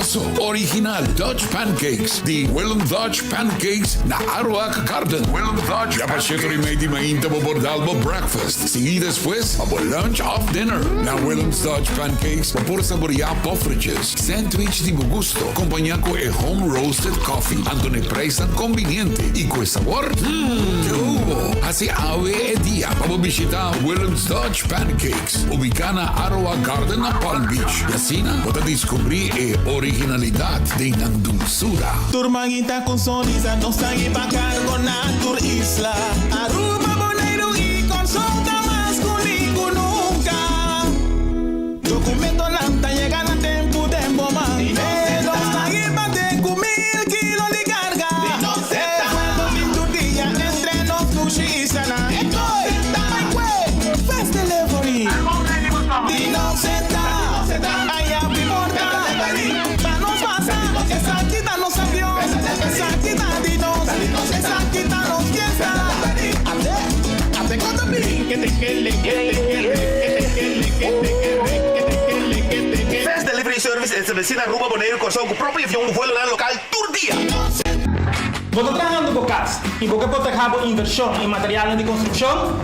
delicioso, original Dutch pancakes di Willem Dutch Pancakes na Aroac Garden. Willem Dutch. Ya pasito rin may di mainta mo bordal mo breakfast. Sige después, abo lunch of dinner. Na Willem's Dutch Pancakes, por saborear pofriches. Sandwich di gusto, compañía con el home roasted coffee. Antone presa conveniente y con sabor. ¡Qué hubo! Así ave e día. Vamos a visitar Willem's Dutch Pancakes. Ubicada Aroa Garden a Palm Beach. Y así puede descubrir originalidad de la dulzura. Turmanguita con sonrisa, no sabe pa' cargo na tur isla. Aruba, Bonaire y con sonda más conmigo nunca. Documento lanta, llega a tiempo de bomba. Pero sabe pa' de 1000 kilos de carga. Tu día entre nos sushi y sana. Fast delivery. Dino Zeta. Allá primordial. Manos pasa. Esa quita nos avión. Esa quita dinos. Esa quita nos fiesta. Ate con the Fast Delivery Service estabelecida en Aruba, Bonaire con su propio avión vuelo local tour dia. Você trabalhando com casa e você pode ter inversão em materiais de construção?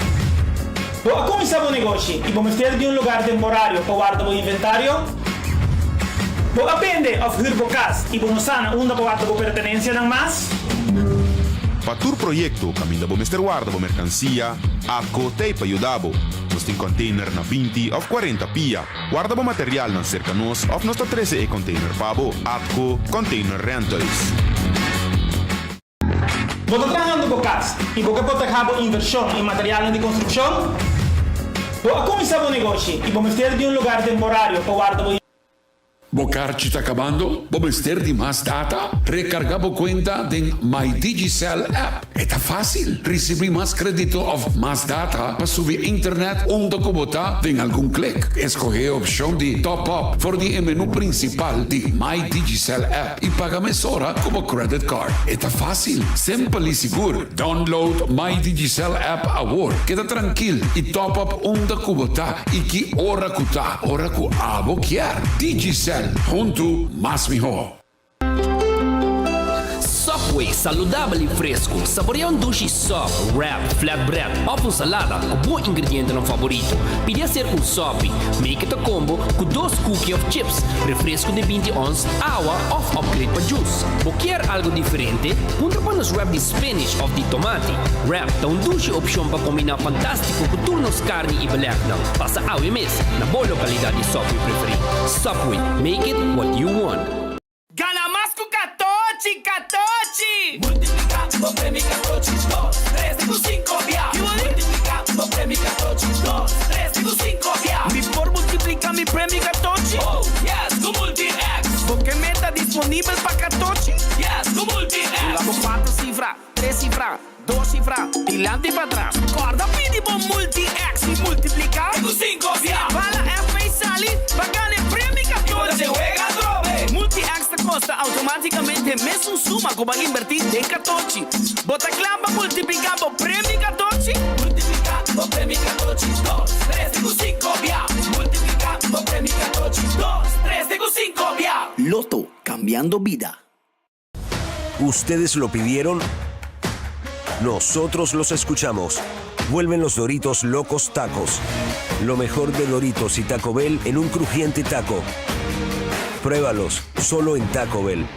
Vou começar o negócio e vamos ter de um lugar temporário para guardar o inventário? Vou aprender a huir por casa e vamos saber onde guardar a pertenência não mais? Para tu proyecto, caminda bo Mr. Guarda bo mercancia, ACO te pa ayudabo. Nos tem container na 20 of 40 pia. Guarda bo material na cerca nos of nos 13 container pabo, ACO Container Rentals. Vou trabalhando com casa e você pode ter inversão em materiais de construção? Vou começar o negócio e vamos ter de um lugar temporário para guardar o Bocarchi está acabando? Vamos ter de más data? Recargamos cuenta de My Digicel app. Está fácil. Recibir más crédito of más data para subir internet onde cobota en algún clic. Escoger opción de top up por el menú principal de My Digicel app y paga mesora como credit card. Está fácil, simple y seguro. Download My Digicel app ahora. Queda tranquilo y top up onde cobota y que hora cuta, hora cu abo quier. Digicel. Junto más mejor. Subway, saudável e fresco. Saboreia um sushi soft, wrap, flatbread, ou salada, com bom ingrediente no favorito. Pide a ser com sop, make it a combo com 2 cookies of chips, refresco de 20 ons, água ou upgrade para juice. Ou quer algo diferente? Punta para nos wrap de spinach ou de tomate. Wrap dá sushi opção para combinar fantástico com turnos carne e belerna. Passa ao mês na boa localidade de Subway preferido. Subway, make it what you want. Gana más con Catochi, Catochi. Multiplicando premi Catochi, 2, 3, 5, via. Multiplicando premi Catochi, 2, 3, 5, via. Mi por multiplica mi premi Catochi. Oh, yes, con Multi-X. Porque meta disponível para Catochi. Yes, con Multi-X. Lavo 4 cifras, 3 cifras, 2 cifras, dilante y para atrás. Guarda mínimo Multi-X y multiplica con 5 via. Para la F y sali, va a ganar premi Catochi. Se juega drobe. Multi-X te costa automáticamente mesmo suma que vai invertir em Catochi. Bota clava multiplicando premi Catochi. Multiplicando premi Catochi, 2, 3, 5 via. Multiplicando premi Catochi, 2, 3, 5 via. Loto, cambiando vida. ¿Ustedes lo pidieron? Nosotros los escuchamos. Vuelven los Doritos Locos Tacos. Lo mejor de Doritos y Taco Bell en un crujiente taco. Pruébalos, solo en Taco Bell.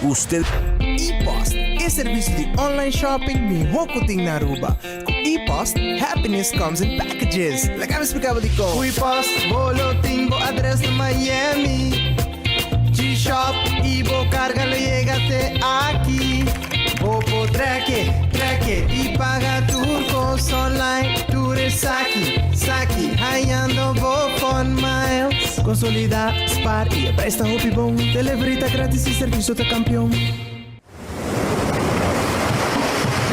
Usted... ePost é serviço de online shopping me Hokuting na Aruba. Com ePost, happiness comes in packages. Like eu explicava de como. O ePost, bolo, tenho adresse no Miami. G-Shop, e vou carga, lo llega até aqui. Popo traque e paga turcos online. Ture saki, haiando vou phone miles. Consolida, spar e presta roupa bom. Delivery tá grátis e serviço tá campeão.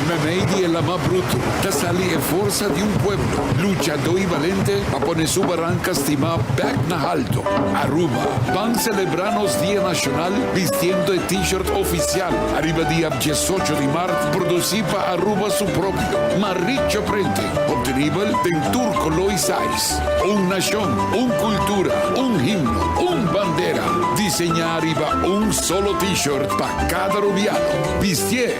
MMA es la más bruto. Da sali e forza di un pueblo. Luchador y valente pa poner su barranca estima back na alto. Aruba. Van celebrarnos Día Nacional vistiendo el t-shirt oficial. Arriba día 18 de marzo, producido pa Aruba su propio. Marricho prende. Obtenible del turco Loisais. Un nación, un cultura, un himno, un bandera. Diseña arriba un solo t-shirt pa cada rubiano. Vistier.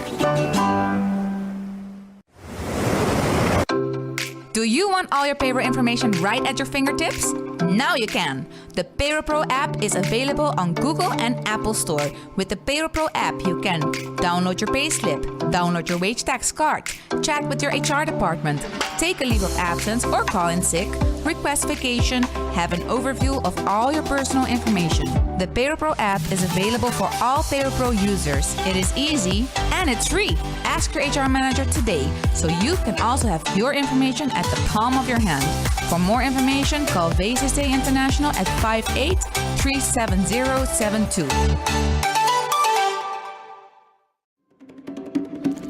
Do you want all your payroll information right at your fingertips? Now you can. The Payroll Pro app is available on Google and Apple Store. With the Payroll Pro app, you can download your payslip, download your wage tax card, chat with your HR department, take a leave of absence or call in sick, request vacation, have an overview of all your personal information. The Payroll Pro app is available for all Payroll Pro users. It is easy and it's free. Ask your HR manager today so you can also have your information at the palm of your hand. For more information, call VCC International at 58-37072.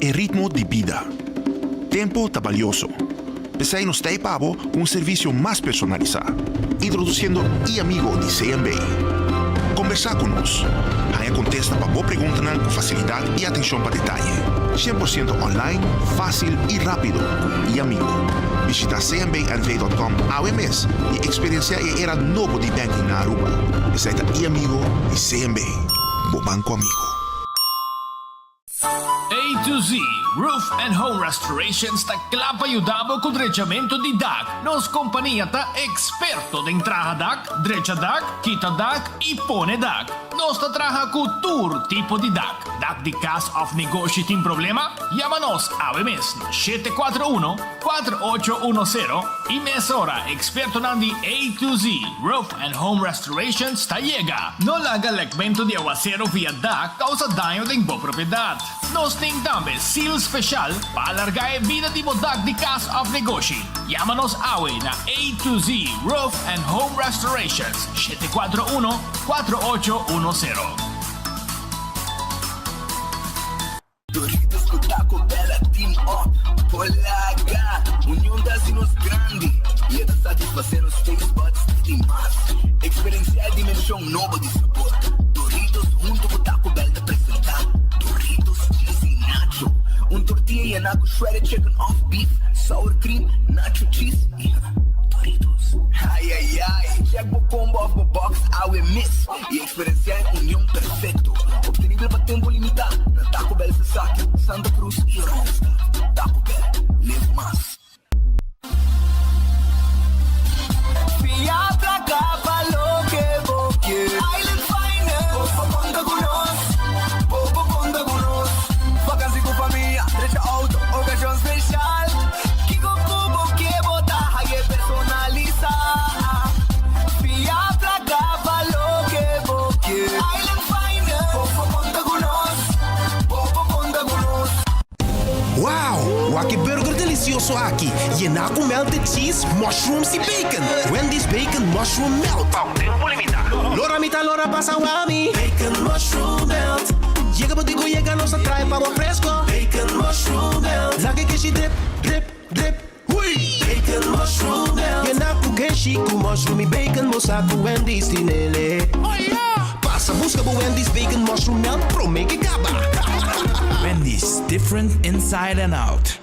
El ritmo de vida. Tempo trabalhoso. Pensei nos Taipavo um serviço mais personalizado, introduzindo e-amigo de CMB. Conversar conosco. Aí contesta para boa pergunta com facilidade e atenção para detalhe. 100% online, fácil e rápido. E-amigo. Visita cmbnv.com AWMS e experiência era novo de banking na Aruba. Visita e-amigo de CMB. Bo banco amigo. A to Z Roof and Home Restoration sta clapa aiutavo con drecciamento di DAC. Nos compagnia ta esperto de entraja DAC, dreccia DAC, quita DAC e pone DAC. Nos ta traja con tour tipo di DAC. DAC di cas of negócio tem problema? Llámanos a AWMS 741-4810 y mesora experto nandi A to Z Roof and Home Restoration sta llega. No laga legmento de aguacero via DAC causa daño de bo propriedad. Nos tem tambe seal special para alargar a vida de bodac de casa of negócio. Llámanos AWE na A to Z Roof and Home Restorations 741-4810. Doritos com Taco Bell Team Up, Polaga, união das inos grande. E é da satisfazer os taste buds demais. Experienciar a dimensão nova de sabor. Doritos junto com Taco Bell te apresentar. Doritos cheesy nacho. Tortilla e naco shredded chicken off beef, sour cream, nacho cheese. Doritos. Ai, ai, ai. Check the combo of the box, AWMS. E experienciar união perfeito. Obtenível para tempo limitado. Na Taco Bell Sasaki, Santa Cruz e Ronsta. Taco Bell, live mais. Via pra cá, falou que vou que Island Finance, Bobo conta conosco, Bobo conta conosco. Vacancy com família, trecha auto, ocasião especial. Que com Bobo que botar, é personalizar. Via pra cá, falou que vou que Island Finance, Bobo conta conosco, Bobo conta conosco. Uau! Que burger delicioso aqui! Llenar com melted cheese, mushrooms e bacon! Wendy's Bacon Mushroom Melt! Tempo limitado. Lora mitad, lora pasa wami! Bacon Mushroom Melt! Llega botico, llega, nos atrae pavo fresco! Bacon Mushroom Melt! Lagi que drip, drip, drip! Hui! Bacon Mushroom Melt! Llenar com genshi, com mushroom e bacon, moça com Wendy's tinele! Oh yeah! Passa, busca bo Wendy's Bacon Mushroom Melt, pro make it gaba! Wendy's, different inside and out.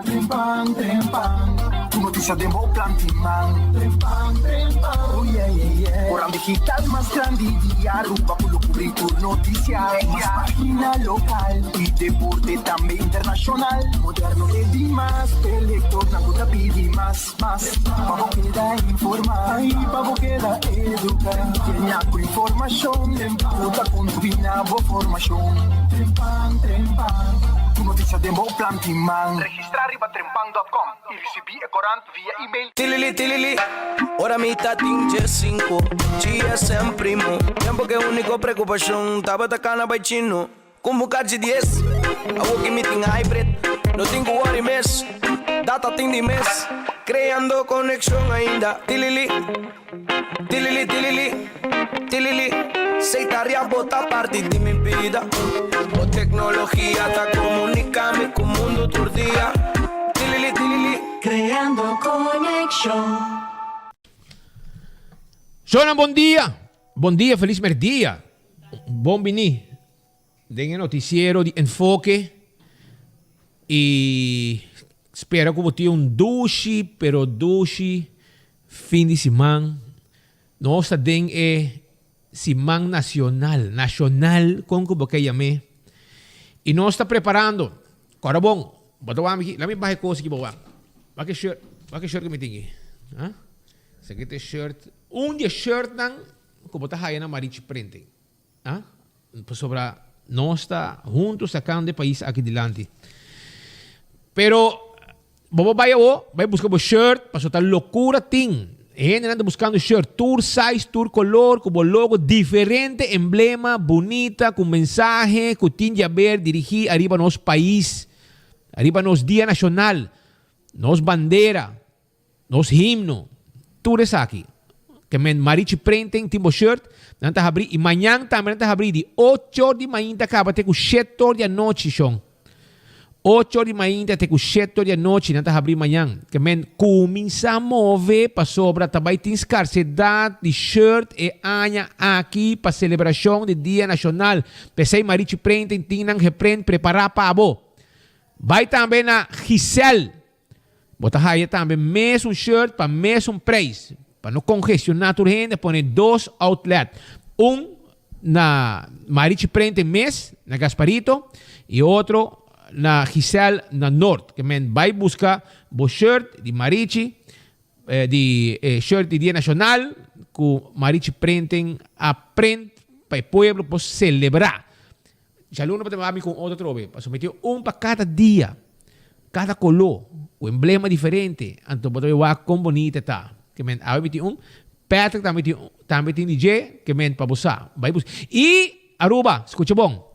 Trempang, trempang, tu noticia de Mo Plantiman. Trempang, trempang, oh yeah, yeah, yeah. Orang digital más grande de Aruba, por lo cubrir tu noticia. Más página local y deporte también internacional. Moderno de más, electorando rápido y más. Pavo queda informar y pavo queda educar. Tiene con información, puta con tu binabo formación. Trempang, trempang. Tu noticia de Mo Plantiman. Registrar riba trempang.com y recibir corant via email. Tilili, ora mitad tinge 5. GSM primo. Tiempo que único preocupación. Taba tacana by chino. Convocar de 10. A working meeting hybrid. No tengo worry mess. Data tem de mes. Creando conexión ainda. Tilili. Sei taria bota parte de mi vida. O tecnología está comunicando con el mundo todo el día. Creando conexión. Sonan, bom dia, feliz merdia. Bom vini. Den noticiero de enfoque. E espero que você tenha douche, pero douche fim de semana. Nossa den semana nacional com que você chame. E nós está preparando. Agora bom, bota lá me barre coisa aqui boa. Vai que shirt que me tem. Hã? Esse aqui é shirt. Dia shirt dan que bota aí na Marichi Printing. Hã? Sobre nós está juntos sacando o país aqui delante. Pero vai buscar o shirt para soltar loucura ting. Gente anda buscando shirt tour size, tour color, com logo diferente, emblema bonita, com mensagem, com tinha ver dirigir arriba nosso país, arriba nosso dia nacional, nossa bandeira, nosso himno, tudo isso aqui. Que men Marichi Printing, timbo shirt, nanta abrir e amanhã também nanta abrir de 8 de manhã acaba até com 7 da noite, chão. 8 de manhã até com 7 da noite, nanta abrir amanhã. Que men começa a mover para sobra, também tem escassidade de shirt e anha aqui para celebração do Dia Nacional. Pensei Marichi Printing, tem que preparar para abo. Vai também na Giselle. Bota aí também mesmo shirt para mesmo preço. Para não congestionar a gente, põe 2 outlets. Na Marichi Printing Mes, na Gasparito, e outro na Giselle, na Norte. Que vai buscar o shirt de Marichi, shirt de Dia Nacional, com Marichi Printing aprende para o povo para celebrar. Já não vai com outro trove, para someter para cada dia, cada color, o emblema diferente, então pode ver como bonita está. Que men awit Patrick também tem DJ que men para buscar. Vai buscar. E Aruba, escucha bom.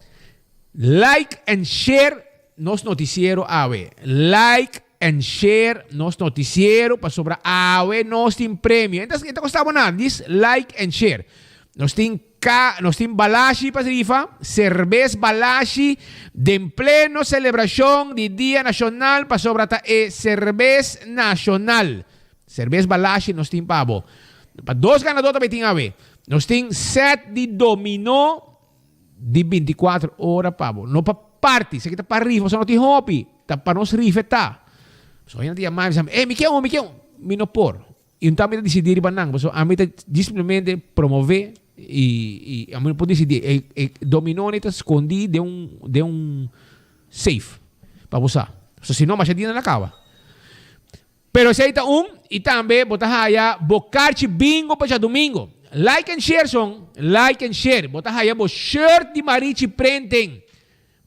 Like and share nos noticiero awe. Like and share nos noticiero para sobra awe nos tem prêmio. Então kita costava nada, diz like and share. Nos tem balashi para rifa, cerveza balashi de pleno celebração de Dia Nacional para sobra cerveza nacional. Cerveza balashi nos tem pavo. Para 2 ganadores também tem a ver. Nos tem set de dominó de 24 horas pavo. Não para party. Se kita para rifa, só não tem hobby. Tá para nos rifa tá. So ainda tem mais. Me quero. Me não por. E então a gente decidir para não. So a gente simplesmente promover e a gente pode decidir. Dominó está escondido de um safe para você. So se não, mas a gente não acaba. Pero se aí está e também botar aí bocarchi bingo para domingo. Like and share son, like and share. Botar aí o shirt de Marichi Printing.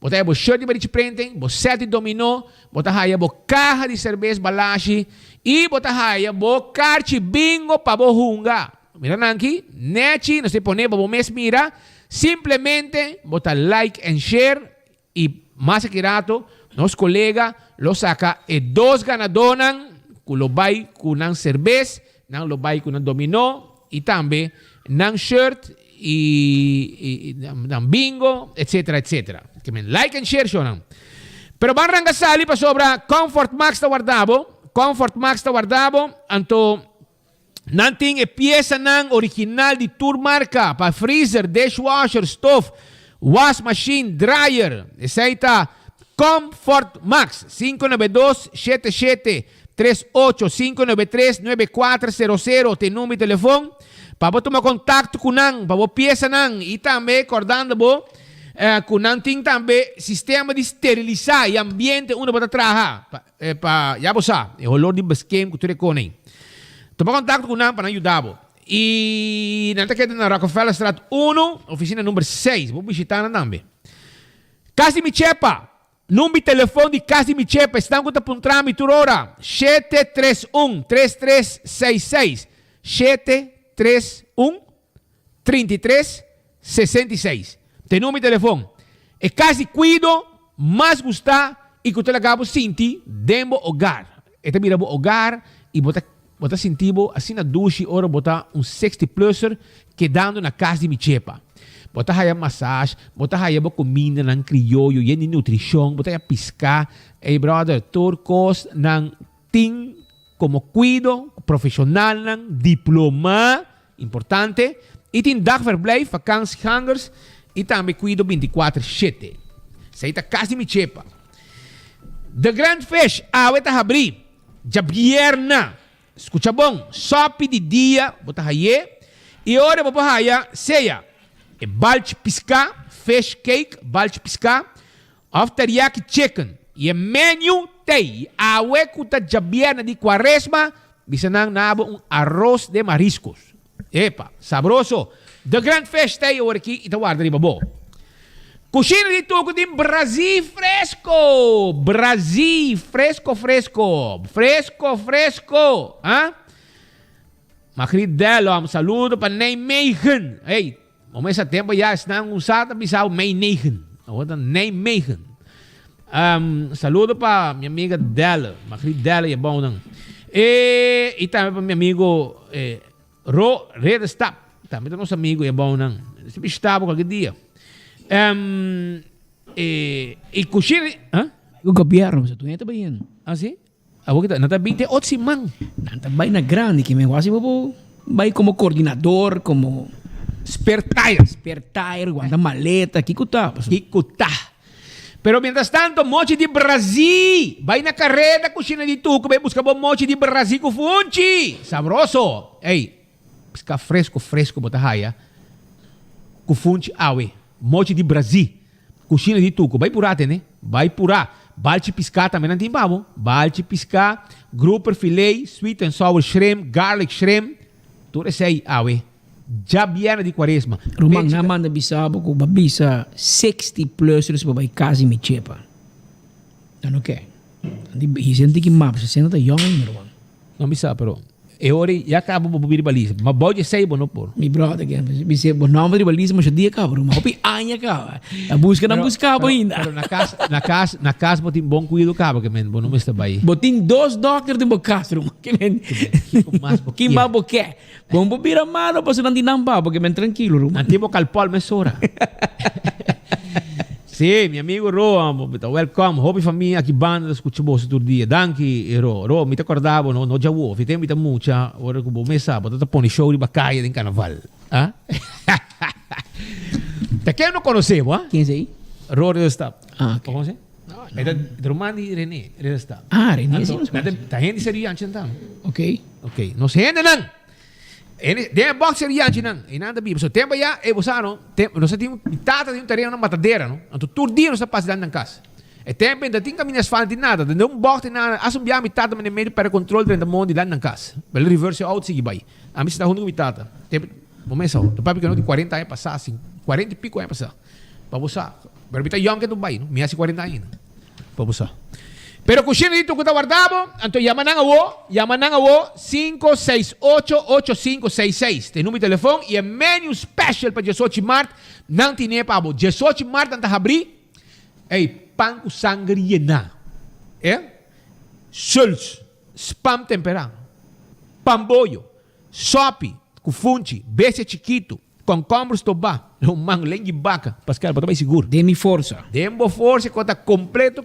Botar aí o shirt de Marichi Printing, o set de dominó, botar aí o caja de cerveja balashi e botar aí o bocarchi bingo para o hunga. Mira aqui, nechi, não se pone para o mês mira, simplesmente botar like and share e mais que rato, nos colega lo saca e 2 ganadores. Que lo vai com uma cerveja, não lo vai com um dominó, e também um shirt, e um bingo, etc. Que men like and share siya. Pero bang rangasali pa sobra Comfort Max ta guardabo, anto nanting e pieza ng original di tour marca, pa freezer, dishwasher, stove, wash machine, dryer, esa ita Comfort Max, 592-7738-593-9400, tem número de telefone, para tomar contato com nang, para pieza nang, e também acordando bo, com nang tem também sistema de esterilizar e ambiente onde para trabalhar, para já você, é o olor de basquem que tu reconhece. Tomar contato com nang para ajudar bo. E nanta queda na Rockefeller Street 1, oficina número 6, vou visitar também. Casa de Michepa. Número de telefone de Casa de Michepa. Estão com um trâmite hora. 731-3366. 731-3366. Tem número de telefone. É quase cuido, mais gostar e que você acaba sentir dentro do hogar. Este mira o hogar e botar sentir assim na duche, ora botar 60 pluser quedando na Casa de Michepa. bota haya massage, bota haya bo comida ng criollo, yan ni nutrition, bota haya pisca. Brother, turcos ng ting como cuido, professional ng diploma, importante. Itin dagverblijf, vakantiehangers, itame cuido 24/7. Sa ita kasi mi chepa. The Grand Fish, awet a habri, jabierna, escucha bom, sopi di dia, bota haye, e ora babahaya, seya, e balch pisca, fish cake, balch pisca, of teriyaki chicken, e menu tei, awe kuta jabierna di quaresma, bisa nang nabo un arroz de mariscos. Epa, sabroso. The Grand Fish tei, ora ki, itawarda di babo. Cucina di tuco di Brasil fresco. Brasil fresco. Ah? Macridelo, um saludo para Nijmegen. Hey, momento esse tempo já estão usando bisau Nijmegen. Agora Nijmegen. Saludo para minha amiga Della. Macridelo é bom não. E também para meu amigo Ro Redestap. Também para nosso amigo é bom não. Se estava qualquer dia. Cucina. O gobyerno sa tuwing ito ba yan? Ah, si? Ako kita, nata 28 man. Nantabay na grande, que me wasi po bay como coordinador, como spare tire, guarda maleta, kikuta. Pero mientras tanto, mochi di Brasil. Vai na carrera, cucina di tuco, vai buscar bom mochi di Brasil com funchi. Sabroso. Ei, pisca fresco, botahaya. Com funchi, awe. Mochi di Brasil. Cucina di tuco. Vai purate, né? Vai purar. Balchi pisca também não tem babo. Balchi pisca, grouper filet, sweet and sour shrimp, garlic shrimp. Tudo isso aí, awe. Já viene de quaresma. Rumang naman na bisabo ko babisa 60 plus rin sa babay kasi mi chepa. Ano ke? Hisente ki map sa senata young rumang. Não bisa pero ori ya acabo de bubir baliza. Mas pode ser bom por. Mi brother que bise bom não de baliza mas dia ka rumang. Opi anya ka. A busca ainda. Pero na casa botin bom cuido ka porque men bom não está bem. Botin 2 doctor de bokas rumang. Que men. Que mabo que. Bom bubir a mano pa sa nandinamba porque men tranquilo rumang. Antibo calpol mesora. Sì, mio amico Ro, welcome. Hope famiglia aqui banda escuta bolsa todo dia. Danke, Ro, mi te acordavo, no già vuoi, fi tempo mucha, ora che bo messa, potete poni show di baccaia in carnaval. Ah? Perché non conoscevo, ah? Chi sei? Ro Redestap. Ah, ok. Come sei? È da Romani René Redestap. Ah, René, sì. Da gente seria anche tanto. Ok. Ok, non si hende nan. De boxer yanchi nan, inanda bi. So tempo ya e bosano, no sa tinha tata de um terreno na matadeira, no? Anto tur dia no sa pas dan casa. E tempo ainda tinha caminhas falando nada, de um box nada, asum bia mi tata me meio para controle de mundo dan casa. Bel reverse out sigi bai. A mi sta hundu mi tata. Tempo, momento, do papi que no de 40 anos passar assim, 40 e pico anos passar. Pa bosa. Pero bita young que tu bai, no? Mi asi 40 anos. Pa bosa. Pero cucina dito ko guardavo, anto yaman ang awo 568-8566. Tem número de telefone e menu special para 18 Mart, não tinha pa abo. 18 Mart anta abri, pang sangria na. Suls, spam temperado, pamboyo, sopi, kufunchi, bese chiquito, concombre toba, mang lengi baka, Pascal, para seguro. Demi força. Dembo força conta completo.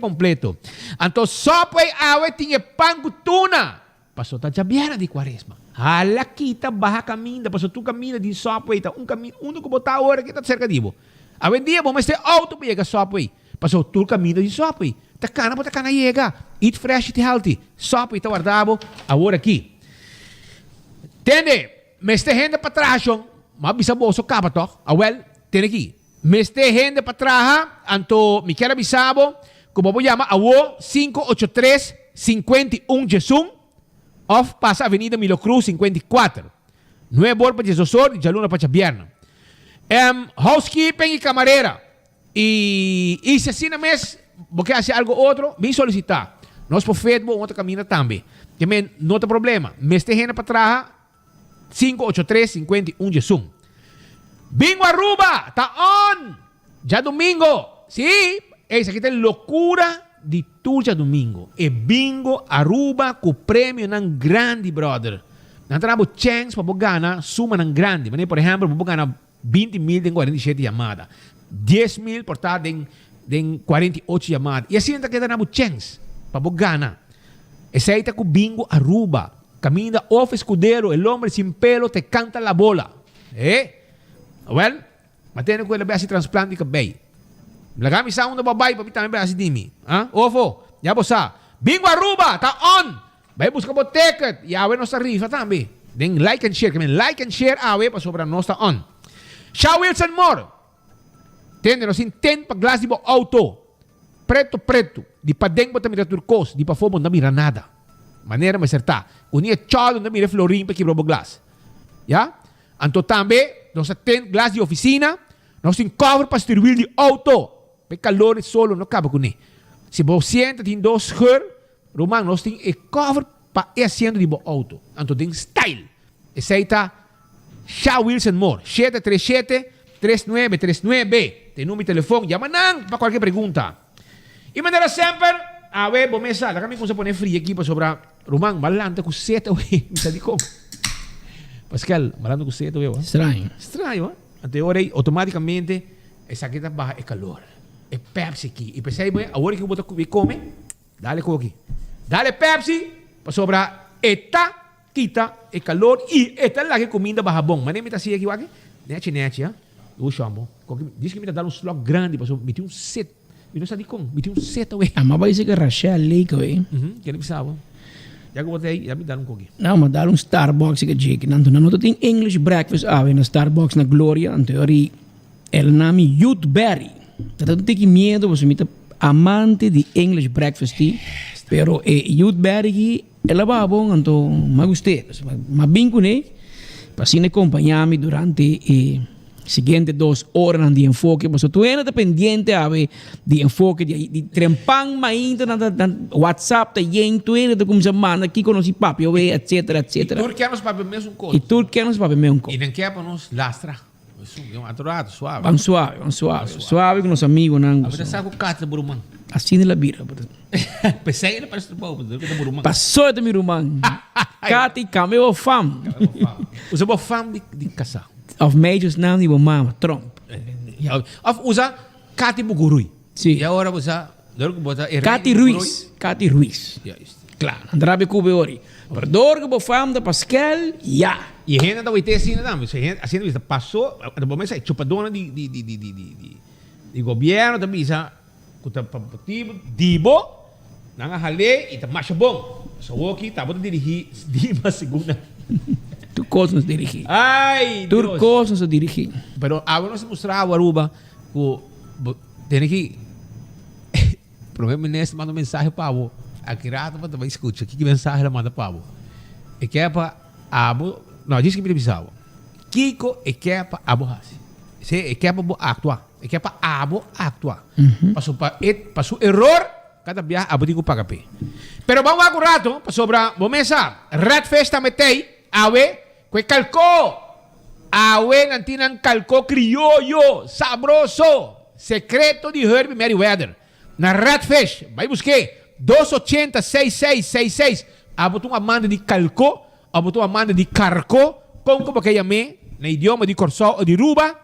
Anto sopo e awe tinha pango tuna. Passou tá jabiera de quaresma. Hala kita baha caminda, passou tu caminda de sopo e tá caminho, que botar hora que tá cerca dibo. Awe dia vamos ter auto pega sopo e. Passou tu caminda de sopo e. Tá cana chega. Eat fresh e healthy. Sopo e tá guardado agora aqui. Tende, meste gente para trás, mabisa boso kapa to. Awel, tiene aqui. Meste gente para trás, anto me quer avisabo, como vou chamar, awo 583-51 Jesum, off passa Avenida Milo Cruz 54. Não é bom para Jesus, já luna para Chabierna. Housekeeping e camarera. E se assim na mês, porque hace algo outro, me solicitar. Nós por Facebook, outro caminho também. Que não tem problema. Meste gente para trás, 583-51 Jesum. Bingo Aruba, tá on! Já domingo. Sim, essa aqui tem loucura de tudo já domingo. É Bingo Aruba com prêmio nang grande, brother. Não terá chance para ganhar suma nang grande. Mas, por exemplo, para ganhar 20,000 den 47 llamadas. 10,000 por estar den 48 llamadas. Y así entra queda na chance para gana. Ese ahí está con Bingo Aruba. Camina off escudero, el hombre sin pelo te canta la bola. Well, matene ko labi si transplante ka bay. Lagami sa una babay pa bitang ba si Dimi. Ofo, ya bosa. Bingo Aruba, ta on. Bay busca mo ticket. Yawe no sa rifa tambi. Den like and share, kami like and share awe pa sobra no sta on. Shaw Wilson Moore. Tende no sin 10 pa glass di bo auto. Preto. Di pa deng mo tamira turcos, di pa fomo na mira nada. Maneira mais certa. Unia chalo na mira florin pa quebrou glass. Ya? Anto tambe, nós tem glass de oficina, nós tem cover para distribuir de auto. Pe calor solo não acaba com nem. Se você senta tem 2 geur, Roman nós tem e cover para assento de bo auto. Anto tem style. Esse aí tá Shaw Wilson Moore, 737-3939. Tem número de telefone, chama não para qualquer pergunta. E maneira sempre, a ver, bom mesa, la kami kung sa pone free aqui para sobra Roman, malanta com seta, ué, misa di ko. Pascal, malanta com seta, ué. Estranho. Estranho, ante ora automaticamente essa aqui tá barra é calor. É Pepsi aqui. E pensei, ué, agora que eu boto come, dale aqui. Dale Pepsi, para sobra eta kita é calor e eta lá que comida barra bom. Mas nem me tá assim aqui, aqui. Nete, ah. O chamo. Diz que me tá dando um slot grande, para sobra meter um set. E não sabe como, meter um set, ué. Ah, mas vai ser que rachar a lei, ué. Que ele precisava. Já que eu botei, já me dá um coquinho. Não, mas dá Starbucks que Jake. Não tem English breakfast na Starbucks na Gloria. Anteori, el nome Youth Berry. Não tem que medo, você me tá amante de English breakfast tea. Pero Youth Berry, ela vai bom, então, mas gostei. Mas bem com ele, para assim acompanhar-me durante seguinte 2 horas de enfoque, porque tu ainda pendiente de enfoque, de trempang ainda na WhatsApp, tu ainda como se manda aqui com os papi, etc. E turquianos para mesmo coisa. E nem quer para nos lastra. É um aturado, suave. Vamos suave com nossos amigos. A verdade sabe o cata do Burumang. Assim de bira. Pensei ele parece bom, do Burumang. Passou de Burumang. Cata e cameo fam. Usa bo fam de casal. Of majors naam die mama Trump. Of usa Kati Bugurui. Sim. E agora usa Kati Ruiz. Claro. Andrabe Cube ori. Perdor que fam da Pascal, ya. E a gente da UIT assim não, assim vista passou, a momento sai chupadona de governo da misa, kuta pampotibo, dibo, nanga hale e tá macho bom. So aqui tá botando dirigir Dima segunda. Turcos nos dirigir. Ai, Turcos nos dirigir. Pero agora nós mostrava Aruba que tem que provavelmente manda mensagem para o aqui rato para também escuta que mensagem ela manda para o e que é para abo não diz que me bisava Kiko e que é para abo hasi se e que é para actuar e que é para abo actuar passou error cada viagem abo digo paga pe pero vamos agora rato para sobra bomesa Red Festa metei awe que calcó awe nantinan calcó criollo sabroso secreto de Herbie Merriweather na Redfish vai buscar 280-6666 abotou uma manda de calcó abotou uma manda de carcó como que chamei na idioma de Corsó ou de Ruba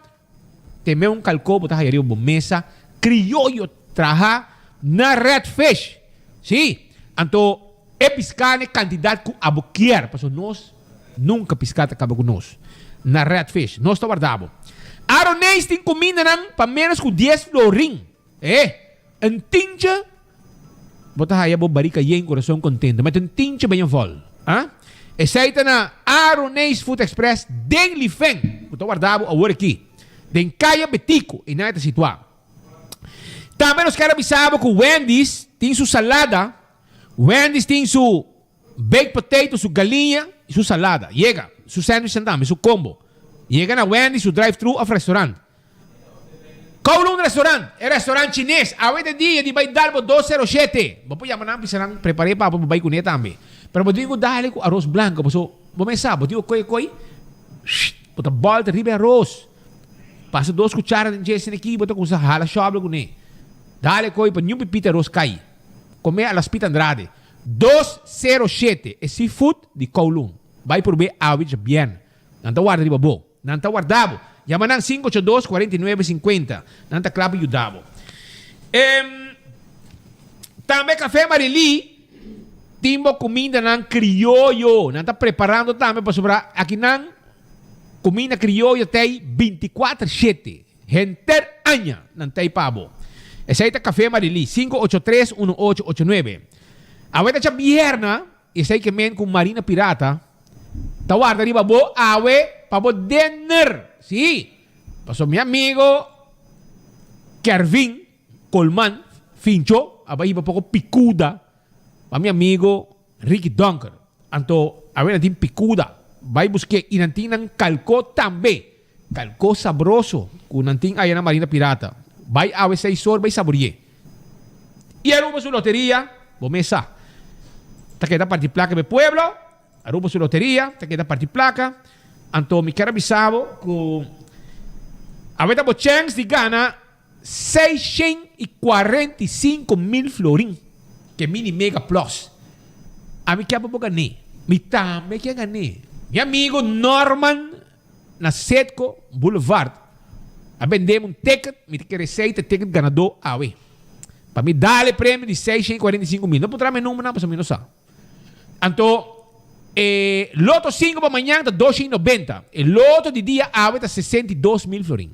tem um calcó botar aí uma mesa criollo traja na Redfish sim então é piscar a quantidade que aboquier porque nós nunca piscata acaba com nós na Redfish nós está guardado aronês tem comida para menos que 10 florin um tincha bota aí a barica e em coração contente mas um tincha bem vol aceita na Aronês Food Express den Lifeng bota guardado agora aqui den Caia Betico e nada situado também nós queremos avisar que o Wendy's tem sua salada Wendy's tem su baked potato, su galinha e su salada. Llega, su sandwich andame, su combo. Llega na Wendy's, su drive-thru of restaurant. Kowloon restaurant, é restaurant chinês. A vez de dia, de vai dar 207. Vou chamar na pisarang, preparei para vai com ele também. Pero vou digo dali com arroz branco, so vou pensar, vou digo coi. Bota bola de ribe arroz. Passa 2 cucharas de Jason aqui, bota com hala chobre com ele. Dale coi para nenhum pipita arroz cai. Comer a las Pita Andrade. 207 é seafood de Kowloon. Vai por ver avis bien. Não está guardado de babo. Não está guardado. Llama nang 582-4950. Nanta Club Yudabo. Também Café Marili. Timbo comida nang criollo. Nanta preparando também para sobrar aqui nang comida criollo tem 24/7. Henter aña nantay pabo. Essa aí tá Café Marili 583-1889. Aweta cha bierna, essa aí que men com Marina Pirata. Tawar dari babo awe pabo dinner. Sí. Pasó mi amigo Kervin Colman Fincho, abay iba poco picuda. Pa mi amigo Ricky Dunker. Anto awe natin picuda. Bay busque inantinang kalko tambe. Kalko sabroso. Kunanting ayan na Marina Pirata. Bay awe sa isor, bay saborie. Y aruba su lotería, bomesa. Taqueta party placa de pueblo. Aruba su lotería, taqueta party placa. Anto mi cara bisabo con aveta bochens di gana 645,000 florin. Que mini mega plus. A mi kaya po gani. Mi tambe kaya gani. Mi amigo Norman na Setco Boulevard. A vendemos um ticket, mi que receita ticket ganador awe. Para me dar prêmio de 645,000. Não podrá me número não, para mim não sabe. Então, loto 5 para amanhã está 290. O loto de dia awe está 62,000 florin.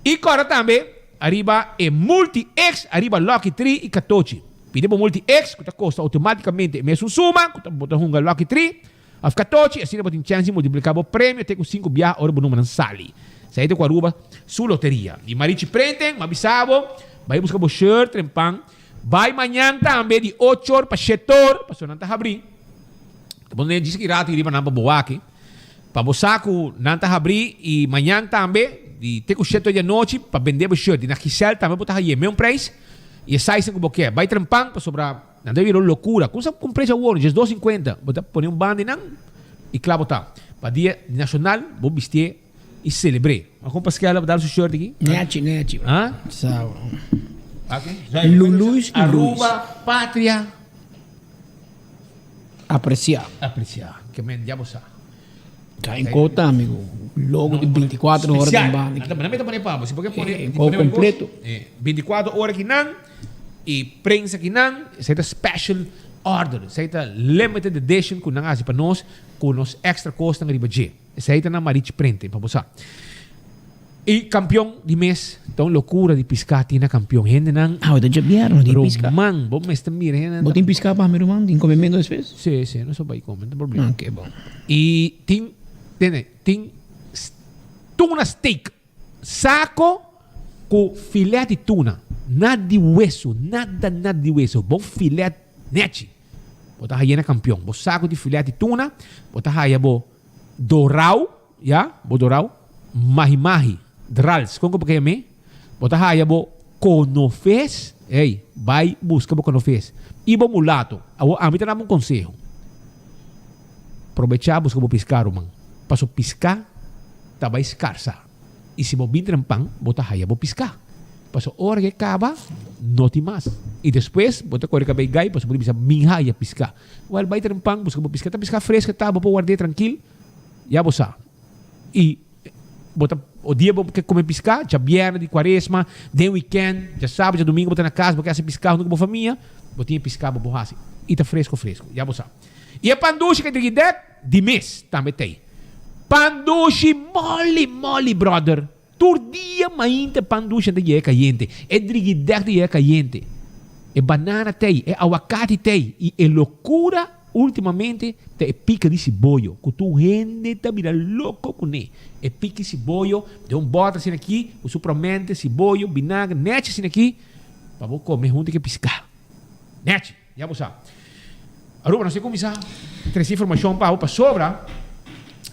E agora também, arriba multi-X, arriba Lucky 3 e 14. Pedimos multi-X, que custa automaticamente a mesma suma, que bota um Lucky 3, a 14, assim você tem chance de multiplicar o prêmio, tem com 5 biar, ora o número não sale. Saída com a Aruba, su loteria. E Marichi prendem, mabisabo, vai buscar o shirt, trempang, vai amanhã também de 8 horas para 7 horas, para sonanta abrir. Depois nem diz que rato iriba namba boaki. Para o saco nanta abrir e amanhã também, de ter com 7 horas da noite, para vender o shirt. E na Giselle também botar aí, mesmo preço. E sai sem o boquê. Vai trempang para sobrar. Não deve virou loucura. Como sabe com preço ouro, just 2,50. Botar põe um bando e não. E claro botar. Para dia nacional, vou vestir e celebrar. Mas como para ela dar o shirt aqui? Nete. Hã? Sabe. Okay. Luiz. Aruba, pátria. Apreciar. Que me já você. Tá em conta, amigo. Logo de 24 horas de banda. Não me põe para você, porque põe completo. 24 horas aqui não. E prensa aqui não. Essa é special order. Essa é limited edition com não para nós, com nos extra cost na ribaje. Essa é na Marichi prente para você. E campeão de mês, então loucura de piscar tinha campeão. Gente não. Ah, eu já vieram de piscar. Man, bom mês também, gente. Botem piscar para meu irmão, tem comendo às vezes. Sim, não só vai comer, não tem problema. Ah, que bom. E tem tuna steak, saco com filé de tuna, nada de hueso, nada de hueso, bom filé nete. Bota aí na campeão, bom saco de filé de tuna, bota aí bom dorau, ya, bom dorau, mahi, drals, como que é me? Bota aí bom conofes, ei, vai buscar bom conofes, e bom mulato, a mim tá dando um conselho. Aprovechar buscar bom piscar, man. Passo piscar, tá vai escarsa. E se bom trampang, bota aí bom piscar. Passo hora que acaba, não tem mais. E depois, bota correr cabelo gai, passo bom bisa minha e piscar. Well, vai trampang, busca bom piscar, tá piscar fresca, tá, bom guardar tranquilo. Já bosa. E bota o dia bom que comer piscar, já viernes de quaresma, de weekend, já sábado, já domingo, bota na casa, porque assim piscar com a família, botinha piscar, bom assim. E tá fresco, já bosa. E a panduche que de mês também tem. Panduche mole, brother. Todo dia mainta panduche de é caliente. É driguidec de é caliente. É banana tem, é aguacate tem. E é loucura, ultimamente, é pica de cebolla. Que tu gente tá vira louco com ele. É pica de cebolla, de bota assim aqui, o supramente, cebolla, vinagre, nete assim aqui. Para você comer junto que piscar. Nete, já você sabe. Aruba, não sei como isso. Traz informação para sobra.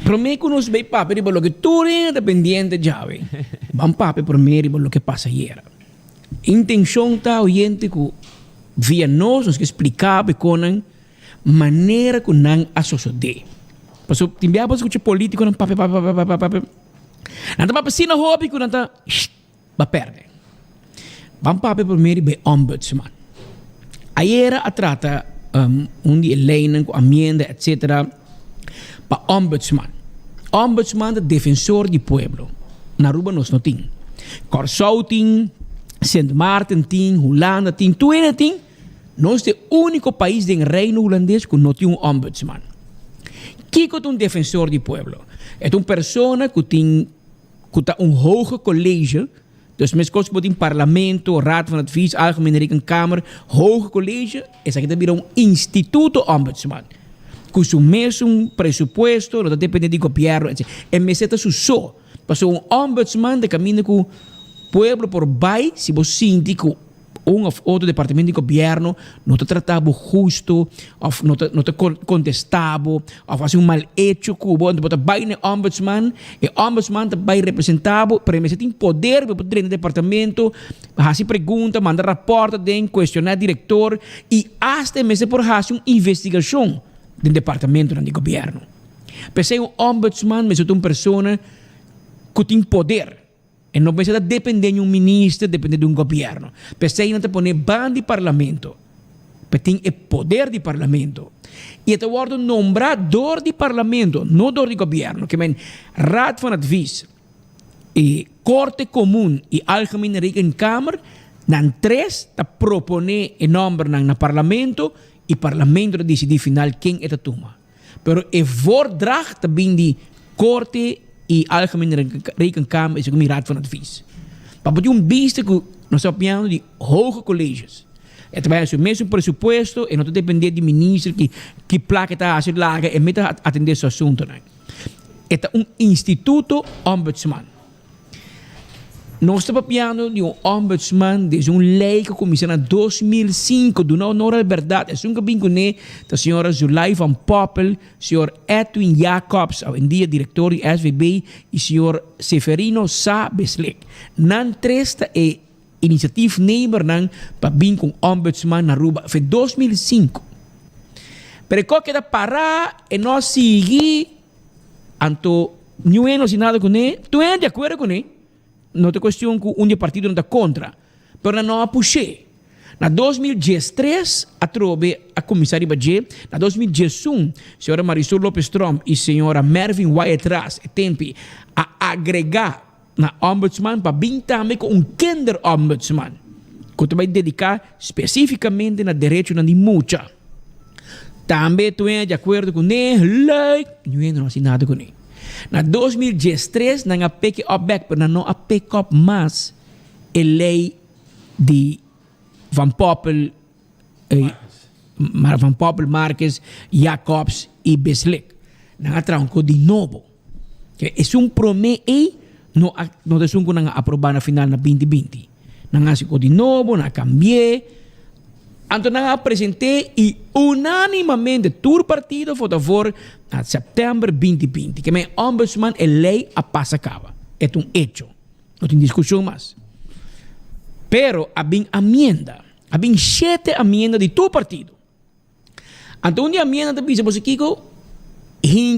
Para mim, que nos veio papo, por lo que tu é dependiente já, vem. Vamos papo por mim, por lo que passa ayer. Intenção está oyente que via nós que explicava com a maneira que não associamos. Porque tem bem escutar político, não papo. Não tá papo assim na hobby, que não tá vai perder. Vamos papo por mim, bem ombudsman. Ayer a trata de lei com amenda, etc. Para ombudsman. Ombudsman é defensor do povo. na Aruba nos no ting. Curaçao ting, Sint Maarten ting, Holanda ting, Tuena ting. Nós é o único país do reino holandês que não tem ombudsman. Que é defensor do povo? É uma pessoa que tem hoge college. Dus met kost in parlamento, raad van advies, algemene rekenkamer, hoge college, is eigenlijk weer instituto ombudsman. Com mesmo presupuesto, não depende do governo, etc. E me seta so. Passou ombudsman de caminho com o povo por baixo, se você síndico of outro departamento de governo não te tratava justo, ou não te contestava, ou fazia mal hecho, cubo, então vai no ombudsman, e ombudsman vai representava, para mim, tem poder para poder no departamento, fazer pergunta, mandar raporte, questionar diretor, e até mesmo por fazer uma investigação do departamento do governo. Pensei um ombudsman, mas é uma pessoa que tem poder. E não precisa depender de um ministro, depender de um governo. Precisa não te poner ban de parlamento. Porque tem o poder de parlamento. E te wordt nombrador de parlamento, não door de governo. Que men raad van advies, e corte comum e algemene rekenkamer, dan tres te propone e nombre na parlamento, e parlamento decide final quem é a toma. Pero e voordracht te bin die corte e algemene rekenkamer is ook een raad van advies. Maar wat je beeste que nós sabemos de hoge colleges. Het is o mesmo presupuesto e não depende de ministro que placa está a ser larga e meta atender esse assunto. É instituto ombudsman. Nós estamos falando de ombudsman de lei que começou em 2005, do não é verdade. É que vim com a senhora Zulay van Poppel, senhor Edwin Jacobs, em dia diretor do SVB, e senhor Severino Sa Beslik. Nan tresta é iniciativa nemer para vir com ombudsman na Aruba. Foi 2005. Pero que da parar e nós seguir anto não é nada com ele, tu é de acordo com ele? Não é questão que um partido não está contra, mas não apuxei. Na 2013, a trobe a comissária Bagé, na 2011, a senhora Marisol Lopes Trump e a senhora Mervyn Wyatt Ras tempi a agregar na ombudsman para vir também com um kinder ombudsman, que vai dedicar especificamente na direito de mucha. Também tu é de acordo com ele, não é assinado com ele. Na 2013, não há pick up back, mas não há pick up mais a lei de Van Poppel, Van Poppel, Marques, Jacobs e Beslik. Não há tranco de novo. É promessa e não é que não aprovar na final na 2020. Não há de novo, não cambiei. Então, nós apresentei e unanimamente todo partido votou a favor em setembro 2020. Que o ombudsman é lei a passa acaba. É hecho. Não tem discussão mais. Pero, há amenda. Há 7 amendas de todo partido. Então, uma amenda da bisa, você Kiko,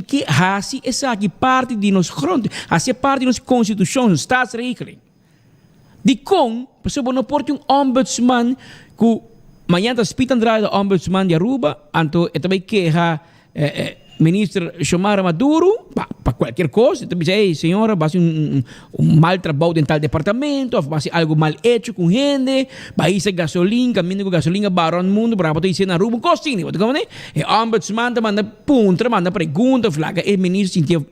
que hasi essa aqui parte de nos grond, hasi parte de nos constituição, staatsregeling. De com, pessoa não pode ombudsman que amanhã está spitando o ombudsman de Aruba, então é também queixa ministro Xiomara Maduro, para qualquer coisa, também diz, senhora, vai ser um mal trabalho em tal departamento, vai ser algo mal hecho com gente, vai ser gasolina, caminho com gasolina, barão no mundo, para poder ir na Aruba, costinho, e ombudsman manda punta, manda pergunta, flaga, e ministro sentia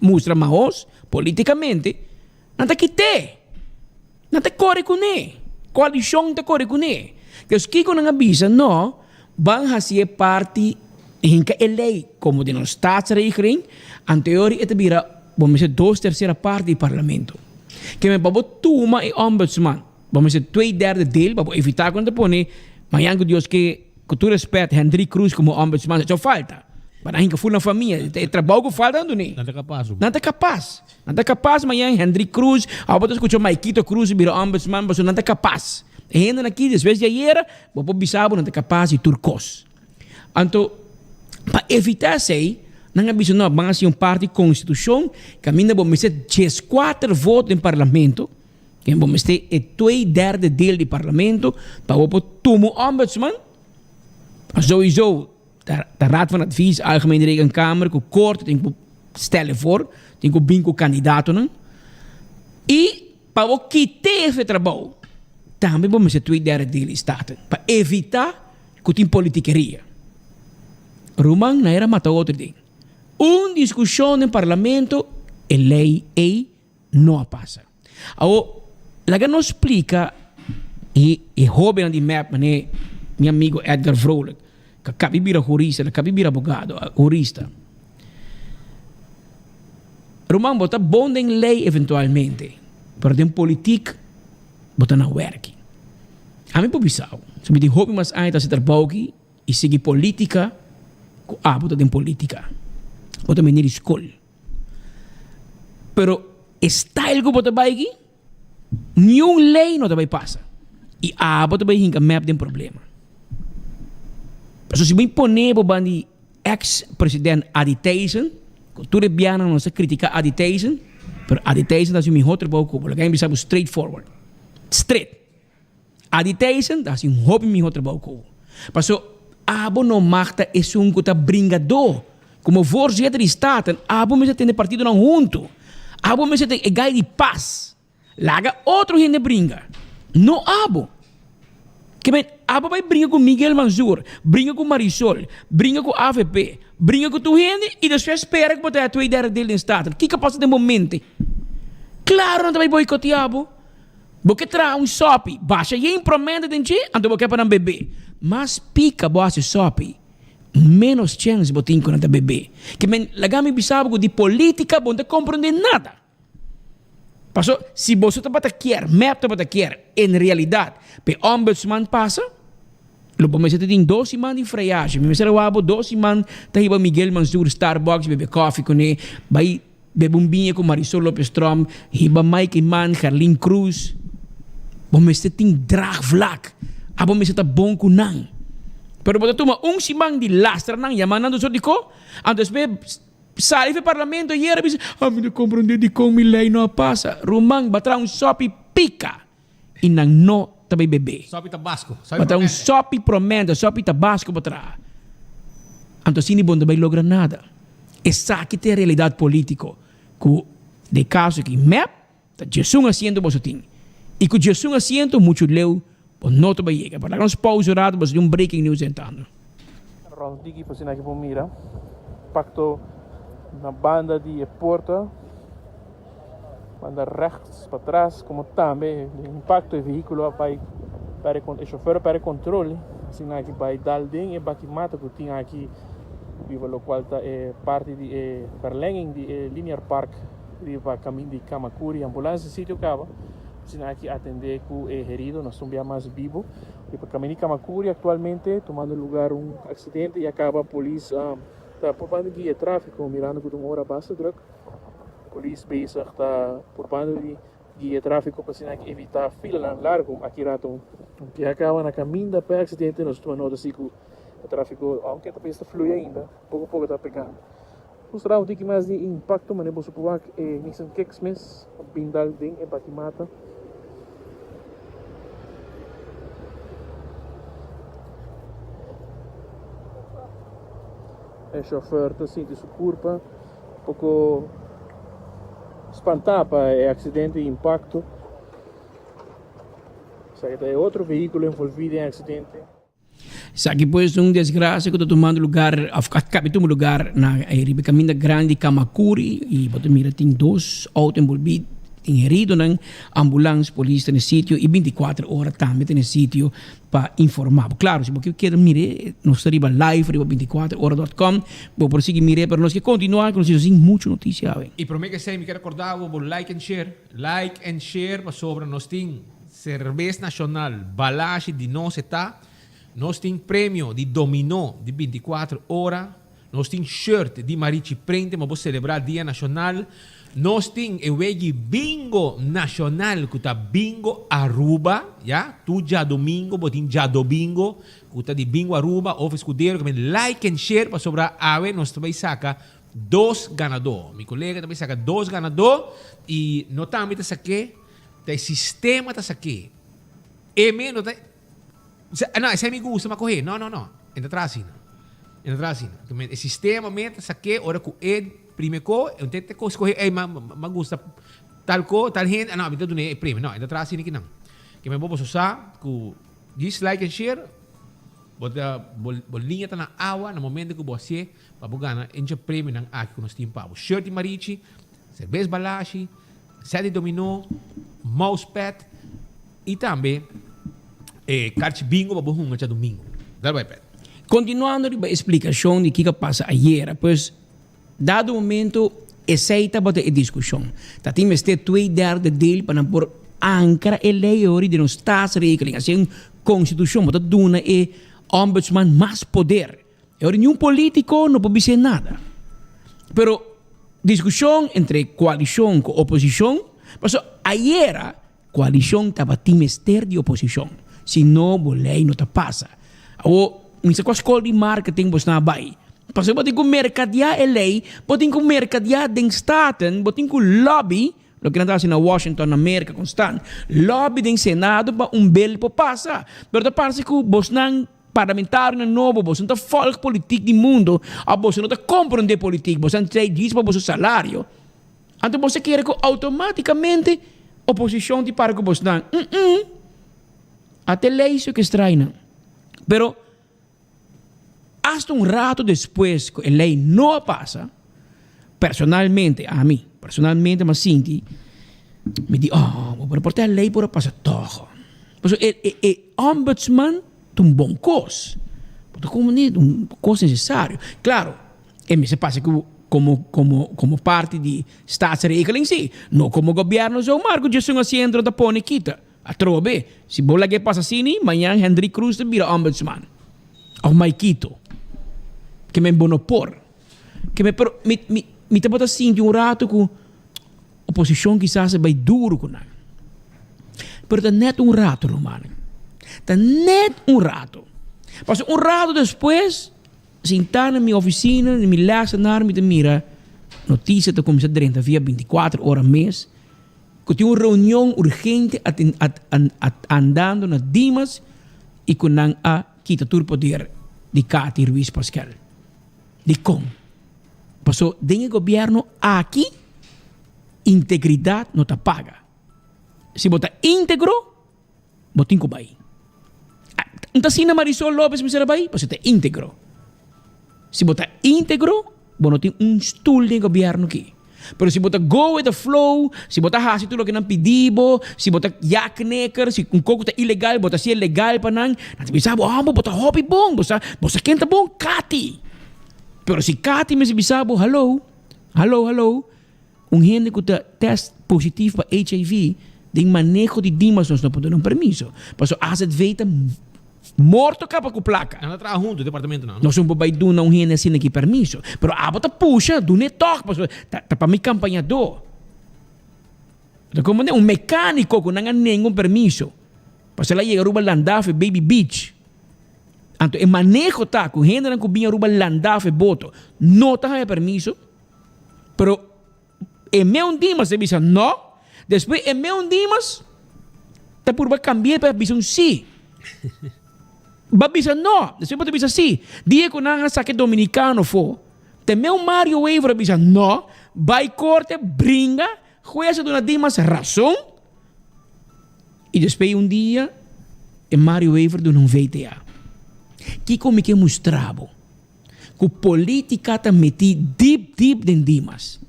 mostra mais politicamente, não está quite, não está corre com ele, coalição está corre com ele. Que os que não avisam, não, vão fazer parte em que a lei, como de nos staatsregeling, anterior é vira, vamos dizer, 2/3 parte do parlamento. Que me babo tuma e ombudsman, vamos dizer, 2/3 dele, para evitar quando põe, amanhã que Deus que tu respeita Henry Cruz como ombudsman, só falta. Para a full na família, o trabalho que falta, não é? Não é capaz. Não é capaz, amanhã Henry Cruz, a outra escutou Maikito Cruz, vira ombudsman, mas não é capaz. E ainda aqui, desde de ayer, vou bisabo não é capaz de turcos. Então, para evitar isso, não aviso não, vamos ser parte da Constituição, que ainda vamos ter 4 votos no Parlamento, que vamos ter 2/3 dele do Parlamento, para o tomo ombudsman, sowieso, de Raad van Advies, Algemene Rekenkamer, que o corte tem que stellen voor, tem que vir com o candidato, E para o quitar esse trabalho, também vamos ser 2/3 dele Estado, para evitar que tem politiqueria. Roman não era matar outro dia. Discussão no parlamento, a lei não passa. Agora, lá que nos explica, e jovem de map, meu amigo Edgar Vrolijk, que acaba de virar jurista, acaba de virar advogado, jurista. Roman bota bom em lei eventualmente, mas em política, bota na work. A mim, por bisau, se me diz jovem, mas ainda se trabalha e sigue política, bota em política. Bota menir escola. Pero style que bota vai aqui, nenhuma lei não vai passar. E bota vai hinca map de problema. So se me pone para o ex-presidente Adi Tyson, cultura biana não se critica Adi Tyson, pero Adi Tyson é um outro pouco, porque aí me straightforward. Straight. Adi Tyson é um hobby me outro pouco. Passo abo no magta é um que bringador. Como voorzitter de Staten, abo me tem partido não junto. Abo me tem gai de paz. Laga outro gente brinca. No abo. Que bem, abo vai brincar com Miguel Manzur, brinca com Marisol, brinca com AVP, brinca com tu gente e depois espera que botar a tua ideia dele em Staten. O que que passa de momento? Claro, não vai boicotear abo. Porque traz sopi, baixa e impromete de ti, então você para beber. Mas pica boa se sopi. Menos chance botin com a bebê. Que men lagami bisabo de política bom de compreender nada. Passou, se você tá para querer, map tá para querer, em realidade, pe ombudsman passa, lo bom você tem 2 semanas de freagem, me será abo 2 semanas tá iba Miguel Manzur Starbucks bebe coffee com ele, vai bebe vinho com Marisol Lopez Strom, iba Mike Iman, Carlin Cruz. Bom você tem drag vlak. Abo me tá bom com nang. Pero pada tuma simang di lastra nang yaman nando so diko, antes be sali fe parlamento yera bis, mi não compreende di kong mi lei no passa. Rumang batra sopi pica. Inang no tabi bebe. Sopi tabasco. Batra sopi promenda, sopi tabasco batra. Anto sini bon bay logra nada. Essa que tem a realidade político. Que de caso que map, tá Jesus haciendo bosotin. E que Jesus haciendo muito leu. Não te vai chegar. Para nós pausado, mas um breaking news entrando. Ron Digi, para sinal que vou mira, pacto na banda de porta, banda rechts para trás, como também o impacto do veículo para o chofer para controle, sinal que vai dar ding e baki mata que tinha aqui, viva lo qual é parte de verlenging de linear park, viva caminho de Kamakuri, ambulância sítio cava. Sinal que atender com herido, nós estamos mais vivo. E para caminhar Kamakuri atualmente, tomando lugar acidente e acaba a polícia está poupando guia de tráfego, mirando com uma hora basta druk. A polícia bezig está poupando de guia de tráfego para sinal que evitar fila largo aqui rato. Que acaba na caminho da pé acidente, nós estamos notando assim que o tráfego, aunque está flui ainda, pouco a pouco está pegando. Mostrar um pouco mais de impacto, mas não posso que Nixon Kexmes, Bindal Ding e Bakimata. O chofer está sentindo sua culpa, pouco espantado para o acidente e impacto. É outro veículo envolvido em acidente. Sabe depois desgraça que estou tomando lugar, acabei de tomar lugar na caminho grande Kamakuri e você mira tem 2 autos envolvidos. Tem herido na ambulância, polícia no sítio e 24 horas também no sítio para informar. Claro, se você quer mirar, nós estamos live, 24horas.com, vou prosseguir mirar, para nós que continuar, que nós temos muita notícia. E para mim que sei, me quero acordar, vou like and share, para sobre nós tem cerveja nacional, balagem de nós está, nós tem prêmio de dominó de 24 horas, nós tem shirt de Marichi Prente, mas vou celebrar Dia Nacional. Nós temos o bingo nacional, que está bingo Aruba, já? Tu já domingo, botin já domingo, que está de bingo Aruba, ou escudeiro, que like and share para sobrar ave, nós também saca 2 ganadores. Meu colega também saca 2 ganadores, e não também está saque, o sistema está saque. E menos, não, esse é meu gusto, mas correr, não, entra atrás, o sistema, está saque, ora que ele, primeiro, eu tento escolher, mas gusta tal gente, não, então não é prêmio, não, ainda traz assim que não. Que me bobo sa, ku dislike and share, bota bolinha tá na água, no momento que você para bugana, enche prêmio ng aqui com os timpa, shirt marichi, cerveja balashi, sete dominó, mousepad e também carte bingo para buhunga cha domingo. Dá vai pet. Continuando a explicação de que passa ayer, pois, dado o momento, aceita para a discussão. Tá tem este 2/3 dele para por ancora e lei ori de nos staatsrekening, assim, constituição, para dona e ombudsman mais poder. E ori nenhum político não pode dizer nada. Pero discussão entre coalição com oposição, mas ayer coalição estava timester de oposição. Se não, a lei não te passa. O minha escola de marketing bos na bay. Paso botin ko mercadia lei, botin ko mercadia den staten, botin ko lobby, lo que nada na Washington, América constant, lobby den Senado ba bill po passa. Pero da parece que bos nang parlamentar na novo, bos não folk politik di mundo, a bos não compreender politik, bos não sei diz para bos salário. Então você quer que automaticamente oposição de para que bos nang, até lei isso que estranha. Pero hasta un rato después que la ley no pasa, personalmente, mas Cinti, me dice, voy a reportar la ley por pasar todo. Pues el ombudsman es un buen cosa. Como un cosa necesario. Claro, me se pasa que como parte de staatsrekening, sí. No como gobierno, yo marco, yo soy un haciendo da pone quita. A trove, si bola que pasa así, mañana Henry Cruz te vira ombudsman. O Maikito. Que me bonopor. Que me te bota assim de um rato com oposição quizás é bem duro com nada. Pero tá net um rato, Romano. Tá net um rato. Mas um rato depois, sentar na minha oficina, na minha lecionar, me mira, notícia tá começando a 30 via 24 horas mês, que tem uma reunião urgente andando na Dimas e com a quita tur poder de Cati Ruiz Pascal. De com. Passou, den governo aqui, integridade não te paga. Se botar íntegro, botin ko bai. Então assim na Marisol Lopes me será bai, você tá íntegro. Se botar íntegro, não tem stool de governo aqui. Pero se botar go with the flow, se botar hasi tudo que não pedibo, se botar yakneker, se um coco tá ilegal, botar se é legal para não, não bisa botar hobby bom, você quenta bom, Cati. Pero si Cati me se bisabo, hello, gente que tem teste positivo para HIV, de manejo de Dimas nós não podemos permisso. Mas as it veita morto capa com placa. Não trabalha junto, departamento não. Nós não podemos dar um gente assim aqui permisso. Pero a bota puxa, do ne toque, tá para mi campanhador. Como um mecânico que não tem nenhum permisso. Para ela chega ruba Landaf Baby Beach. Então, o manejo tá com gente que vinha ruba Landaf boto. Não tá permisso. Pero e meu Dimas se bisa não. Depois e meu Dimas tá por cambiar para bisa sim. Babisa não, depois pode bisa sim. Dia que não saque dominicano for. Te meu Mario Weaver bisa não. Vai corte, brinca, jueza de uma Dimas razão. E depois dia e Mario Weaver de um VTA. Que como que mostrava que política está metida deep dentro Dimas.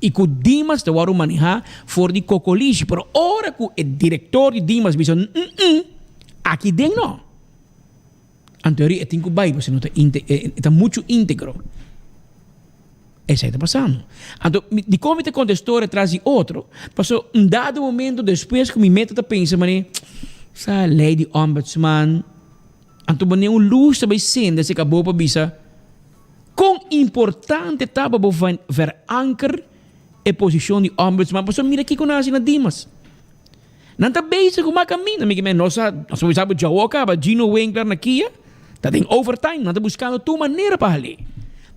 E que o Dimas está a manejar fora de cocoliche. Pero ora que o diretor de Dimas diz, aqui dentro não. En teoria, tem que vai, você não está muito íntegro. Isso aí está passando. Então, de como te contestou atrás de outro, passou dado momento depois que me meto a pensar, mané, essa lei de ombudsman, então, mané, luz também sendo, se acabou para bisa, quão importante estava para verankar a posição de ombudsman, passou, mira aqui com nós na Dimas. Não está bem, se como caminho, nós sabemos já o acaba, Gino Winkler na Kia, tá tem overtime, não está buscando tua maneira para ali.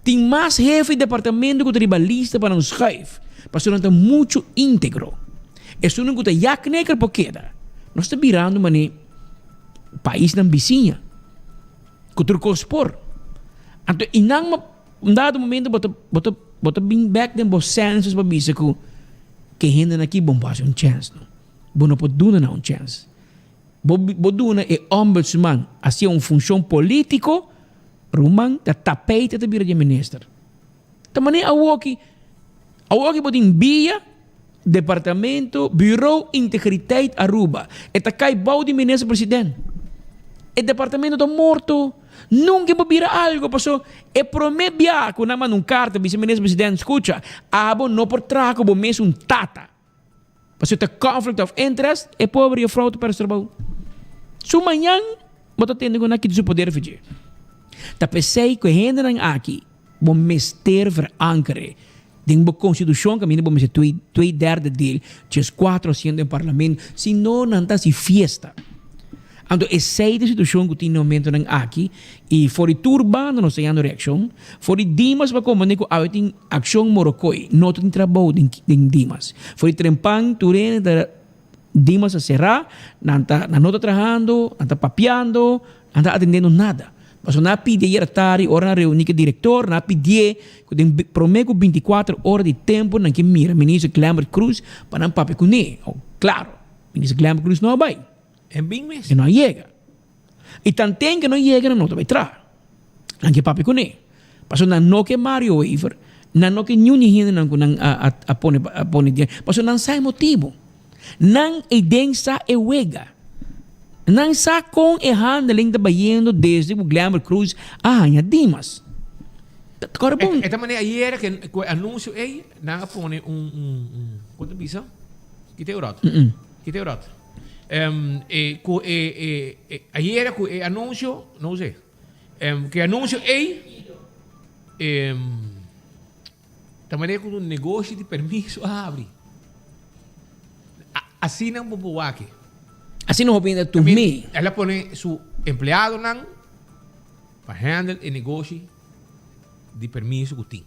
Tem mais jefe de departamento que tribalista para nos chef. Passou não está muito íntegro. Isso não está yakneker porque nós está virando mané país na vizinha. Que turcos por. Então, em dado momento, bota bring back them bos census para bisa que que gente aqui bom passa um chance, não. Bom não pode dar um chance. Boduna é ombudsman, assim uma função político, rumang da tapete de bira de ministro. Também a woki pode enviar departamento, bureau integriteit Aruba. Eta cai bau de ministro presidente. O departamento está morto. Nunca bebira algo, passou. E promete que na mão carta, vice-ministro presidente, escuta, abo não por trago, bo mesmo tata. Passou tem conflict of interest, e pobre e fraude para o trabalho. So manhã, bota tendo com aqui do seu poder fugir. Ta pensei que ainda não aqui, bom mester verankeren. Den bo constituição que bom mester 2/3 dele, just 400 no parlamento, se não nanta se fiesta. Então, essa é a situação que tem no momento aqui, e for o turbano não sei a reação, for o Dimas para como que a tem ação morocoi, não tem trabalho de Dimas. For o trempang turene da Dimas a serrar, não está trabalhando, não está papeando, não está atendendo nada. Mas não pide ir tarde, hora na reunião com o diretor, não pide que tem prometo 24 horas de tempo na que mira ministro Clamber Cruz para não pape com ele. Claro, ministro Clamber Cruz não vai. É bem mesmo. Que não chega. E tanto que não chega, não vai entrar. Não que pape com ele. Passo não que Mario Weaver, não que nenhum gente não pone dinheiro. Passo não sai motivo. Não edensa e wega. Não sa com e handling da bayendo desde o Glamour Cruz a Dimas. Agora bom. Esta maneira ayer que o anúncio aí, não pone quanto bisa? Que te eurot. Que te eurot. Ayer que o anúncio, não sei. Que anúncio aí da maneira que o negócio de permisso abre. Assim não vou aqui. Assim não opina tu me. Ela põe seu empregado para handle o negócio de permisso que tem.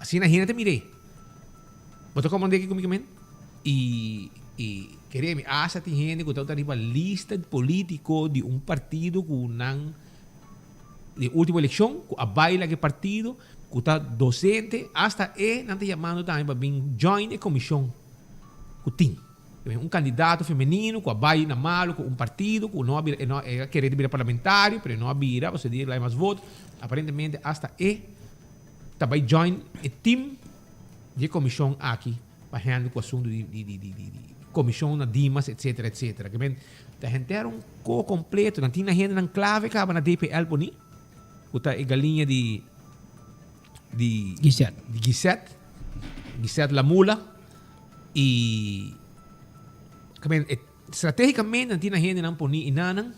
Assim na gente mirei. Botou como aqui comigo e queremos essa tem gente que está arriba lista de político de partido que não de última eleição que a baila que partido que está docente hasta não está chamando também para vir join a comissão que tem. Candidato feminino que vai na malo com partido que não quer vir parlamentário, mas não vira, você diz lá mais votos. Aparentemente, hasta também join o time de comissão aqui para handlar com o assunto de comissão na Dimas, etc, etc. Que bem, a gente era completo, não tinha gente na clave que na DPL boni, que tá a galinha de Gisette Lamula e strategicamente não tinha gente não poni inanan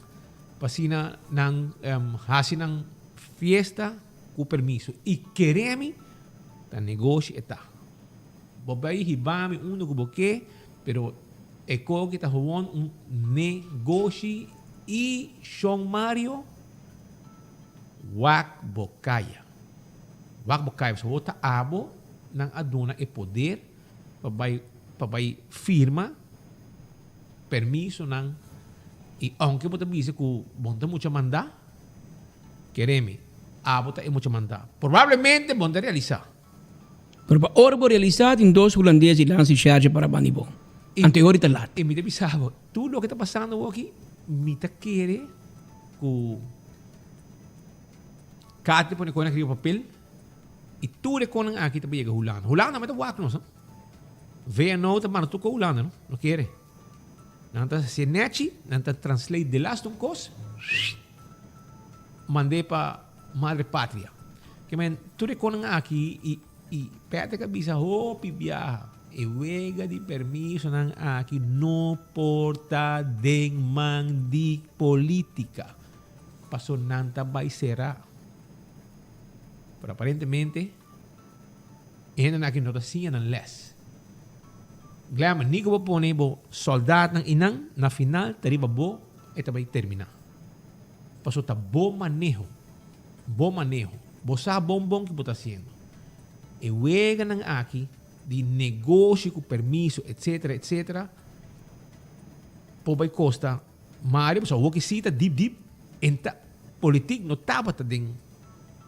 pasina nang hasi ng fiesta com permisso e queremos tá negócio eta bobai hibami uno que pero eko kita huwon negócio e Sean Mario wak bokaya so wota abo nang aduna e poder pabai firma permiso nang e aunque bota dice que bonta mucho mandar quereme bota é mucho mandar provavelmente bonta realizar pero para orbo realizar em 2 holandeses e lance charge para Banibon anterior e lá e me devisava tudo lo que está passando aqui me ta quere que Kate põe com aquele papel e tu reconan aqui também chega Holanda mas tá wak não vê não tá mano tu com Holanda não quer nanta senechi nanta translate de last cos mandei para madre patria que men tu reconan aqui e pede que bisa hopi viaja e wega de permiso nan aqui no porta den man di política passou nanta vai será pero aparentemente ainda aqui não tá assim nan less Glama, ni ko po bo soldado ng inang na final tariba bo ito ba terminar. Paso ta bo manejo bo sa bombong que bota haciendo. E wega ng aki di negócio com permiso etc po bay costa mari so wo kisita deep enta politik no tabata ding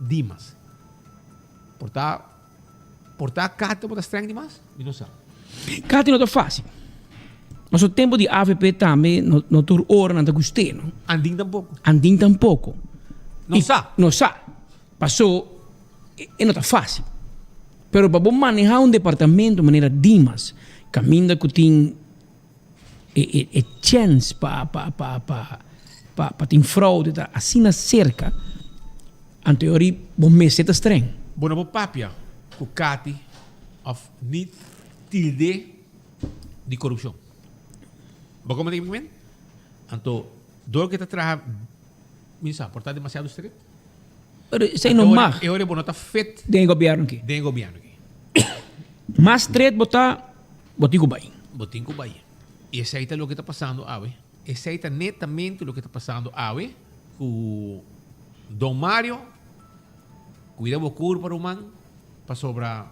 Dimas. Porta kato bota streng Dimas? Dinosa. Cati não tá fácil. Mas o tempo de AVP também não tur hora não tá gostando. Andin tampouco. Andin tampouco. Não sa. Não sa. Passou e não tá fácil. Pero para manejar um departamento de maneira dimas, caminha que tem chance para ter fraude, tá? Assim na cerca, em teoria, bom mês é estranho. Bona po papia, ku Kati of niet tilde de corrupção. Como tem que Anto, door que está trabalhando, misa, portar demasiado estrito. Pero isso aí não mag. Eu rebo nota fet. Den governo aqui. Den governo aqui. Mas estreito botar, botigo bem. Botigo bem. E esse aí tá o que está passando, ave. Esse aí tá netamente o que está passando, ave. Com Dom Mário, cuida o curso para o man, para sobrar,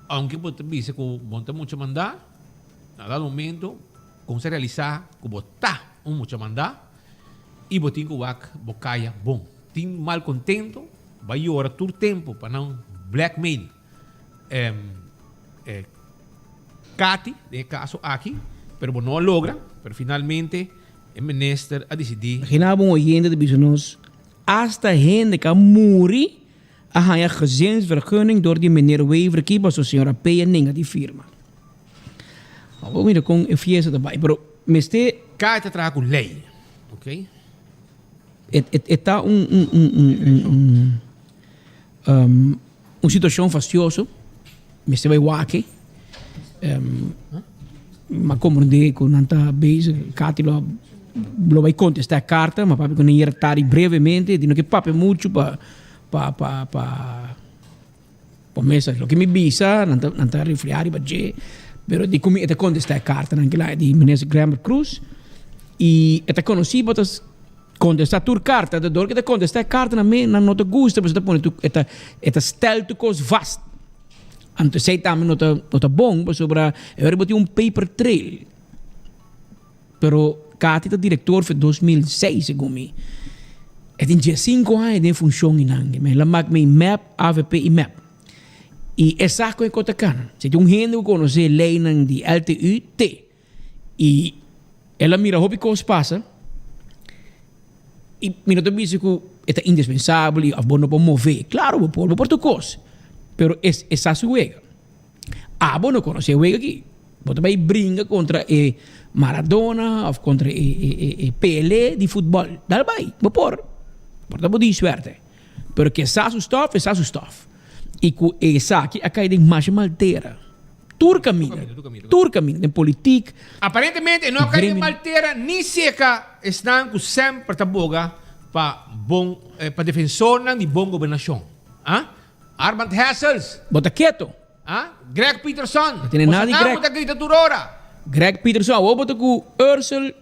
aunque você dice que monta muito mandar, a dado momento, com se realizar, que botar muito mandar, e botin que o bocaia bom. Tem mal contento, vai hora todo tempo para não blackmail Kati, de caso aqui, pero não logra, pero finalmente o ministro a decidir. Imagina um oyente de business, hasta gente que morre, a een gezinsvergunning door die meneer Wever aqui, para a senhora Peia ninga die firma. Vamos ver com a fiesta também, pero me este Kati trabalha com lei, ok? Está situação fastidiosa, me este vai wake, mas como de com nanta base, Kati lo vai contestar a carta, mas papi com ir tari brevemente, dino que papi muito para mesa lo que me visa, nanta rifriari baje, pero di come te contestar a carta anche lá di Menezes Grammar Cruz e te conosci botas contestar tur carta, de dor que te contestar a carta na me não te gusta, você te põe tu eta stel tu cos vast. Anto sei também não tá bom, sobre eu botei paper trail. Pero Kati tá diretor foi 2006 segundo me. E tem 5 anos de função em Nangue, mas ela mag me map, AVP e map. E essa coisa que eu tenho, se tem gente que conhece a lei de LTU-T, e ela mira o que passa, e mira também que é indispensável, e a boa não pode mover. Claro, vou pôr tu coisa, pero essa é sua wega. A boa não conhece a wega aqui. Você vai brincar contra Maradona, ou contra Pelé de futebol. Dá vai, vou pôr. Portanto, de suerte. Pero que essa é stuff, essa é stuff. E com essa aqui, a caída em mais malteira. Tur caminho, em política. Aparentemente, não cai em malteira, nem seca estão com sempre para boga para defensor de boa governação. Armand Hassels. Bota quieto. Greg Peterson. Não tem nada de Greg. Greg Peterson, eu boto com Ursula,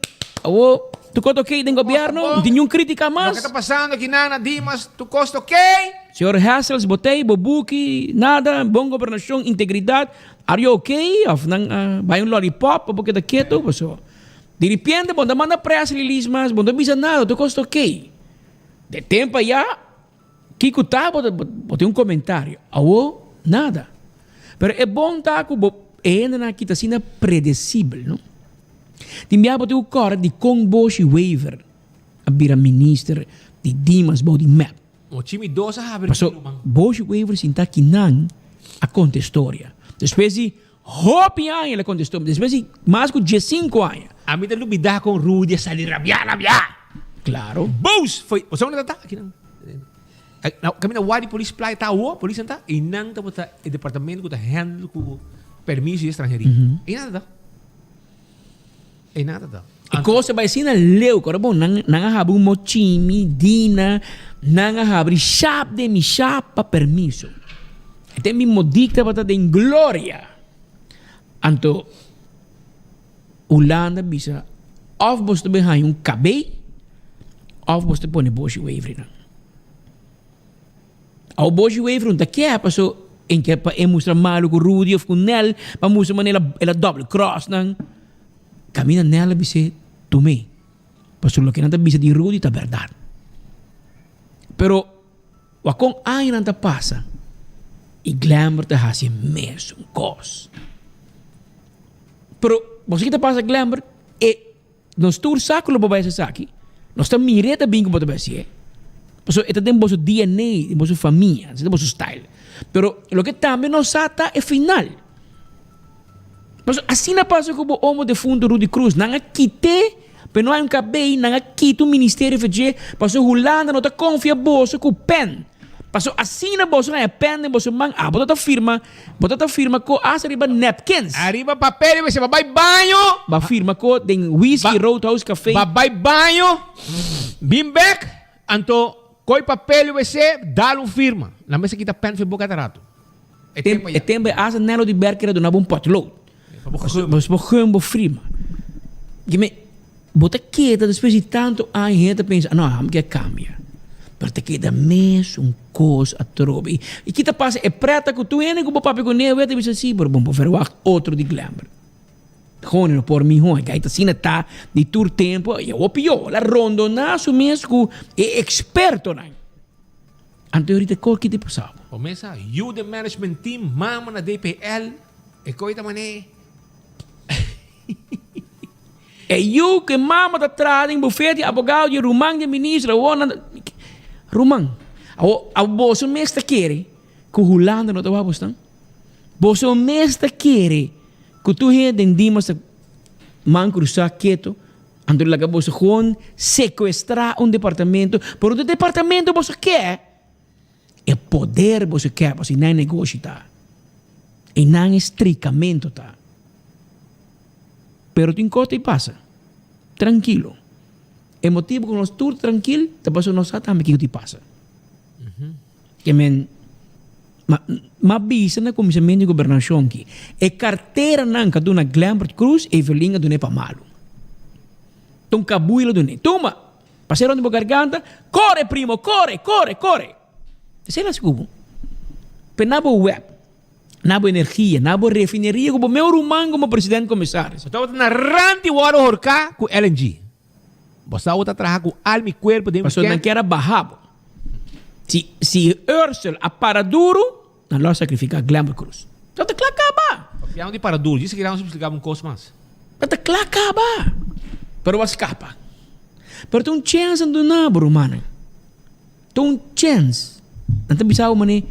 tu conta ok do governo, não tem nenhuma crítica mais. O que está passando aqui na Dimas, tu costa ok? Senhor Hassels, botei, bobuki, nada, bom governação, integridade. Are you okay? Of vai lollipop, porque tá quieto, pessoal. De repente, bom, manda pressa, lilismas, bom, não avisa nada, tu costa ok. De tempo já, Kiko tá, botei comentário. Nada. Pero é bom tá com ainda na kita sina predicível, não? Timbia botei o cara de Kongboshi Wever, a bira minister de Dimas Body Map. O time dosa habe. Paso Boshi Wever sinta kinan a conta história. Depois de hopi anos ela conta história. Depois de mais de 5 anos. A mim deu bidar com Rudy salir rabiar. Claro. Boos foi. O som tá aqui não. Kami na wadi police play tá o police tá e não tá bota o departamento que tá handle com permisso de estrangeiro. E nada. E nada. E coisa vai ser na leu, cara bom, não habu mochimi, dina, não habu chap de mi chap pa permisso. Tem mi modicta para de glória. Anto Holanda bisa of você behind um cabei, of você põe Boshi Wever. Ao Boshi Wever da que é passou em que para mostrar malo com Rudy ou com Nel, para mostrar maneira ela double cross não. Camina nela bisa tomei. Passou lo que não tá bisa de Rudy tá verdade. Pero o com ai não tá passa. E glamour tá hasi mesmo cos. Pero, você que passa Glamour, nós tour saco lo babai sa saki. Nós tá mireta bem como babai se. Porque esta tem vosso DNA, vosso família, tem vosso style. Pero lo que também nós sata é final. Porque assim na passa como o homo de fundo Rudy Cruz, não quite, pero não há cabelo, não quite o ministério de porque Holanda não tá confia bolso com pen. Porque assim na bolso não é pen, bolso man, bota firma com as arriba napkins. Arriba papel, você vai banho. Ba firma com den whisky, Roadhouse Café. Vai banho. Bim back. Anto coi papel você dá um firma. Na mesa kita pen foi boca tarato. É tempo as nelo de berkera do na bom potload. Mas vou firma. Gime bota quieta depois de tanto a gente pensa, não, vamos que cambia. Pero te queda mes coisa a trobe. E que te passa é preta que tu ene com o papai com neve, te diz assim, por bom, por outro de Glamour. Gewoon por mim, hoor, que aí assim tá de tur tempo, e o pior, la rondo na su mesmo é experto na. Ante ahorita qual que te passava? Começa, you the management team, mama na DPL, e coita mané. É eu que mama tá atrás em bufete, abogado, e rumang de ministro, Rumang, a bolso mesta quer que Holanda não te vai buscar. Bolso mesta quer que tu hier den dimas man cruzar quieto, ando lá que bolso gewoon sequestrar departamento, por o departamento bolso quer é poder bolso quer, bolso não é negócio tá, e não é estricamento tá. Pero tu encosta e passa, tranquilo. É motivo que nós tudo tranquilo, depois nós sabemos o que passa. Que men, mas na comissamento de governação que é carteira não que do na Glamour Cruz e velinha do ne pa malo. Então cabuilo do ne. Toma, passaram de garganta, corre primo, corre. Sei lá se cubo. Penabo web, nabo energia, nabo refineria como meu rumang como presidente comissário. Então na ranti waro horka com LNG. Basta outra trabalhar com alma e corpo de mas não quer barrabo. Se Ursula a para duro, não vai sacrificar Glamour Cruz. Só te acaba. Piano de para duro, disse que não se explicava coisa mais. Te acaba. Pero vai escapa. Pero tem chance do nabo, mano. Tem chance. Então bisa o mane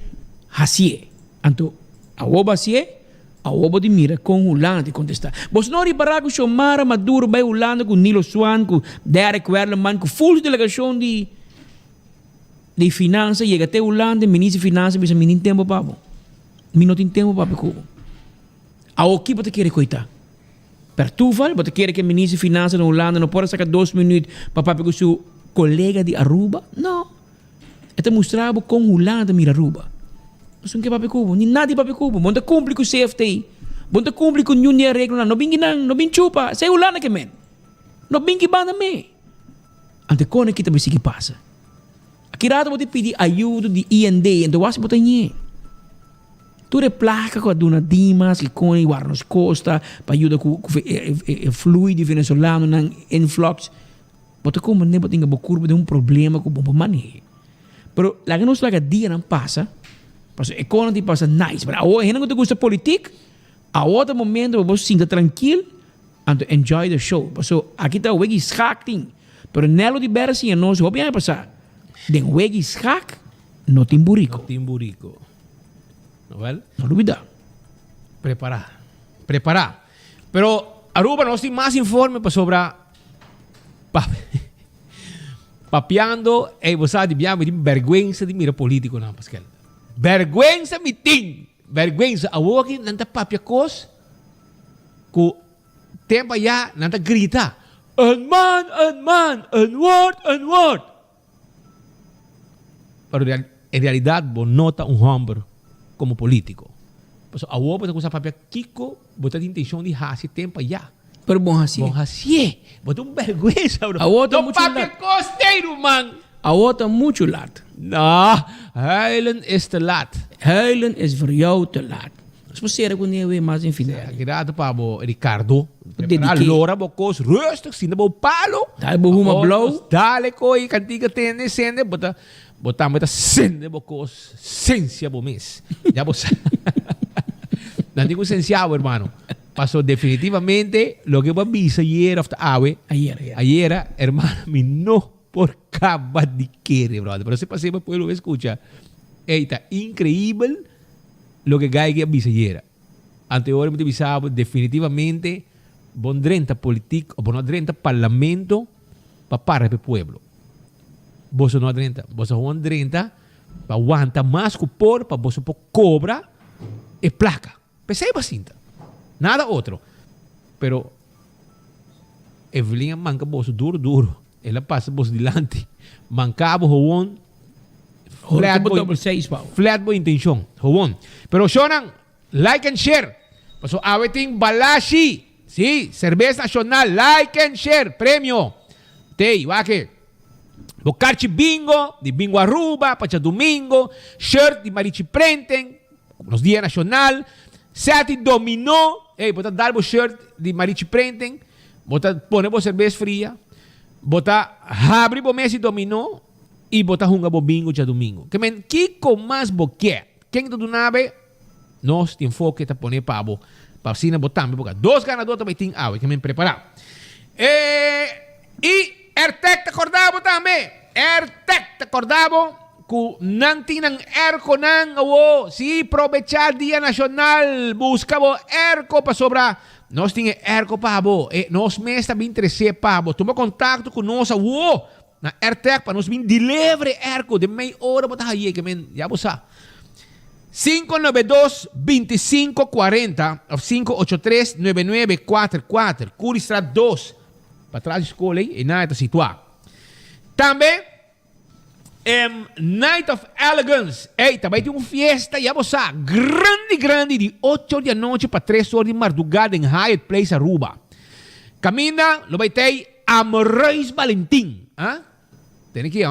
hasie. Anto a oba hasie. A obo de mira com Holanda de contestar. Você não repara que o Mara Maduro vai Holanda com Nilo Swan, com Derek Werleman, com full delegação de finanças, chega até Holanda, ministro de finanças, mas não tempo papo. Não tem tempo papo como. A o que você quer coitar? Per toeval, você quer que o ministro de finanças na Holanda não pode sacar 2 minutos para papo com seu colega de Aruba? Não. É mostrado com Holanda mira Aruba. Mas não quer papo cubo, nem nada de papo cubo. Monta cumpre com o CFTI, monta cumpre com o União Regula, não bingi não, não bingi chupa, sei Holanda que men, não bingi banda me. Ante quando que também se que passa. Aqui rado você pedir ajuda de IND, então você botar ninguém. Tu replaca com a dona Dimas, que com o Arnos Costa, para ajudar com o fluido venezuelano, não influx. Bota como nem botar uma curva de problema com o bom manejo. Pero lá que nós lá que dia não passa. Porque a economia passa nice. Mas agora, não te gusta política, a outro momento você se sinta tranquilo and enjoy the show. Porque aqui está o wegi schakting. Pero nelo de berra assim, não se vai passar. Den wegi schak, não tem burico. Não tem burico. Não é? Não duvida. Preparar. Pero Aruba nós tem mais informe para sobre papiando e você sabe de vergüenza de mira político não, Pascal. Vergüenza miting. Vergüenza. Awo que nanta papia cos. Ku tempo ya nanta grita. Unword. Pero en realidad vos nota hombre como político. Pues awo pues usa papia Kiko, bota de intenção de hace tempo ya. Pero bom assim. Bota vergüenza, bro. Awo tá muito papia costeiro, man. Awo tá muito laat. Nou, huilen is te laat. Huilen is voor jou te laat. Als we zeggen dat we weer maar in finale. Grato pa bo Ricardo. Allora bocos rustig zien bo palo. Dai bo huma blow. Dale koi kantiga tende sende bota meta sende bocos sensia bo mis. Ya bo. Não digo sensiavo, hermano. pasó definitivamente lo que va a visa ayer of the awe. Ayer, hermano, mi no por caba de quiere, brother. Pero se pasé por pueblo escucha. Está increíble lo que cae que visa ayer. Anteriormente visaba definitivamente bon 30 político o bon 30 parlamento para el pueblo. Vos no 30, vos son 30 para aguantar más que por para vos cobra e placa. Pensei cinta. Nada outro. Pero Evelyn manca vos duro. Ela passa vos dilante. Mancava o flatboy intention. Gewoon. Pero Shonan, like and share. Paso everything Balashi. Sí, cerveza nacional, like and share, premio. Tei, wake. Bocarchi bingo, di bingo Aruba, pacha domingo, shirt di Marichi Prenten, los días nacional, sati dominó, bota darbo shirt di Marichi Prenten, bota ponemos cerveza fría, bota abri bo Messi dominó y bota junga bo bingo cha domingo. Que men kiko más boquet. Quem do nave nos te enfoque ta poner pavo. Para cina botambe porque dos ganadores também tem água que me preparar. E Ertec te acordava também. Ertec te acordava que não tinham erco não. Se aproveitar dia nacional, buscava erco para sobrar. Nós tinha erco para bo. Nós mesmo também interesse para bo. Toma contato com nós na Ertec para nós vir delivery erco de meia hora para aí que men já você. 592-2540 ou 583-9944 Curistrat 2 para trás da escola e nada está situado. Também Night of Elegance também tem uma festa e você grande de 8 horas da noite para 3 horas de madrugada em Hyatt Place Aruba. Caminha, lo vai ter Amores Valentim. Tem que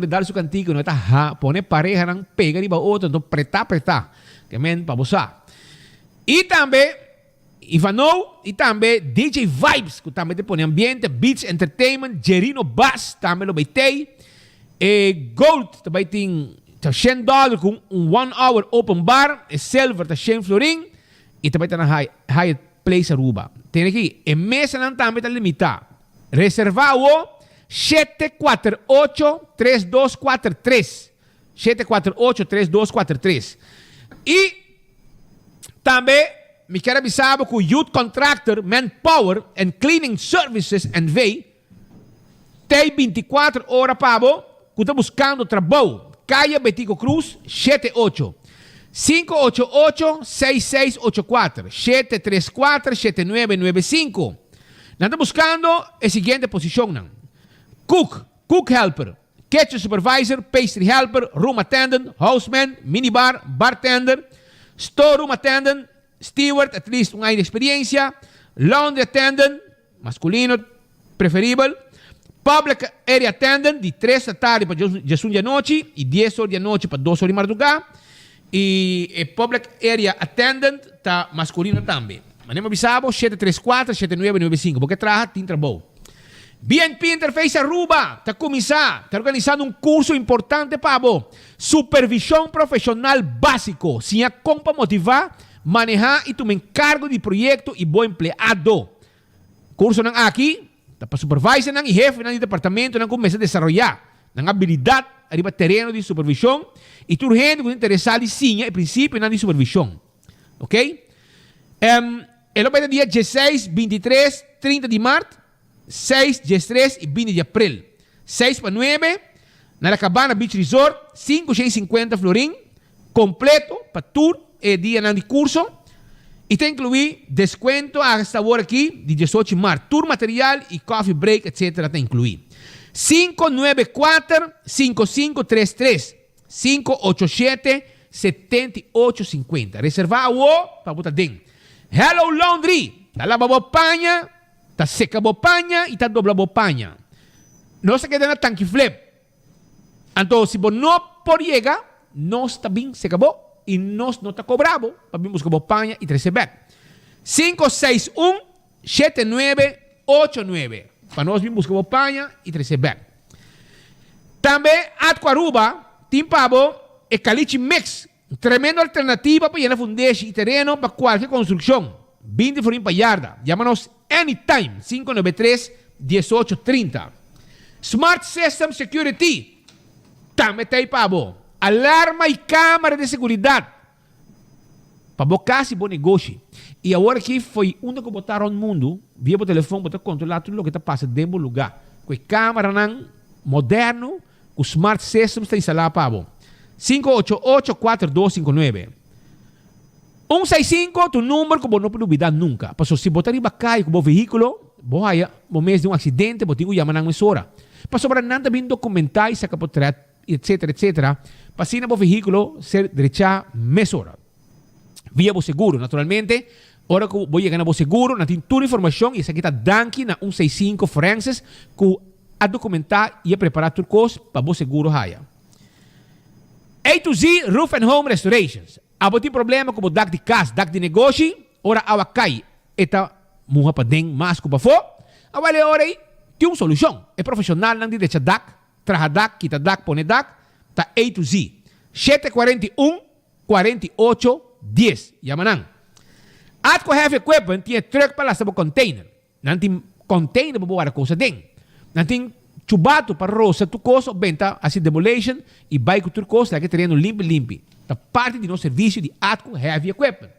dar su cantico, no está pone pareja, não pega de outro, então preta, que men para você. E também Ivanov e também DJ Vibes, que também te põe ambiente, Beats Entertainment, Gerino Bass, também lo beitei. Gold, também tem $100 com um 1 hour open bar, Silver, tá $100 florin, e também tá na Hyatt Place Aruba. Tem aqui, e mesa não também tá limitado. Reservar o 748-3243. 748-3243. E também me quero avisar que o Youth Contractor, Manpower and Cleaning Services and Way tem 24 horas para você que está buscando trabalho. Calle Betico Cruz, 78. 588-6684. 734-7995. Não está buscando a seguinte posição. Cook helper, kitchen supervisor, pastry helper, room attendant, houseman, minibar, bartender, storeroom attendant, steward, at least una experiência, laundry attendant, masculino, preferível, public area attendant, de 3 da tarde para 11 da noite e 10 horas da noite para 2 horas de madrugada, e public area attendant tá masculino também. Manemos avisado 734-7995, porque traja tem trabalho. BNP Interface Aruba está organizando um curso importante para você. Supervisão profissional básico. Sim, para motivar, manejar e tomar encargo de projeto e bom empleado. Curso não aqui, está para supervisor e jefe do departamento não começa a desenvolver. Não habilidade, arriba terreno de supervisão e tu gente que interessado sim, em princípio, na de supervisão. Ok? Ele vai dia 16, 23, 30 de março. 6, 13 e 20 de abril. 6 para 9, na Cabana Beach Resort, 550 florim, completo para tour e dia de curso. E tem incluir desconto a esta hora aqui, de 18 de março. Tour material e coffee break, etc. Tem incluir. 594-5533. 587-7850. Reservar o para botar dentro. Hello Laundry. Tá lá para panha. Tá seca a panha e tá dobla a panha. Não se queda na tanque flip. Então, se você não pode chegar, nós também se acabou e nós não está cobrado para vir buscar a panha e receber. 561-7989 para nós vir buscar a panha e receber. Também, Atquaruba, tem pavo e caliche mix. Tremenda alternativa para llenar fundesh e terreno para qualquer construção. 20 florin per yarda. Llámanos anytime, 593-1830. Smart System Security. Também tem, pabo. Alarma e câmara de seguridade. Para bocar bom negócio. E agora que foi onde que botaram no mundo, via por telefone, para controlar tudo o que está passando dentro do lugar. Com câmera moderno, com Smart Systems está instalado, pabo. 588-4259. 165, tu número que você não pode duvidar nunca. Porque se botar em bacai com o veículo, você mês de um acidente, você tem que chamar na emissora. Para sobrar nada bem documentar e sacar por trás, etc, etc. Para assim o veículo ser derecha mesora. Via o seguro, naturalmente. Ora que vou chegar no seguro, não tem toda a informação e isso aqui está danke na 165 Francis que a documentar e a preparar tudo coisa para o seguro raia. A to Z Roof and Home Restorations. Abo tem problema com o dak de casa, dak de negócio, ora awa cai, eta muha pa deng mas ko pa fo. Awale ora aí, tem uma solução. É profissional nang di decha dak, traha dak, kita dak, pone dak, ta A to Z. 741-48-10. Yamanang. At ko heavy equipment, tinha truck para sa container. Nanti container babuara ko sa deng. Nanti chubato para rosa tu coso, benta, assim demolition, e vai com tu coso, que terreno limpo. Da parte do nosso serviço de Atco Heavy Equipment.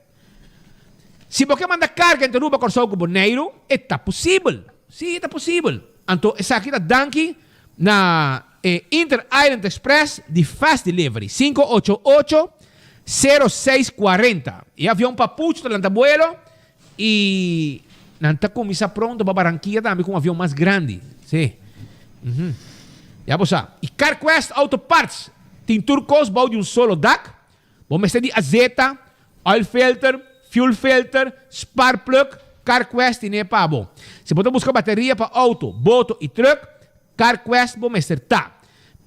Se você manda carga entre Ruba Corsão com Boneiro, está possível. Sim, está possível. Então, essa aqui é danke na Inter Island Express de Fast Delivery. 588-0640. E avião papucho do Lantabuelo e não está comissa pronto para Barranquilla também com um avião mais grande. Sim. Já você. E CarQuest Auto Parts. Tem turcos bau de um solo DAC. Vamos ter de azeta, oil filter, fuel filter, spark plug, CarQuest e nepabo. Se você buscar bateria para auto, boto e truck, CarQuest vamos ter tá.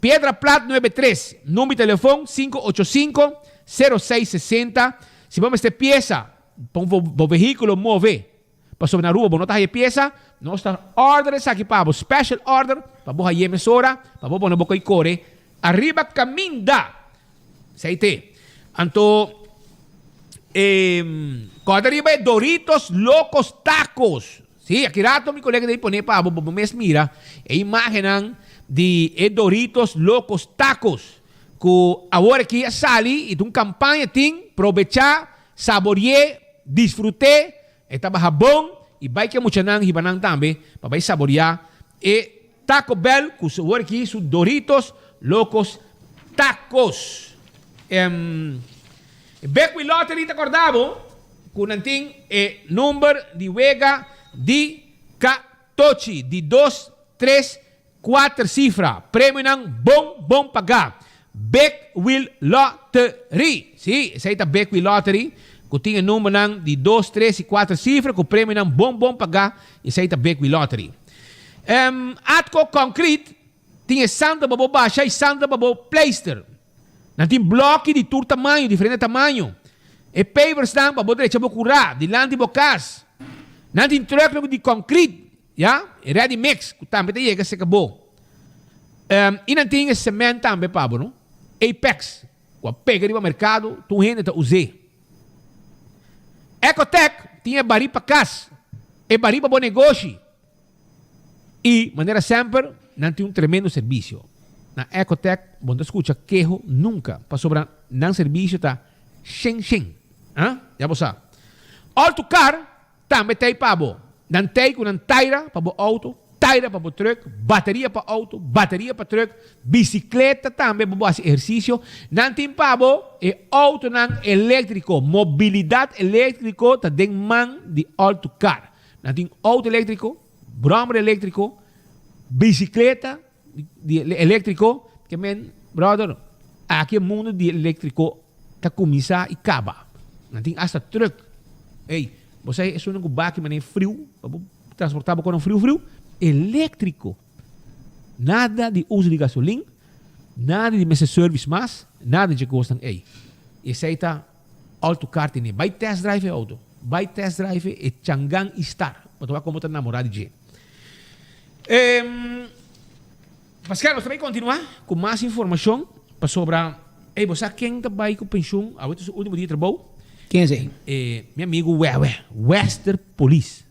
Pedra Plat 93, número de telefone 585-0660. Se vamos ter peça para o veículo mover, para subir na rua, não está aí peça, nós está order essa aqui para special order, para boa emissora, para boa na boca e core. Arriba caminda. Seite. Anto quando arriba é Doritos Locos Tacos. Sí, aqui rato mi colega de pone pa bo mes mira e imaginan de Doritos Locos Tacos. Que agora que sali e um campanha tem aproveitar, saborear, desfrutar, estava bom e vai que mucha nang hibanang também para vai saborear e Taco Bell que agora que su Doritos Locos Tacos. Beckwith Lottery, te acordavo? Con nanting numero di Vega di Katochi di 2, 3, 4 cifra. Premio ng bom paga. Beckwith Lottery. Sí, esa es Beckwith Lottery. Que tiene número ng di 2, 3 y 4 cifra. Que premio ng bom paga. Esa es Beckwith Lottery. Atco Concrete. Tinha santa babo baixa e santa babo pleister. Não tem bloco de todo tamanho, diferente tamanho. E papers tam babo direito babo curá, de lã de bocas. Não tem truck de concrete, já? E ready mix, que também tem que se acabou. E não tem cimento também, pabo, não? Apex, com a pega no mercado, tu rende tá usei. Ecotech tinha bari para casa, e bari para bom negócio. E maneira sempre não tem tremendo serviço. Na Ecotech, você escuta queijo nunca. Para sobrar, não serviço está shen. Já você sabe. Autocar, também tem para você. Não tem com uma taira para o auto, taira para o truck, bateria para auto, bateria para truck, bicicleta também para fazer exercício. Não tem para você, auto não elétrico, mobilidade elétrica, está dentro man de autocar. Não tem auto elétrico, brombre elétrico, bicicleta elétrico, que men, brother, aqui é mundo de elétrico está começar e acaba. Não tem hasta truck. Ei, você é só um baque, mas é frio, transportava com um frio, elétrico. Nada de uso de gasolina, nada de mesa service mais, nada de custa. Ei, esse aí está autocar, tem. Vai test drive auto, vai test drive e Changan Star, para tu como tá namorado de Pascal, nós também continuar com mais informação para sobre você quem vai com pensão, a último dia de trabalho, Quem é esse? Meu amigo Wester Police.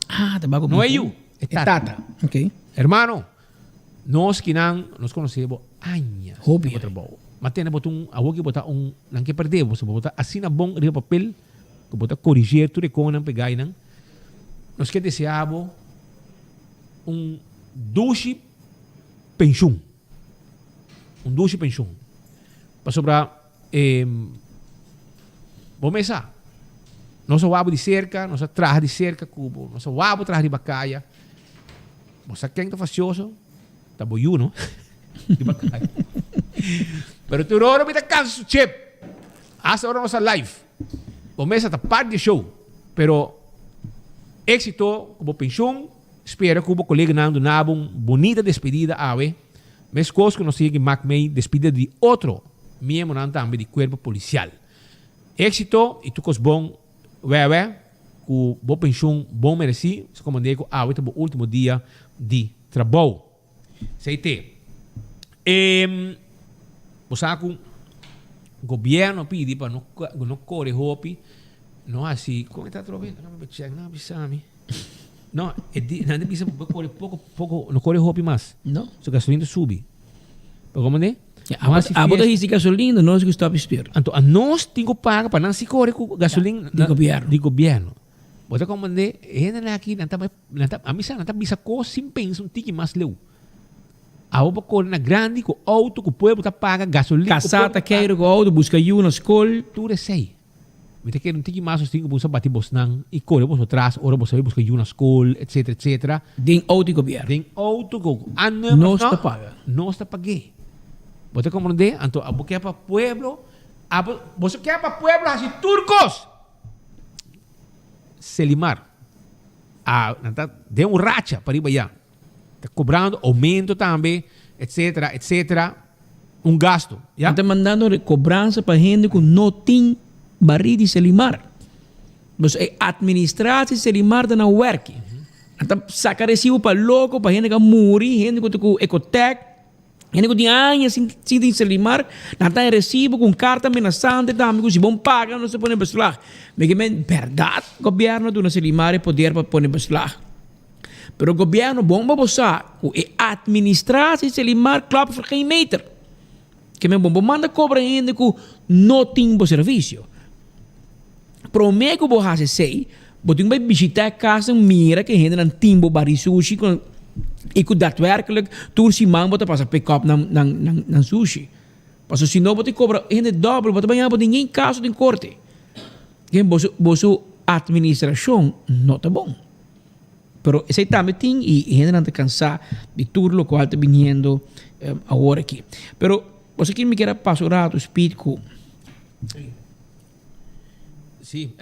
Ah, tabaco. Não é eu, é Tata. Ok. Hermano, nós conhecemos anos. Hobby. Mas tem que botar não que perder, você botar assim na bom de papel, que botar corrigir tudo com não pegar não. Nós que desejamos douche pensão. Douche pensão. Para sobrar vamos lá. Nós wabo de cerca, nós traje de cerca cubo, nós wabo traje de bacaia. Você quem tá facioso? Tá boiu, não? De bacaia. Pero tu hora me tá canso, chip. Hasta ahora nossa live. Vamos a parte de show. Pero éxito como pensão, espero que o colega Nando nabo bonita despedida ave. Mas coisa que nós sigue Mac May despedida de outro miembro também de corpo policial. Éxito e tu cos bom, com boa pensão, bom mereci, se como digo, este é o último dia de trabalho. Seite. Você com o governo pede para não correr hopi, não assim, como está trovando, não me check, não avisame. Não, não precisa correr pouco, não corre hopi mais. Não. Se gasolina sube. Como é? A bota de gasolina, nós que estamos esperando. Então, nós temos que pagar para não se correr com gasolina de governo. Você como é? Ainda aqui, a missa não está bisa coisa sem pensar um tique mais leu. A opa corre na grande com auto que o povo está paga gasolina. Casata quer o auto busca eu na escola. Tudo é sei. Você quer um tique mais os cinco busca bater bosnan e corre você atrás, ora você busca eu na escola, etc. Tem auto governo. Tem auto go. Nós está paga. Nós está paguei. Você compreende? Então, a boca é para pueblo. Você quer para pueblo assim turcos. Selimar. Deu racha para ir para allá. Está cobrando aumento também, etc. Gasto. Está mandando cobrança para gente que não tem barriga de Selimar. Você administrar Selimar está na work. Está sacar recibo para louco, para gente que morre, gente que tem ecotec. Gente que tem anos sem Selimar, não tem recibo com carta amenazante, também se vão pagar, não se pode beslag. Mas é verdade, o governo do Selimar é poder para pôr beslag. Pero o governo bom para você, é administrar Selimar, claro, por quem meter. Que me bom manda cobra ainda que não tem bom serviço. Promete que você sei, você tem que visitar a casa mira que ainda não tem bom sushi e que daadwerkelijk toer si man bota passa pick up ng sushi. Paso si no bota cobra ainda dobro, bota banha bota ninguém caso de corte. Que bosu administração não está bom. Pero esse também tem e ainda não está cansado de tudo lo qual está vindo agora aqui. Pero você que me quer passar o speed com Sim,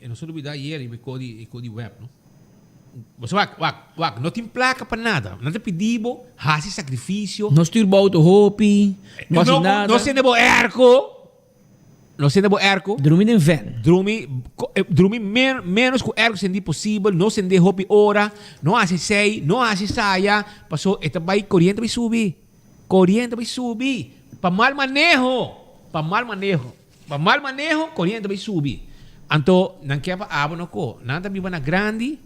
não se olvidar ayer e código web, não? Você não tem placa para nada. Não te pedimos, faz sacrifício. Não estou about hopi, não faz nada. Não se nebo erco. Não se nebo erco. Dormir em van. Dormir menos que o erco sendi possível. Não sendi hopi hora. Não hace sei, não hace saia. Passou, esta vai corrente vai subir. Corrente vai subir. Para mal manejo. Corrente vai subir. Então, não quer para abo no co. Nada viva na grande.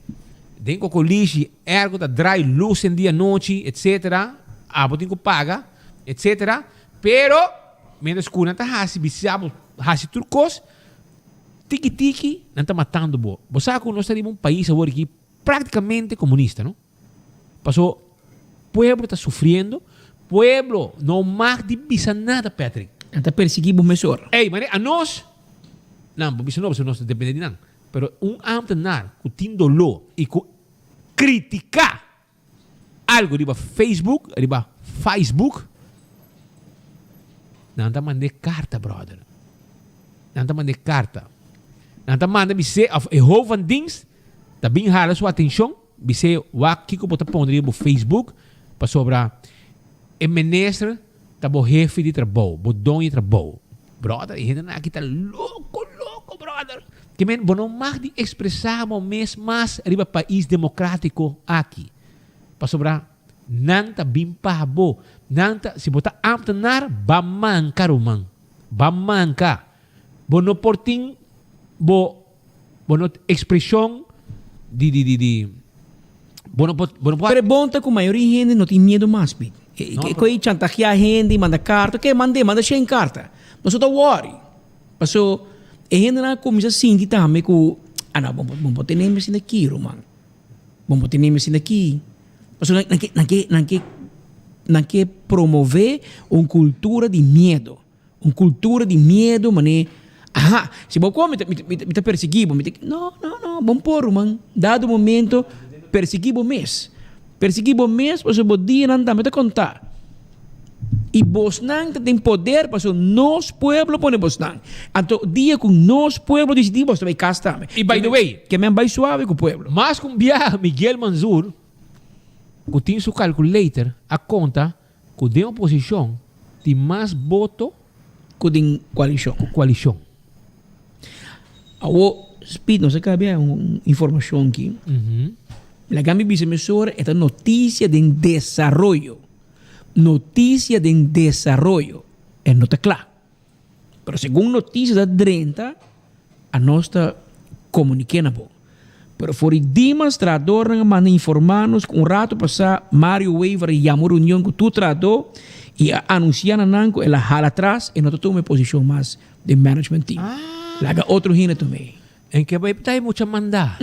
Denko coligi, ergo da dry luz em dia noite, etc. Abo tem que paga, etc. Pero, menos que não tá hasi turcos, tiki não tá matando bo. Você sabe que nós temos um país agora aqui praticamente comunista, não? Passou, pueblo está sofrendo, pueblo não mais de bisa nada, Patrick. Está perseguindo o mesor. Ei, mas a nós, não, bisa não, nós depende de não. Pero ambtenaar que tem dolor e que criticar algo riba Facebook, não está mandando carta, brother. Não está mandando carta. Não está mandando você a whole van dings, tá bem rara sua atenção, você o que que pode pôr no Facebook para sobrar o ministro tá bom jefe de trabalho, bom dono de trabalho. Brother, e ainda aqui tá louco, brother. Que men, não mais de expressar mais riba país democrático aqui. Para sobrar, não tá bem pabo. Não tá, se botar ambtenaar, ba manca, Roman. Ba manca. Bono porting Bono expressão de bono Pero bonta com a maioria gente não tem medo mais, Pete. Que chantagear a gente, manda carta, que manda 100 carta. Mas eu tô worry. Passo, a gente não começa a sentir também que, não, vamos ter nem assim aqui, Roman. Vamos ter nem assim aqui. Passo, não quer promover uma cultura de medo. Uma cultura de medo, mané. Se você me perseguir, não, vamos pôr, Roman. Dado o momento, perseguir o mês. Perseguir o mês, você dia não dá me contar. E Bosnan tem poder para nós pueblo pone Bosnan. Então dia com nós pueblo decidimos também casta. E by the way, que me vai suave com o pueblo. Mas com via Miguel Manzur, que tem seu calculator, a conta que de oposição tem mais voto que de coalição. Coalição. O speed não se cabe uma informação aqui. La Gami viceministra é notícia de desarrollo. Notícia de desarrollo. É não está claro. Mas segundo notícia da 30, a nós está comunicando. Mas for demonstrador que manda informar-nos que um rato passar Mario Weaver e chamou reunião com tu tratou e anunciar na Nanco ela hala atrás e não está uma posição mais de management team. Laga outro hina também. Em que vai tayo mucha manda.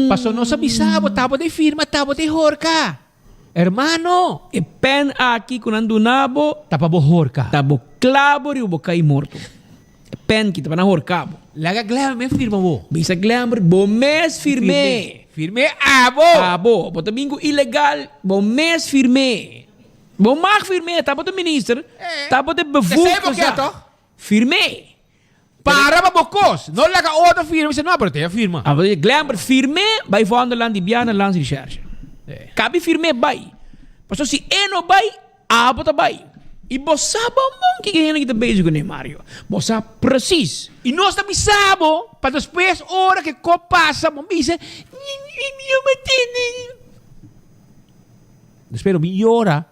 Paso no sa bisabo, tabo de firma, tabo de horka. Hermano. E pen aqui com andunabo, tabo horka. Tabo clavo e o bocai morto. E pen que tabo na horcabo. Laga glamour me firma bo. Bisa glamour, bo mes firme. Firme abo. Abo, bota bingo ilegal, bo mes firme. Bo mag firme, tabo de minister, tabo de bevoegd. Firme. Para babocos. Não laga outra firma. Você não abre a firma. Glamour firme, vai voando lá de Biana, lá de recherche. Cabe firme, vai. Mas se não vai, abo tá vai. E você sabe o que é que está beijo com o Mario. Você sabe preciso. E nós também sabemos, para depois, hora que passa, vamos dizer, eu me entendo. Espero, melhora.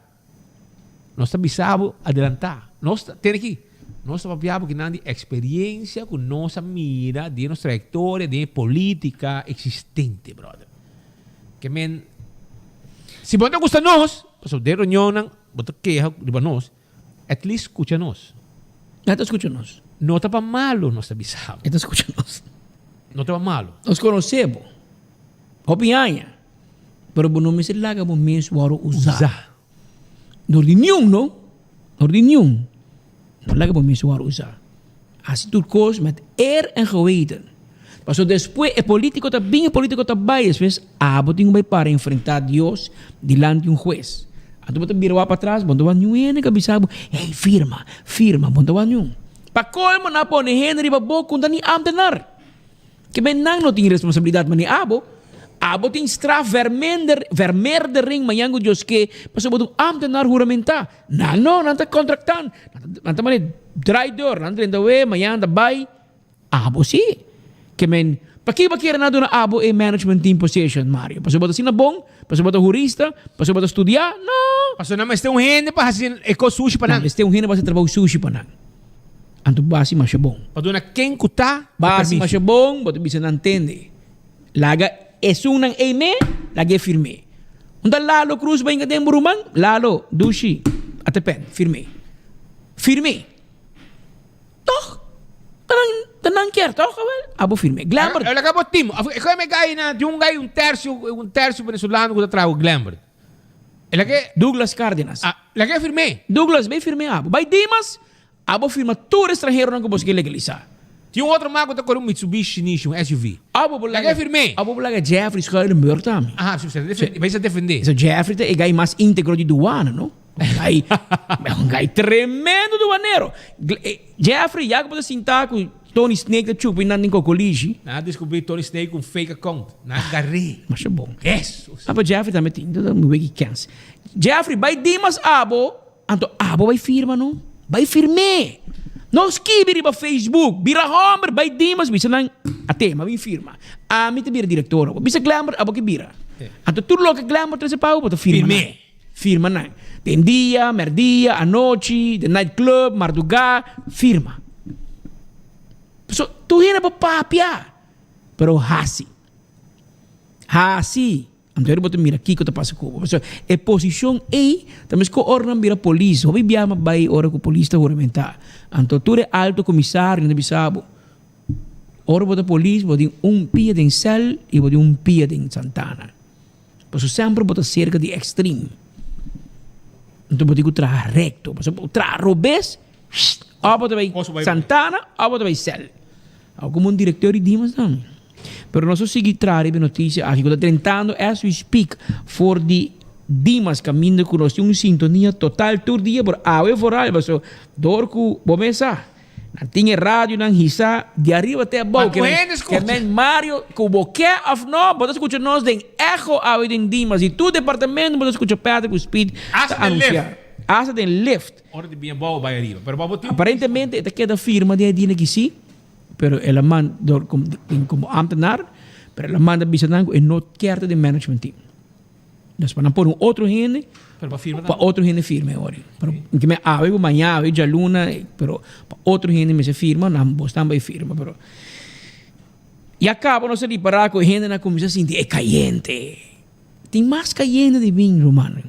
Nós também sabemos adelantar. Nós temos que nós sabemos que não tem experiência com nossa mira de nossa trayectória de política existente, brother. Que men, se você não gosta de nós, pastor de reunião, você quer de nós, at least escucha nós. Não escucha nós. Não está para malo, nós sabemos. Não escucha nós. Não está para malo. Nós conhecemos. Opinhanha. Pero não me se laga bom mesmo para usar. Não de nenhum, não? Não de nenhum. Não laga bom mesmo para usar. Assim tudo coisa, mas en geweten. Mas depois, o político também, o político também, às vezes, tem que para enfrentar Deus diante de um juez. Então, você vira para trás, você vai nenhum, que bisabo, hey, firma, você vai nenhum. Para colmo, na pone Henry, para boca, quando nem amtenar. Que bem, não tem responsabilidade, mas abo tem straf vermeerdering, mas yango Deus que, mas você vai amtenar juramentar. Não está contractando. Não está mais traidor, não está indo, mas yanda vai. Abo, sim. Que men, para que quer na dona abo e management team position, Mario? Para você botar sina bom, para você botar jurista, para você botar estudar? Não. Para você não mais ter um rende para fazer eco sushi para não. Mas ter um rende para você trabalhar sushi para não. Anto base mais bom. Para dona quem cuta? Base mais bom, você bisa não entende. Laga esunang eme, laga firme. Unda lalo cruz ba inga dem buruman? Lalo dushi atepen firme. Firme. Toch? Tanang quer, toch? Abo firme. Glamour. Eu acabo timo. Ikaw may gay na yung gay um terço venezolano que trago glamour. Elake Douglas Cárdenas. Lake firme. Douglas bem firme abo. By Dimas, abo firma todo estrangeiro não que você legalizar. Tinha um outro mago que com um Mitsubishi Nishi, um SUV. Abo lake firme. Abo bolaga Jeffrey Schuilenburg também. Vai se defender. So Jeffrey é gay mais íntegro de doana, não? É um gay tremendo doaneiro. Jeffrey, já que você sentar com Tony Snake da chupa e não tem cocoligi. Nada descobri Tony Snake com fake account. Nada garri. Mas é bom. Jesus. Abo Jeffrey também tem. Não é que cansa. Jeffrey, vai Dimas abo. Então, abo vai firma, não? Vai firme. Não escreve para Facebook. Bira Homer, vai Dimas. Bisa não. Até, mas vai firma. A mim te bira diretor. Bisa Glamour, abo que bira. Então, tudo lo que Glamour traz para o firma. Firme. Firma não. Tem dia, merdia, a noite, de nightclub, madrugada, firma. So, tu hina pa papia. Pero hasi. Amdori boto mira kiko ta pasa kubo. So, position A, tamis ko ornan mira polisi. Hobi biama bai ora ko polisi ta juramenta. Anto ture alto comissário na bisabo. Ora boto polisi, boto pia den cel e boto pia den Santana. Paso sempre boto cerca di extreme. Anto boto tra recto. Paso tra robes, boto bai Santana, boto bai cel. Ako como diretor de Dimas também. Pero nós seguimos trazendo notícia aqui. Estou tentando, as we speak, for the Dimas caminho conosco uma sintonia total todo dia por água foral. Mas dorco, bomesa, não tinha rádio, não hisa, de arriba até a boca. Que men Mario, que boque of no, você escuta nós tem eco água de Dimas e tu departamento você escuta Pedro com speed anunciar. Asa tem lift. Ora de bem boa vai arriba. Aparentemente, esta queda firma de Dina que sim. Pero ela manda como ambtenaar, pero ela manda bisanango e não quer de management team. Dus para pôr outro gente, para outro gente firme agora. Pero que me ave manhã, ave já luna, pero para outro gente me se firma, não bostam vai firma, pero e acaba não se parar com gente na comissão assim, é caliente. Tem mais caliente de vinho, romano.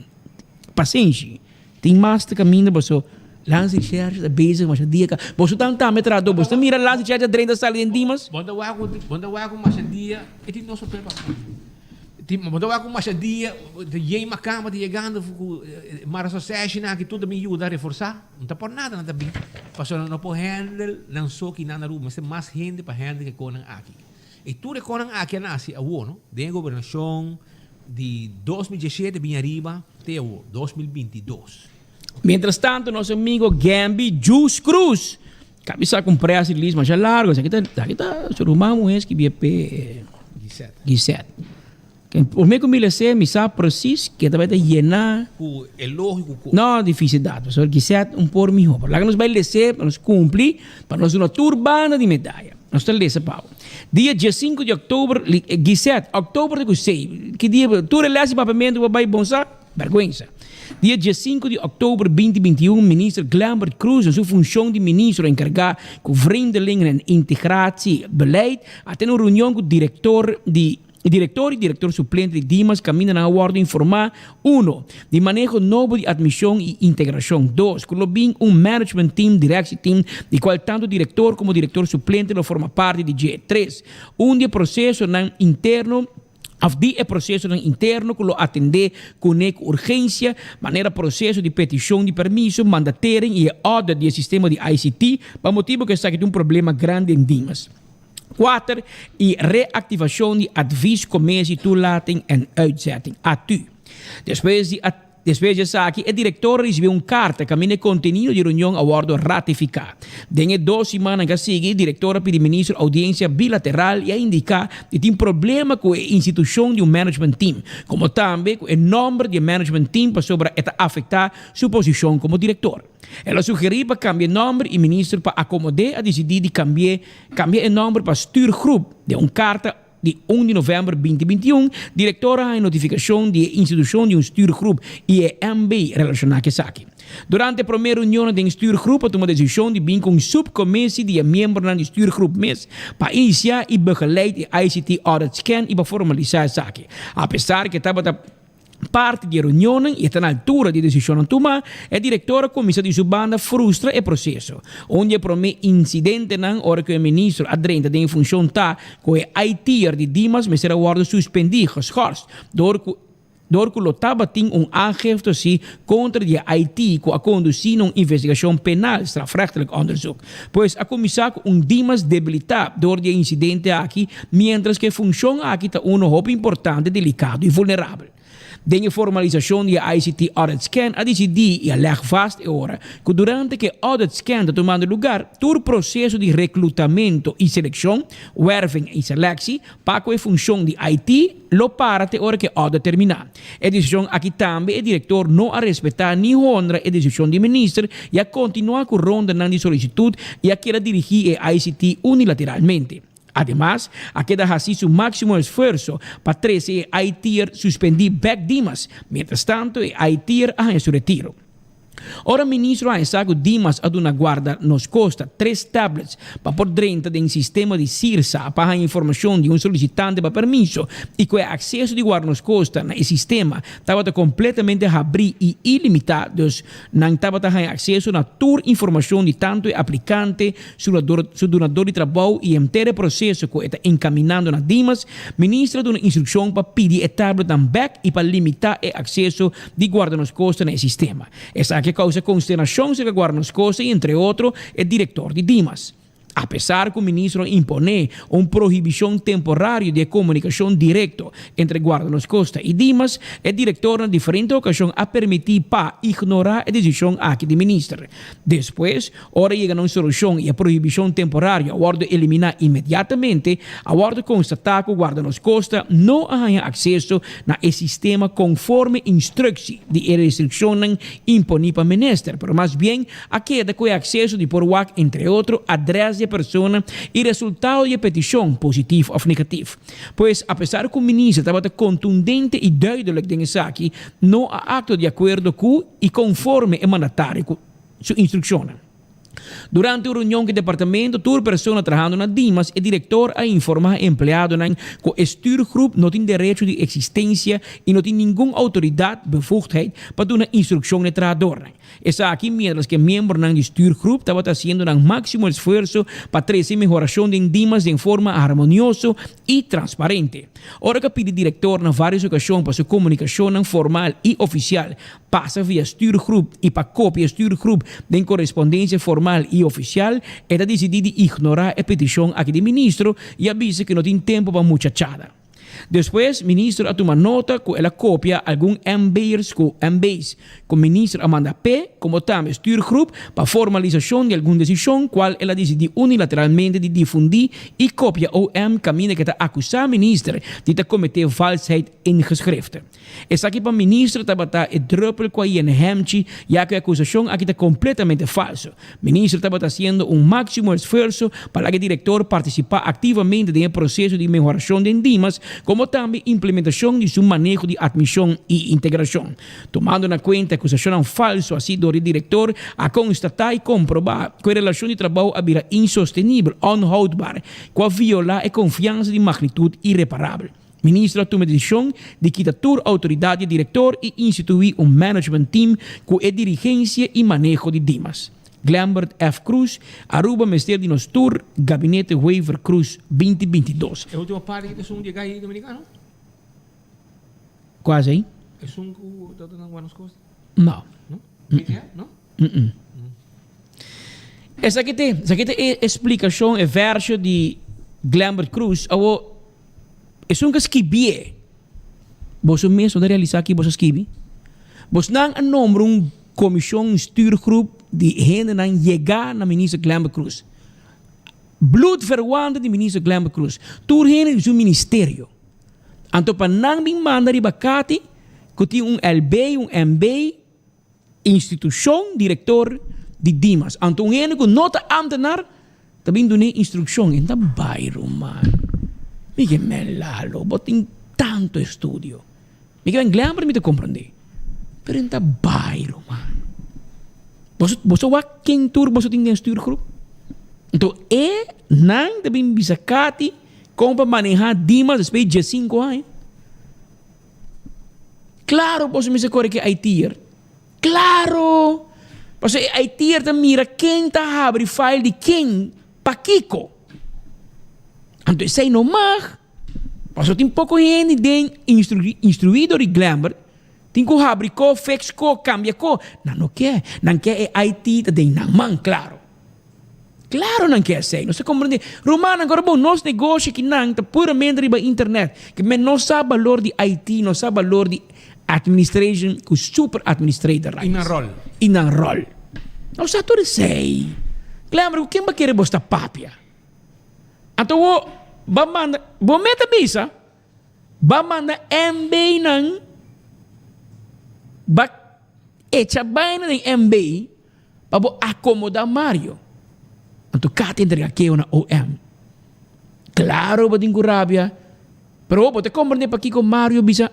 Paciência. Tem mais de caminho, pero Lance Charge da bezig mas dia ka. Bosu tang metrado, bosu mira Lance Charge drenda sali em Dimas. Bonda wago mas dia, eti não super pa. Bonda wago mas dia, de yei makama de chegando mara association aqui tudo me ajuda a reforçar. Não tá por nada, não tá bem. Passou não por handle, lançou que na rua, mas tem mais gente para handle que conan aqui. E tudo conan aqui nasce a no, de governação de 2017 bem arriba até o 2022. Mientras tanto, nosso amigo Gambi Juice Cruz, cabeça com preço de lisma já largo, aqui tá surumamos esse que BP G7. Por meio que me sei, me sabe preciso que também tá llenar. É lógico. Não, difícil dado, só G7 por mim, lá que nós vai lecer, para nós cumprir, para nós uma turbana de medalha. Nós estamos lesa pau. Dia 5 de outubro, G7, outubro de 6, que dia tu relesse papamento vai bonsa, vergonha. Dia 5 de outubro de 2021, ministro Glambert Cruz, em sua função de ministro encarregado com vreemdelingen en integratie beleid, até uma reunião com o diretor e diretor suplente de Dimas, caminha na aguardo informar 1. De manejo novo de admissão e integração. 2. Colobin management team, direction team, de qual tanto diretor como diretor suplente lo forma parte de G. 3. De processo interno é processo interno que lo atender com urgência, maneira processo de petição de permisso, mandatering e audit do sistema de ICT, para motivo que está aqui um problema grande em Dimas. 4. E reactivação de advies, commissie, toelating en uitzetting. ATU. Depois de aqui, o diretor recebeu uma carta que o conteúdo de reunião aguardo ratificar. Dengue 2 semanas que segue, o diretor pediu ministro audiência bilateral e a indicar que tem problema com a instituição de management team, como também com o número de management team para sobre afetar sua posição como diretor. Ela sugeriu para cambiar o nome e o ministro para acomodar a decidir de cambiar o nome para stuurgroep de uma carta de 1 de novembro de 2021, diretora em notificação de instituição de stuurgroep IEMB relacionada com aqui. Durante a primeira reunião do stuurgroep, tomou a decisão de vir com uma subcommissie de membros do stuurgroep para iniciar e begeleid de ICT audit scan e para formalizar isso aqui. Apesar que estava parte de reunião e está na altura de decisão a tomar, a diretora comissão de subanda frustra o processo. Onde por meio incidente na hora que o ministro adrenta em função tá com o IT de Dimas, mas será guarda suspendido, geschorst, door que lotava tinha aangifte assim contra de IT que a conduzir uma investigação penal, strafrechtelijk onderzoek. Pois a comissão Dimas debilitado door de incidente aqui, mientras que função aqui está hoop importante, delicado e vulnerável. De formalização de ICT audit scan, a decidir e a leg vast agora que durante que audit scan está tomando lugar, todo o processo de recrutamento e seleção, werving e seleção, para que a função de IT lo para até hora que audit terminar. A decisão aqui também é diretor não a respeitar nem honra a decisão do ministro e a continuar com ronda na solicitude e a querer dirigir a ICT unilateralmente. Además, a queda así su máximo esfuerzo para 13 ITer suspender back Dimas, mientras tanto ITer hace su retiro. Ora ministro ha saco Dimas ad una guarda nos costa 3 tablets para por dentro de un sistema de CIRSA para a informação de um solicitante para permisso e que acesso de guarda nos costa na sistema estava completamente abrir e ilimitado, dus não estava acesso na toda informação de tanto aplicante, seu donador de trabalho e inteiro processo que está encaminhando na Dimas, ministro de uma instrução para pedir a tablet back e para limitar o acesso de guarda nos costa no sistema. Essa que causa consternação se guarda nos costa e entre outros o diretor de Dimas. Apesar que o ministro impõe uma proibição temporária de comunicação direta entre Guarda nos Costa e Dimas, o diretor, na diferente ocasião, a permitir para ignorar a decisão aqui do ministro. Depois, ora chega uma solução e a proibição temporária, a hora de eliminar imediatamente, a hora de constatar que o Guarda nos Costa não tem acesso ao sistema conforme instrução de restrição imponida para o ministro, mas mais bem, a queda com acesso de por entre outros, adresse de persona e resultado de petição positivo ou negativo. Pois, apesar que o ministro estava contundente e duidelijk nessa aqui, não há acto de acordo com e conforme o mandatário com sua instrução. Durante a reunião do departamento, toda pessoa trabalhando na Dimas, o diretor a informar o empregado que o stuurgroep não tem direito de existência e não tem nenhuma autoridade, bevoegdheid para dar uma instrução ao trabalhador. Essa aqui, mientras que membro do stuurgroep estava fazendo um máximo esforço para trazer melhoração de Dimas de forma harmoniosa e transparente. Ora que pede diretor na várias ocasiões para sua comunicação formal e oficial passa via stuurgroep e para cópia stuurgroep de correspondência formal e oficial, era decidido ignorar a petição aqui do ministro e avisa que não tem tempo para muchachada. Depois, o ministro toma nota que ela copia alguns MBs que o ministro manda P, como também stuurgroep, para formalização de alguma decisão, qual ela decidiu unilateralmente de difundir e copia o caminho que está acusar o ministro de cometer falsheid in geschriften. Essa aqui para o ministro estava a druppel com a hemtje, já que a acusação aqui está completamente falsa. O ministro estava fazendo máximo esforço para que o diretor participar ativamente no processo de melhoração de Dimas, como também implementação de seu manejo de admissão e integração. Tomando na conta a acusação falsa assim do diretor, a constatar e comprovar que a relação de trabalho havia insostenível, onhoudbaar, que violar a confiança de magnitude irreparável. O ministro toma a decisão de quitar toda a autoridade de diretor e instituir management team com a dirigência e manejo de Dimas. Glambert F. Cruz, Aruba, Ministério de Nostur, Gabinete Waiver Cruz 2022. A última parte que é um de gai dominicano? Quase aí? É um que está dando Guarda nos Costa? Não. Não? Não? Essa aqui tem explicação, é verso de Glambert Cruz. É um que escrevia. Você mesmo de realizar aqui, você escreve. Você não nome comissão stuurgroep die gente não chegar na ministra Glambert Cruz. Bloedverwante de ministra Glambert Cruz. Tur gente de seu ministério. Então, para não me mandar de bacate, que tem LB, MB, instituição, diretor de Dimas. Então, gente que nota ambtenaar, também dá instrução. Em bairro, man. Miguel melalo, botem tanto estudio. Miguel Glambert me te compreender. Pero em bairro, man. Você vai quem tur você tem stuurgroep? Então, não também bisacati como para manejar Dimas depois de 5 anos. Claro, você me corre que Haitier. Claro! Você Haitier também mira quem está abre file de quem para Kiko. Então, sei não mais. Você tem pouco gente de instruído de Glambert. Tem que abrir co, fix co, cambia co. Não quer. Não quer é IT, tem não man, claro. Claro não quer ser. Não se compreende. Romano, agora bom, nosso negócio que não está puramente riba internet. Que não sabe valor de IT, não sabe valor de administration, que super administrator. Inanrol. Não sabe tudo sei. Lembra, quem vai querer botar papia? Então, vai mandar, vou meter bisa, vai mandar MB não, vai echar baina de MB, para acomodar Mario. Então, cá entre aqui uma OM. Claro, vai ter rabia, pero vou te compreender para aqui com Mario bisa,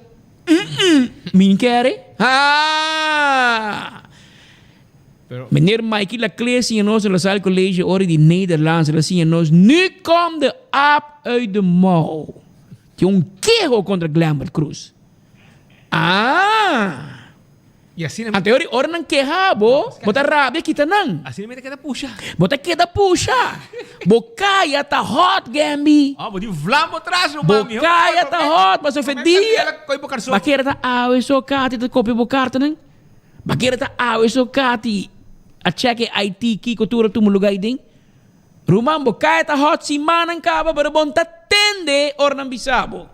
me quer? Meneer Mikey Laclees in ons Lasalle College ori die Nederlands. Hij zien in ons. Nu komt de aap uit de mouw. Yung kego contra Glambert Cruz. E assim a teoria ora não quehabo, bota rabia kita nang. Assim mesmo queda puxa. Bota queda puxa. Bocaya tá hot, Gambi. Bota vlambo atrás, Bocaya tá hot, mas ofendia. Bakera tá awe so kati tá copy bocarta nang. Bakera tá awe so kati. A check IT ki cultura tu mulugay ding. Rumam bocaya tá hot si manang kaba pero bonta tende or nang bisabo.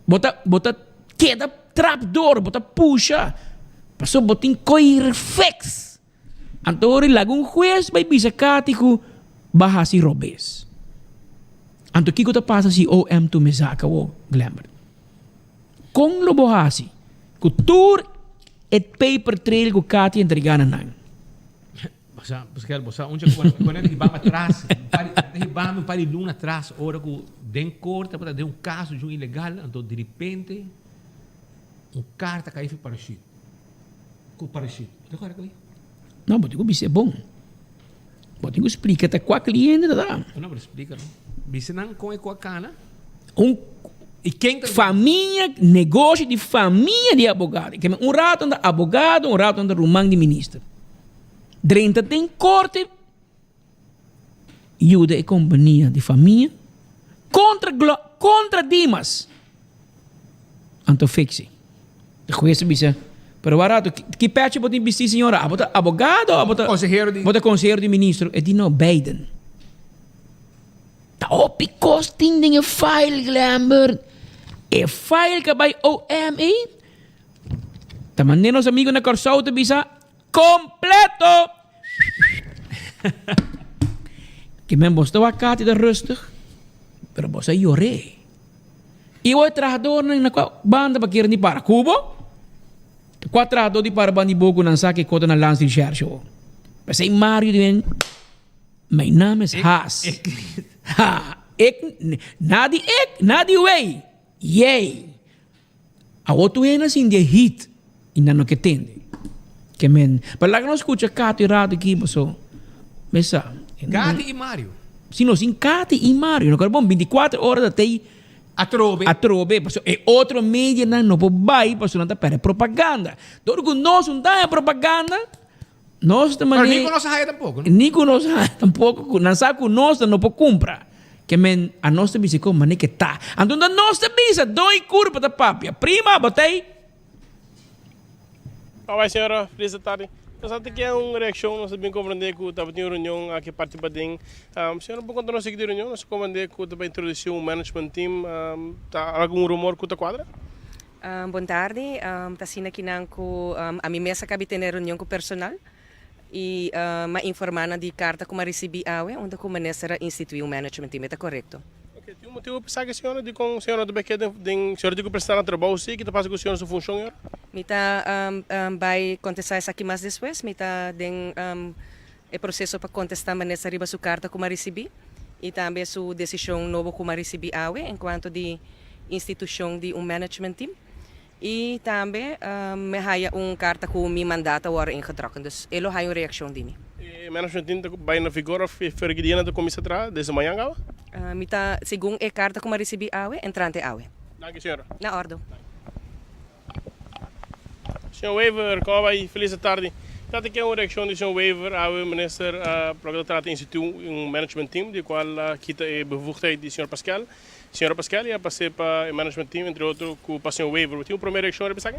Bota queda trapdoor, bota puxa. Pasó botín coi reflex. Antori lagung juez bay bisa kati ku bahasi robes. Anto kiko ta pasa si OM tu mesaka wo Glambert. Kung lo bahasi ku tour et paper trail ku kati entregana nang. Bosa onde quando ele baba atrás, baba um pari luna atrás, ora ku den corta para de um caso de um ilegal, então de repente carta cai para Chile. Parecido. Não, mas eu disse é bom. Mas eu explica até qual cliente dá. Não, mas explica não. Disse não com a cana. E quem família, negócio de família de advogado. Que rato anda advogado, rato anda rumang de ministro. Drenta tem corte. Ajuda a companhia de família contra Dimas. Anto fixe. De juez bisa. Pero barato, que pede bota investir, senhora? Bota abogado ou bota conselheiro de ministro? É de no Biden. Tá op costing dinge file, Glambert. É file que vai OME. Tá mandando os amigos na Corsauta bisa completo. Que men bosta wakati da rustig. Pero bosta lloré. E o trajador na banda para ni para Cuba. Quattro di parabani bogo nan sa che kota na lans di scherzo. Maar zei Mario die mijn naam is Haas. Nadi way. Yay. A outro enas in die hit in nano que tende. Que men, para lá que não escuta Cato e Rato aqui, so. Mesa. Cato e Mario. Sim, não, sim, Cato e Mario. Não quero bom 24 horas até Atrobe, e outro mídia não pode vai, porque não está para propaganda. Todo que nós não dá propaganda, nós também. Mas nem conosco aí tampouco. Nem conosco tampouco, não sabe que nós não pode comprar. Que men a nossa bisa como nem que tá. Então a nossa bisa dói curva da papia. Prima, botei. Olá, senhora, feliz tarde. Nós até que é uma reação, nós também compreender que estava em reunião aqui participadinho. Senhora, por conta da nossa reunião, nós compreender que estava introduzindo um management team. Tá algum rumor que está quadra? Boa tarde. Tá sendo aqui com a minha mesa cabe ter reunião com o personal e me informando de carta como recebi onde como nessa instituir um management team, está correto? Ok, tem um motivo para que a senhora de com a senhora de bequete, senhora de prestar trabalho sim, que está fazendo com a senhora sua função, senhora? Mita vai contestar isso aqui mais depois, mita den o processo para contestar nessa riba sua carta como recebi e também sua decisão nova como recebi enquanto de instituição de um management team e também me haia carta com minha mandata agora ingetrokken, dus ele haia uma reação de mim. O management team vai na figura vergediana da comissão atrás desse manhã agora? Mita segundo a carta como recebi entrante Danke, senhora. Na ordem. Senhor Wever, como vai? Feliz tarde. Dat ik een reactie van Senhor Wever, oude minister, para de instituut een management team, die qual kita e bevoegdheid die Senhor Pascal. Senhor Pascal, ia passei para o management team, entre outros, com o Senhor Wever. Tem uma primeira reação a pensar?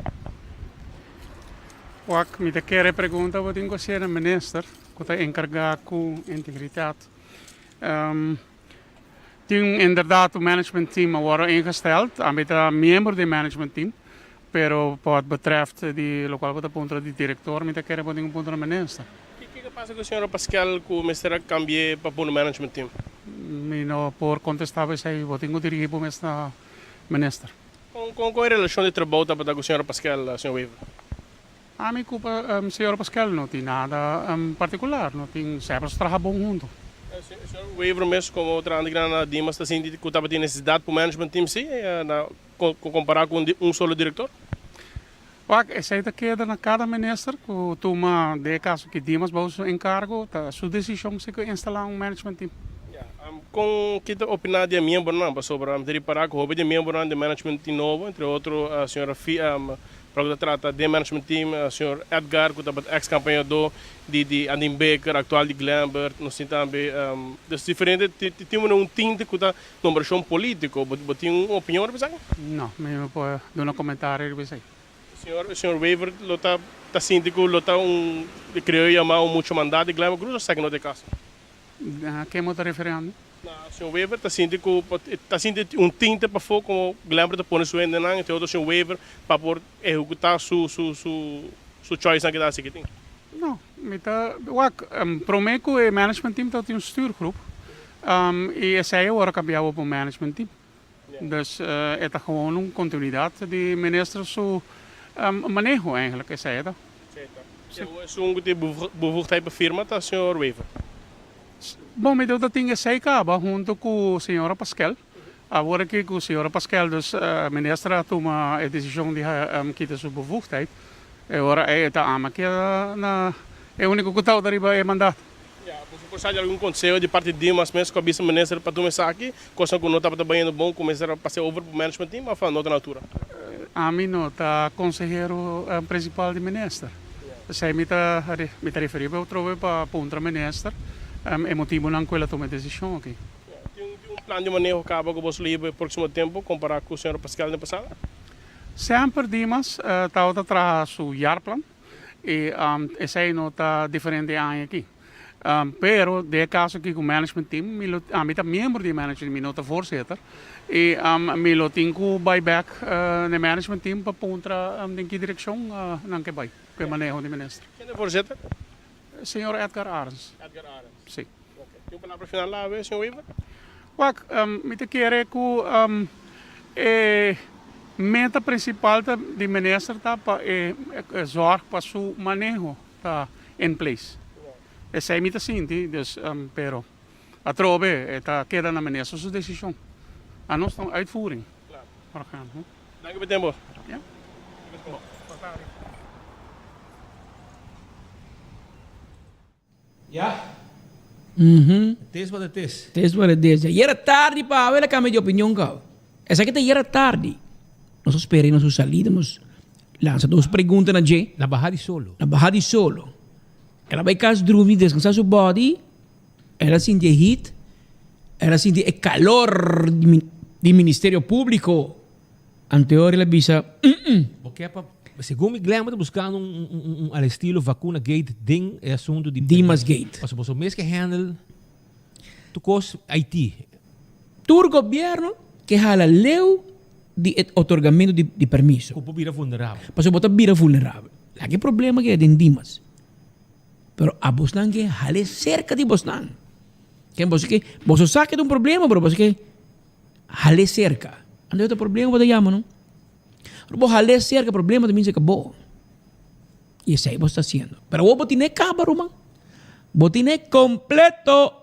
Wak, me te quere pergunta, wat ingo ser minister, que está encarregado com integridade. Tem inderdaad o management team agora ingesteld, a membro do management team. Pero por wat betreft die lokale punten die directeur, met elkaar hebben we een punt minister. O que passa com o senhor Pascal que o ministério cambie para o management team? Não por contestar você, eu tenho dirigir para o minister. Com a relação de trabalho para o senhor Pascal, senhor Wever? A mim culpa, senhor Pascal não tem nada particular, não tem sempre trabalho junto. Senhor Wever mesmo como outra grande Dimas está sentindo que estava tendo necessidade para o management team sim, comparar com um solo diretor? Pak, essa queda na cada minister, que toma de caso que Dimas vai o encargo, tá sua decisão se que instalar management team. Com kita opinião de membro não, sobre a reparar que houve de membro de management team novo, entre outros a senhora para que trata de management team, a senhora Edgar, que é ex-campanhador de Andim Baker, atual de Glambert, nós também, das diferentes, temos tinte que está numa versão político, você tem uma opinião sobre isso? Não, me pode dar um comentário sobre isso. O senhor Weaver está síndico, está criou chamar muito mandato de Glambert, Cruz ou segue no de caso? A quem me está referindo? O senhor Weaver está síndico tinte para fogo como Glambert está pondo sua endenan, então o senhor Weaver para por executar sua choice na que está seguindo. Não, prometo que o management team tem stuurgroep. E essa é a hora que para o management team. Dus é gewoon een continuïteit die minister zo manejo eigenlijk is hij dat. Zo'n bevoegdheid bij firma, dat senhor Weaver. Bom, me deu da tinha sei acaba junto com a senhora Pascal. Agora que com a senhora Pascal, dus ministra toma a decisão de quitar sua bevoegdheid. Agora é tá ama que na é o único que está dariba é mandato. Por sabe algum conselho de parte de Dimas mesmo com a vice-ministra para começar aqui, coisa que não estava trabalhando bom, começar a passar over para o management team, mas falando outra altura. A mim não tá conselheiro principal de ministro. Sei me tá referindo para outra ministra. É motivo não que ela tome decisão aqui. Tem plano de manejo acaba que você livre no próximo tempo comparar com o senhor Pascal no passado? Sempre Dimas está atrás do jaarplan e esse aí não está diferente aqui. Pero de caso que o management team, me tá membro do management team, não tá voorzitter, e me lo tenho buyback no management team para contra em que direção não que vai, que manejo do ministro. Quem é voorzitter? Senhor Edgar Arens. Edgar Arens. Sim. Okay. Tem uma palavra final lá, senhor Weaver? Wak, me te quer que meta principal do ministro tá para zorg para seu manejo tá em place. Essa é a sim, dus, pero a trove está queda na ministra sua decisão. A nossa uitvoering. Claro. Dank u voor het tempo. Ja. Ja. Tens wat het is. Tens wat het is. E era tarde para ver a cambio de opinião, cara. Essa aqui era tarde. Nós esperamos nossa salida, nós lançamos perguntas na J. Na barra de solo. Na barra de solo. Ela vai casa dormir, descansar seu body. Ela sente heat. Ela sente o calor do Ministério Público. Anterior ela bisa. Porque segundo me lembro, buscando al estilo vacuna gate ding é assunto de Dimas Gate. Mas você mesmo que handle tu cos Haiti. Tu governo que hala leu de otorgamento de permiso. Como vira vulnerável. Mas você bota vira vulnerável. Lá que problema que é de Dimas. Pero a Bosnan que hale cerca de Bosnan. Que você sabe de um problema, pero você que hale cerca. Ando outro problema você chama, não? Pero hale cerca problema também se acabou. E isso aí você está fazendo. Pero você tiene cabo, Roman. Você tiene completo.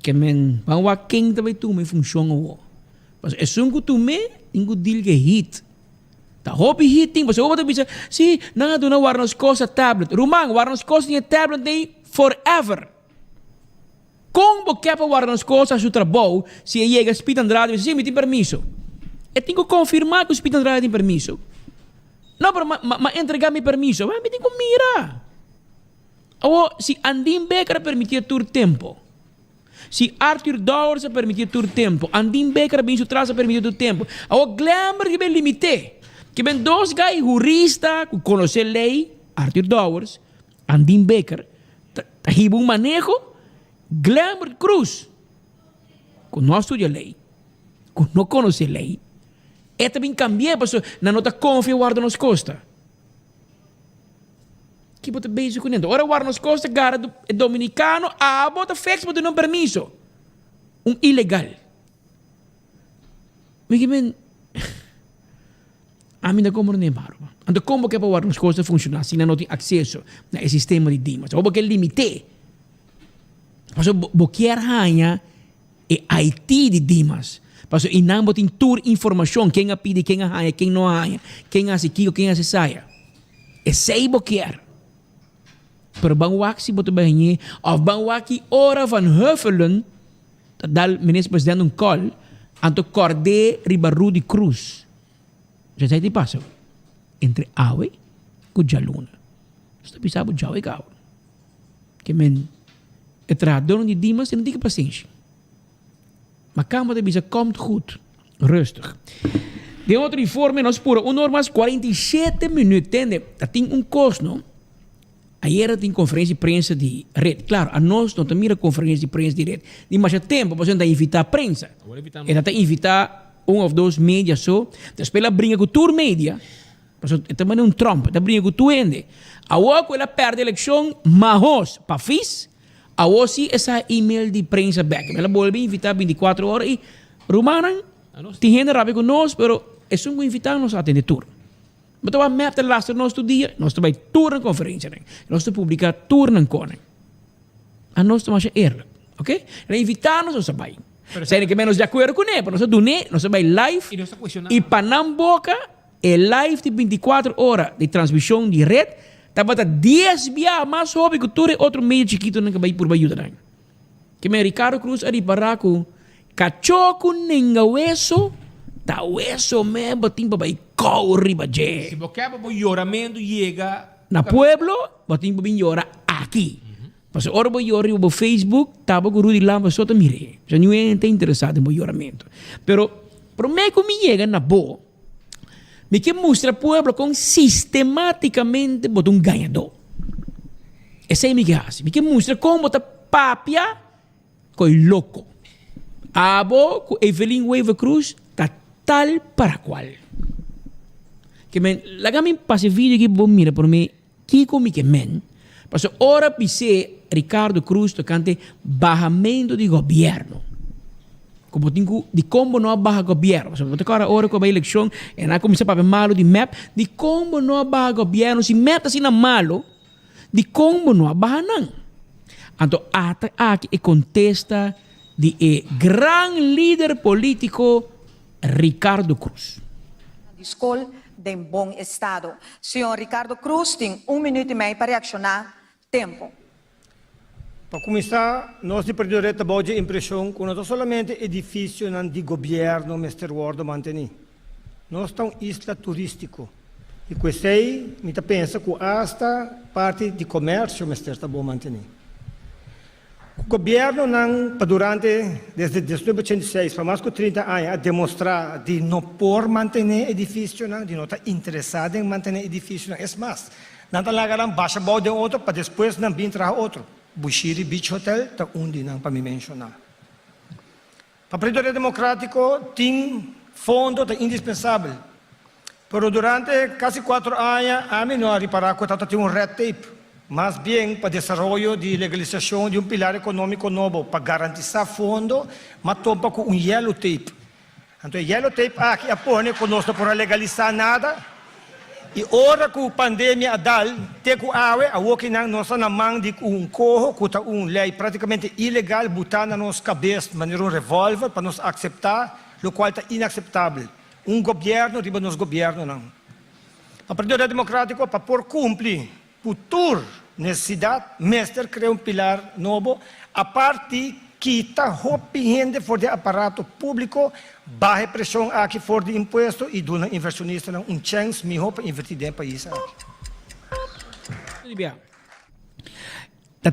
Que men, vamos a quem também tu me funciona o. Mas é só que tu me tenho deal que hit. Tá hobby hitting, você vai dizer, sim, não do não warnos coisa tablet. Roman, warnos coisa tinha tablet nem forever. Como que para warnos coisa seu trabalho, se chega Speed Andrade, sim, me tem permiso. Eu tenho que confirmar que o Speed Andrade tem permiso. Não, mas entregar meu permiso, mas me tenho que mirar. Ou se Andim Becker permitir tur tempo. Se Arthur Dowers permitir tur tempo, Andim Becker bem atrás permitir tur tempo. Ou Glamour que bem limite. Que bem dois guys juristas que conhecem a lei, Arthur Dowers, Andim Becker, tá hibo um manejo, Glamour Cruz, que não estuda a lei, que não conhece a lei, é também cambiar, porque na nota confia guarda nos costa. Que bota beijo com ele. Ora guarda nos costa, cara dominicano, bota fex, bota não permiso. Ilegal. Mas que bem... A mim não como nem paro. Então como que para as coisas funcionar se não tem acesso ao sistema de Dimas? Ou porque limite. Mas o que é rainha é IT de Dimas. Mas e não tem tour informação quem a pede, quem a rainha, quem não rainha, quem a se quem a se saia. E sei boquear. Pero bangwaki boto banhê, of bangwaki ora van Huffelen, dal minister-president call, anto Cordé Ribarudi Cruz. Já sei de passo. Entre Awe e Jaluna. Você pensava Jawe e Awe. Que men, o trabalho de Dimas tem não paciência. Mas calma de bisa, komt goed. Rustig. De outro informe, nós por 1 hora mais 47 minutos, entende? Tem curso, não? Ayer tem conferência de prensa de rede. Claro, a nós não temos conferência de prensa de rede. De mais tempo, você não invitar a prensa. E não invitar um ou dois mídias só. Depois ela brinca com tour mídia. Porque também é Trump. Ela brinca com tu ende. A outra ela perde a eleição, mas para fiz, a outra essa e-mail de prensa back. Ela volta a invitar 24 horas e Romana, tem gente rápido com nós, mas é só invitar-nos a atender tour. Mas então, a map de laatste nosso dia, nós também tour na conferência, nós também publicar tour na cone. A nós também é eerlijk, ok? E invitar-nos, nós também. Zijn que menos de acordo com ele, nós também nós também live e panam boca é live de 24 horas de transmissão de rede, estava a 10 via mais hobby que todo outro meio chiquito que vai por baixo também. Que me Ricardo Cruz ali baraco, cachoco ninga hueso, tá hueso me botim para corre baje. Se você quer o choramento chega na pueblo, botim para chora aqui. Mas ora vou chorar no Facebook, tava com o Rudy Lamba só te mire. Já não é interessado em choramento. Pero me como chega na boa, me que mostra pueblo com sistematicamente botar ganhador. Esse é o que faz. Me que mostra como botar papia com louco. Abo com Evelyn Weaver Cruz tá tal para qual. Que men, laga me passe vídeo que bom mira por mim, que como que men. Passo ora pise Ricardo Cruz tocante barramento de governo. Como tenho de como não barra governo. Passo agora ora com a eleição e na comissão para malo de map de como não barra governo se map assim na malo de como não barra não. Então aqui e contesta de gran líder político Ricardo Cruz. Escola de bom estado. Senhor Ricardo Cruz tem 1 minuto e meio para reaccionar. Tempo. Para começar, nós de Partido Reta temos a impressão que não é somente edifício de governo Mr. Ward manter. Nós estamos isla turístico. E com isso aí, me pensa que esta parte de comércio Mr. está bom manter. O governo não, durante, desde 1986, para mais de 30 anos, a demonstrar de não por manter edifício, de não estar interessado em manter edifício. É mais, não talaga baixa balde outro, para depois não vir trazer outro. Bushiri Beach Hotel, está onde não para me mencionar. Para o Partido Democrático, tem fundo indispensável. Mas durante quase 4 anos, a mim não reparar que tem red tape. Mas bem para o desenvolvimento de legalização de pilar econômico novo, para garantizar fundo, mas topa com yellow tape. Então, yellow tape aqui apoia que nós não podemos legalizar nada. E ora que a pandemia dá, tem que a que nós na mão de corro, que lei praticamente ilegal, botar na nossa cabeça, de maneira revólver, para nós aceitar, o qual está inaceitável. Governo, riba nos governo não. O Partido Democrático, para por cumprir futura necessidade, mestre criar pilar novo, a parte que está rompendo for de aparato público, baixa pressão aqui for de imposto e dona inversionista chance melhor para investir dentro do país.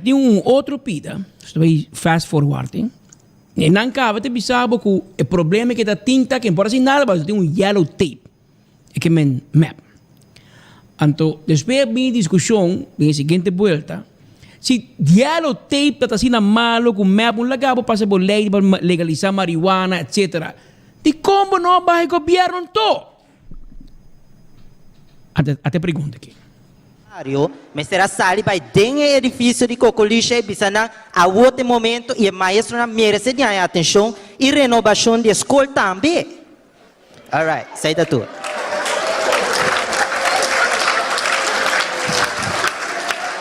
Tem outro pida, estou fast forwarding, e não cabe te bisabo que o problema que está tinta, que embora assim nada, mas tem yellow tape, é que men map. Então, depois da minha discussão, na seguinte volta, se yellow tape está assim malo, com map, lagabo passa por lei para legalizar marihuana, etc. De como não vai o governo todo? Até pergunta aqui. Mas será sali vai dentro do edifício de Cocoliche e Bissana a outro momento e o maestro não merece de atenção e renovação de escola também. Alright, sai da tua.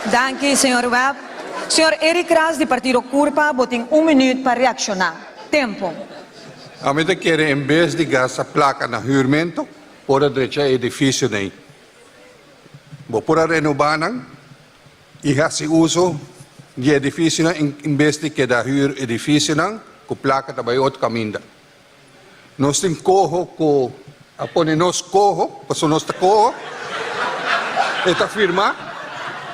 Danke, senhor Webb. Senhor Eric Ras, do Partido Curpa, tem 1 minuto para reaccionar. Tempo. A mim quer, em vez de gastar placa na juramento, pode deixar edifício nem. Vou renovanan e hasi uso de edifício na investe que da hur edifício na com placa também outro caminho. Nós tem corro com apone nós corro, passo nós corro. Eta firma,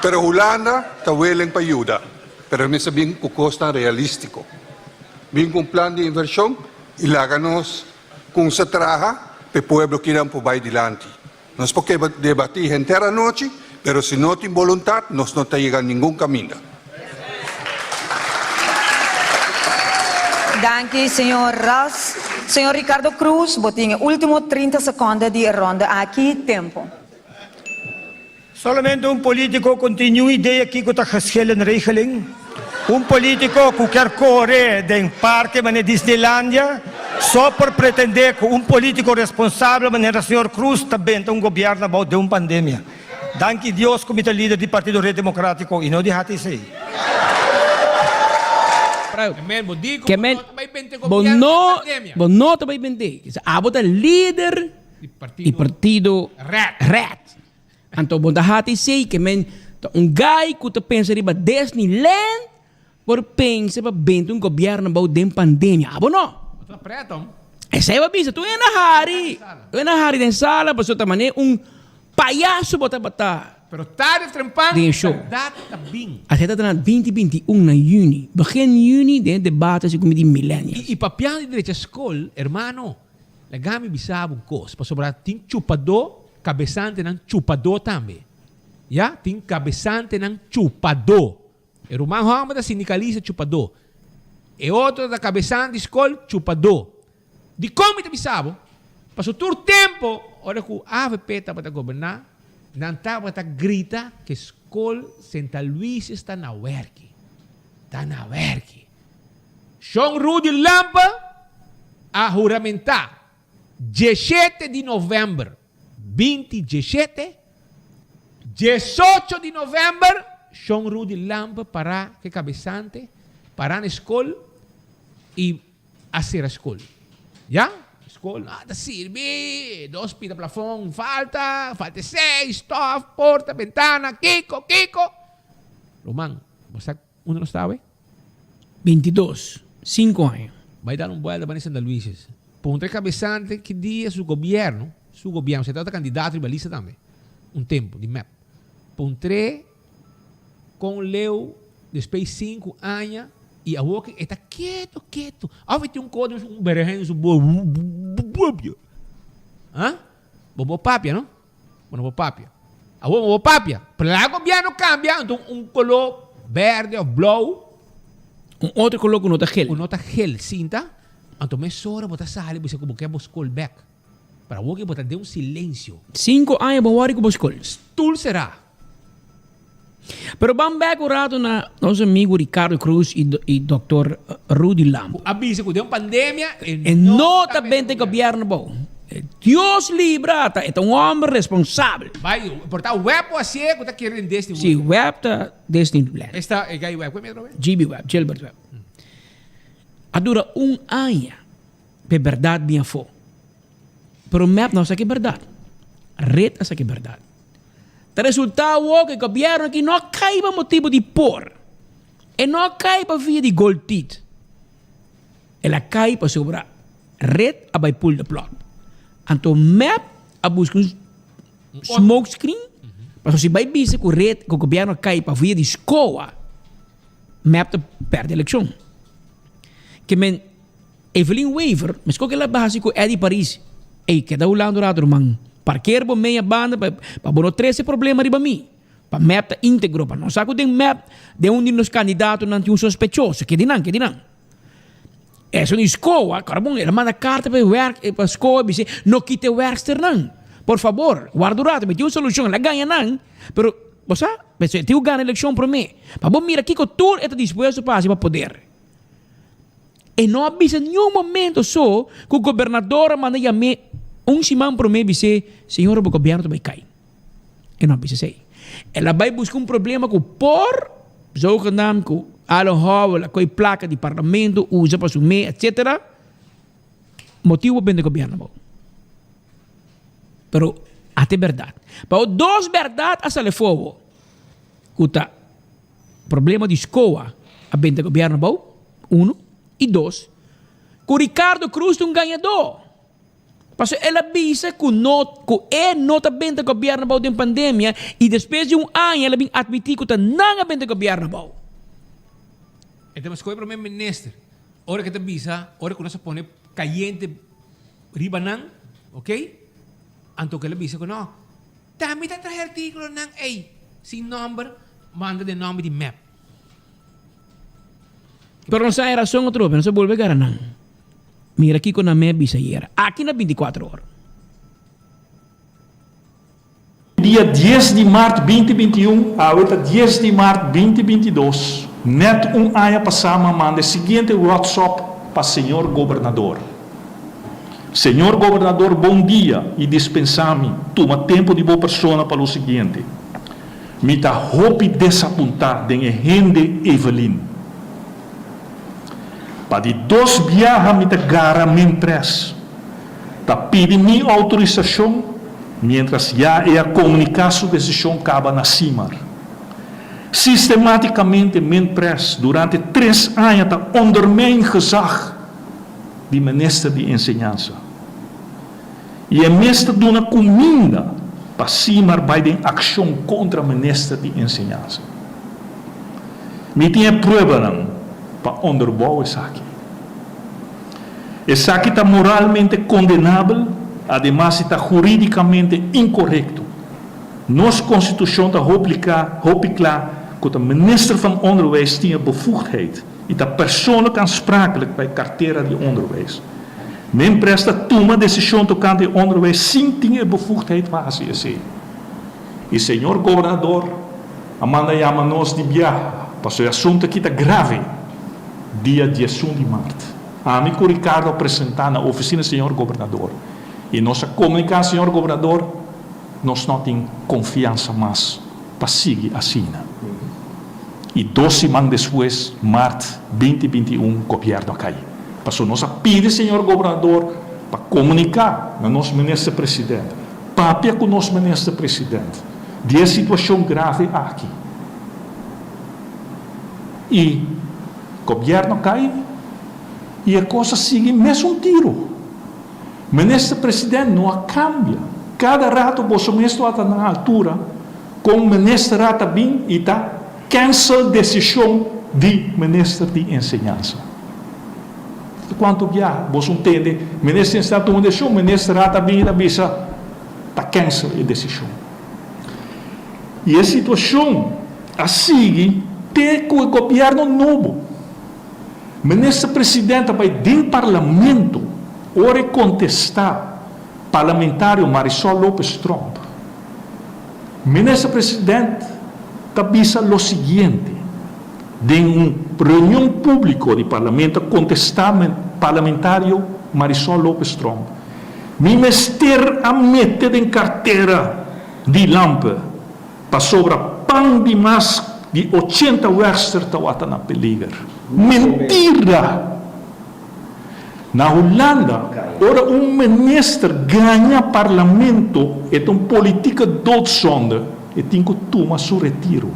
pero Holanda tá willing para ajuda. Pero nessa bem com custo realístico. Bem com plano de inversão e láganos com sa traha pe pueblo que irão por vai dilante. Nós podemos debater inteira noite, pero se não tem vontade, nós não chegamos a nenhum caminho. Danke, senhor Ras. Senhor Ricardo Cruz, botinha, último 30 segundos de ronda aqui, tempo. Solamente um político continua a ideia que está geschillen regeling. Político que quer correr de parque na Disneylandia só por pretender que político responsável, maneira senhor Cruz, também tem governo de uma pandemia. Danke Deus como líder do Partido Rede Democrático e não de HTC. Bono também bente. Abo da líder do partido Red. Então bom da HTC que men guy que pensa riba Disneyland por pensa para bente governo de pandemia. Abo no. Essa é a bisa. Tu é na hari den sala, pastor tamane palhaço bota. Pero tarde trempang data bing. Até na 2021 na Juni. Begin Juni de debate se como de millennials. E papiang de direita escola, hermano. Lagami bisabo cos. Pa sobra ting chupado, cabezante ng chupado tambe. Ya, ting cabezante ng chupado. E rumang hama da sindicalista chupado. E outro da cabezante escola chupado. Di comite bisabo. Paso tur tempo, ora ku AVP para governar. Nantava ta grita que escola Santa Luís está na werki. Está na werki. Sean Rudy Lampa a juramentar 17 de novembro 2017 18 de novembro Sean Rudy Lampa para que cabeçante para na escola e a ser a escola. Já? Nada sirve, 2 pita plafond, falta 6, stop, porta, ventana, Kiko. Román, ¿você uno no sabe? 22, 5 años. Vai dar vuelta para Santa Luís. Ponte cabezante que dia su gobierno, se trata candidato ribalista também, tempo de map. Ponte com Leo, depois 5 anos, e a Walker está quieto. Aí tem código, berrejo, hã? Bobo papia, não? Bobo papia. A bobo papia. Para o governo cambia, então color verde ou blue. Outro color com nota gel. Cinta. Então me sora botar sali, você como que buscar back. Para o que botar de silêncio. 5 anos bawari ko buscar. Tul será. Pero vamos back o rato na nosso amigo Ricardo Cruz e Dr. Rudy Lampa. Avisa que deu pandemia e nota bem tem governo bom. Deus librata, é um homem responsável. Vai, portar o web assim que está querendo deste. Sim, o web está deste plano. Esta é o web, como é o GB Web, Gilbert Web. A dura ano para verdade bem for. Pero o map não sabe verdade. Red não sabe verdade. O resultado é que o governo aqui não cai para motivo de por. E não cai para via de gold teeth. Ela cai para sobrar. Red a vai pull the plug. Então, map a busca smoke screen. Mas se vai dizer que o red, que o governo cai para via de escola, map perde a eleição. Que men Evelyn Waver, mas qual que ela base com Eddie Paris? E que dá o lado do man. Parqueiro por meia banda para bono 13 problema riba mim. Para map tá íntegro, para não saco tem map de um dos candidatos não tem um sospechoso, que dinam. Essa é escola, carbon, ela manda carta para a escola, diz, não quite o werkster não. Por favor, guarda o rato, tem uma solução, ela ganha não. Pero, você, tem ganha a eleição para mim. Para bom, mira, aqui que tu está disposto para poder. E não avisa nenhum momento só que o governador manda me simão para mim dizer, senhor, o governo vai cair. E não avisa sei. Ela vai buscar um problema com por, zo gedaan, com Alan Howell, com a placa de parlamento, usa para assumir, etc. Motivo bem do governo. Pero, até te verdade. Para duas verdades a sale fogo. Kuta problema de escola a bem do governo bom, 1 e 2. Com Ricardo Cruz um ganhador. Porque ela avisa que não está bem do governo bom de pandemia e depois de ano ela vem admitir que não está bem do governo bom. Então, escolhe para o ministro. Hora que te avisa, hora que nós põe caliente ribanan, ok? Anto que ela avisa que não. Também está trazer artículo ng sin number, manda de nome de map. Pero não sai razão outro, não se volve garanang. Mira aqui com a map bisa era. Aqui na 24 horas. Dia 10 de março de 2021 até 10 de março de 2022, net ano passado, manda o seguinte WhatsApp para o senhor governador. Senhor governador, bom dia e dispensa-me. Toma tempo de boa pessoa para o seguinte. Me está roupa desapontar de rende Evelyn. Para de 2 viagens me está gara me empresa. Está pedindo autorização. Mientras já é a comunicar sua decisão acaba na CIMAR. Sistematicamente, mijn pres, durante 3 anos, está onder mijn gezag de minister de Enseñanza. E a minister doet een comida para CIMAR bij de actie contra o minister de Enseñanza. Me tem prova para onderbouwen isso aqui. Isso aqui está moralmente condenável. Además, está juridicamente incorreto. Nossa Constituição está hopelijk que o minister van Onderwijs tem bevoegdheid e está persoonlijk aansprakelijk bij carteira de onderwijs. Men presta toma decisão tocante ao onderwijs sem ter bevoegdheid para fazer isso. E senhor governador, amanda chama nós de viagem, para o assunto aqui está grave. Dia 11 de março. A mim com Ricardo apresentar na oficina senhor governador. E nossa comunicação, senhor governador, nós não temos confiança mais para seguir assim. E 2 semanas depois, março 2021, o governo cai. Passou nossa pede, senhor governador, para comunicar com o nosso ministro-presidente, papel com o nosso ministro-presidente, de a situação grave aqui. E o governo cai e a coisa segue mesmo tiro. O ministro-presidente não cambia. Cada rato você ministro está na altura, com o ministro está bem e está cancel decisão de ministro de Enseñanza. Quanto já você entende, o ministro está tomando decisão, o ministro está bem e está cancel a decisão. E a situação assim tem com o governo novo. O ministro-presidente vai dentro do parlamento. Ora contestar parlamentário Marisol Lopes Trump. Ministro-presidente cabisa o seguinte, de uma reunião pública de parlamento contestar parlamentário Marisol Lopes Trump. Ministério a meter em carteira de lampa para sobra pão de mais de 80 Webster está na peligro. Mentira! Na Holanda, ora ministro ganha parlamento e uma política doodzonde e tem que tomar seu retiro.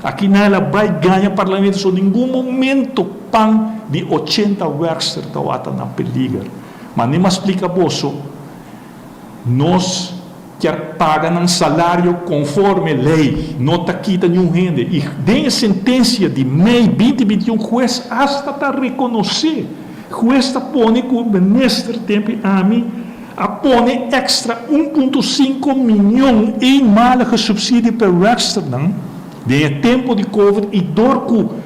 Aqui ela vai ganhar parlamento, só em nenhum momento pão de 80 Webster está na peligro. Mas nem me explica você, nós quer pagar um salário conforme lei, não está quita nenhum rende. E tem a sentença de May 2021, o juiz hasta está reconhecer. Questa pone que o ministro tem a mim pone extra 1,5 milhão em malha subsídio para o extra de tempo de Covid e dorco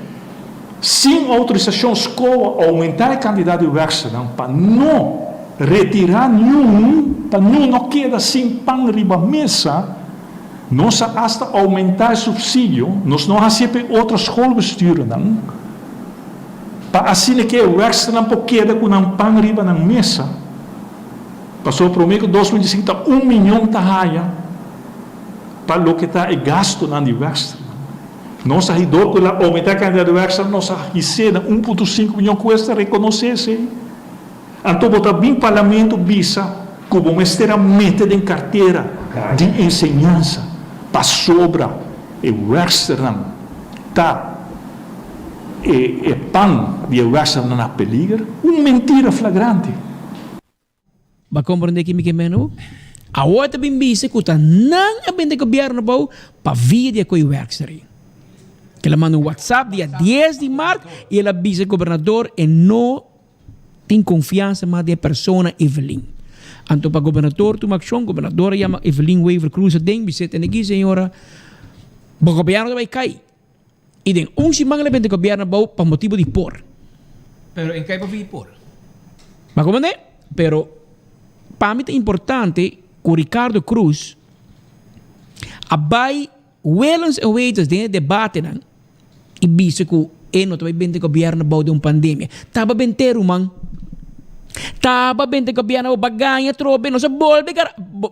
sem autorização escola aumentar a quantidade de extra para não retirar nenhum para não queda sem pão riba mesa nós hasta aumentar o subsídio nós não recebemos outras escolas não para assim que o extra não pode quedar com um pão riba na mesa. Passou para mim que 2025 está 1 milhão de raia para o que está é gasto na extra. Nós aí do que aumentar a quantidade de extra nós recebemos 1,5 milhão custa reconhecer-se. Então botar bem parlamento visa que o ministério mete em carteira de enseñanza para sobre el restaurante, e pan de restaurante na peligro, uma mentira flagrante. Ba compreender que me queimando? A outra bem bisa que tá não a bem de governo bom para via de coi werkserie. Que ela manda um WhatsApp dia 10 de março e ela avisa o governador e não tem confiança mais de persona Evelyn. Então para o governador tu maksyon governador chama Evelyn Weaver Cruz den bisete aqui senhora. O governo vai cair. E den simang ela bem de governo bom para motivo de por. Pero em que para vir por? Mas como é? Pero para mim é importante que o Ricardo Cruz abai wellens en wetens de debate nan e bisa que não também bem de governo bom de pandemia. Tava bem ter man. Tava bem de governo baganha trobe não se volve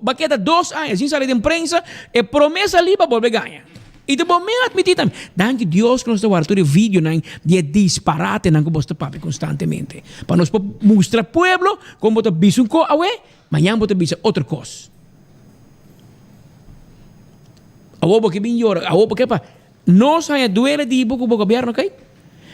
baqueta 2 anos sem sair de imprensa e promessa ali para volver ganhar. E tu bom me admitir também. Danke Deus que nós estamos guardando vídeo nan de disparate nan que bosta papi constantemente. Para nós mostrar pueblo como tu bisu ko awe, amanhã bosta bisa outra coisa. Awo porque bem llora, awo porque pa nós hanya duele di ibu ku governo kai.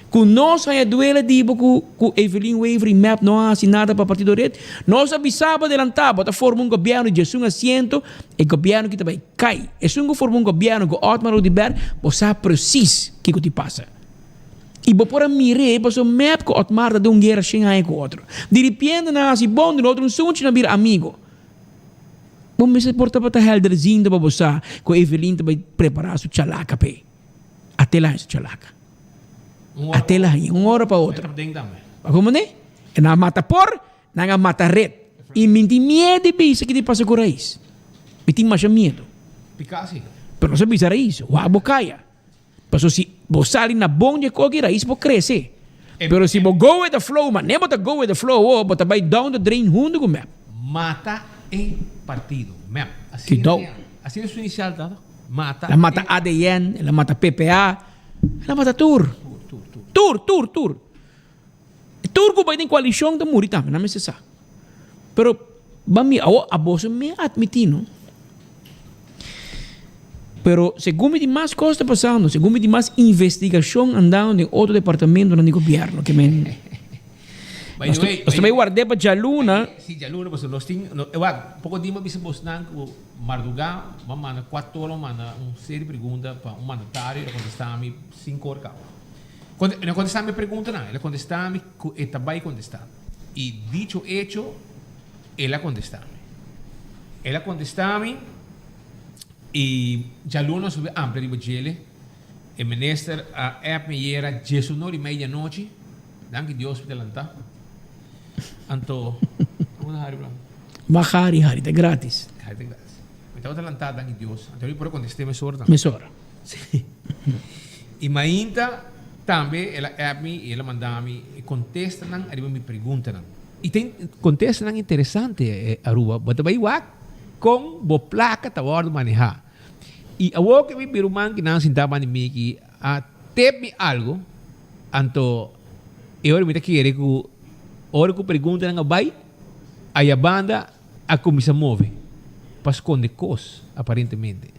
Ku nós hanya duele di ibu ku Evelyn Weaver map não há assinada para partido red. Nós avisava adelantava para formar um governo de um assento e governo que também cai. E se formar um governo com Otmar Rudiber, você sabe preciso o que te passa. E por mire, para o map com Otmar da guerra sem com outro. De repente nasce bom do outro um sonho na vir amigo. Bom, me se porta para helderzinho para você, com Evelyn também preparar sua chalaca pe. Até lá sua chalaca. Até lá, uma hora para outra. Como é? E na mata por, na mata red. E minti medo bisa que te passa com raiz. E tem mais medo. Picasi. Pero não se bisa raiz, o abocaia. Pero se você ali na bom de coque raiz, você cresce. Pero se você go with the flow, mas nem você go with the flow, você vai down the drain junto com map. Mata em partido. Map. Assim é o inicial, tá? Mata. Ela mata ADN, ela mata PPA, ela mata Tur. Tur ko vai tem coalição da muri também, não me se sabe. Pero bami a voz me admitindo. Pero segundo de mais coisa passando, segundo de mais investigação andando em outro departamento do governo que men. Nós também guardei para Jaluna. Sim, Jaluna, mas nós temos, pouco de bisa bos nang o Marduga, mana 4 horas mana série de perguntas para mandatário, ele contestar-me 5 horas. Não contestar-me pergunta não, ele contestar-me e também contestar. E dicho hecho, ela contestar-me. Ela contestar-me e Jaluna sobre ampla de bajele, e minister a me era 19:30 noite, danke Deus por adelantar. Anto, como hari bro? Mahari, tá grátis. Hari tá grátis. Então adelantar danke Deus. Então eu por contestar me sorta. Me sorta. E mainta também ela me ela mandava-me contesta nang arriba me pergunta nang. E tem contesta nang interessante Aruba, bota vai wak com bo placa tawar manejar. E a wo que me piruman que não sentava ni miki a tep algo anto eu me querer que hora que pergunta nang bay aí a banda a começa a mover para esconder coisas aparentemente.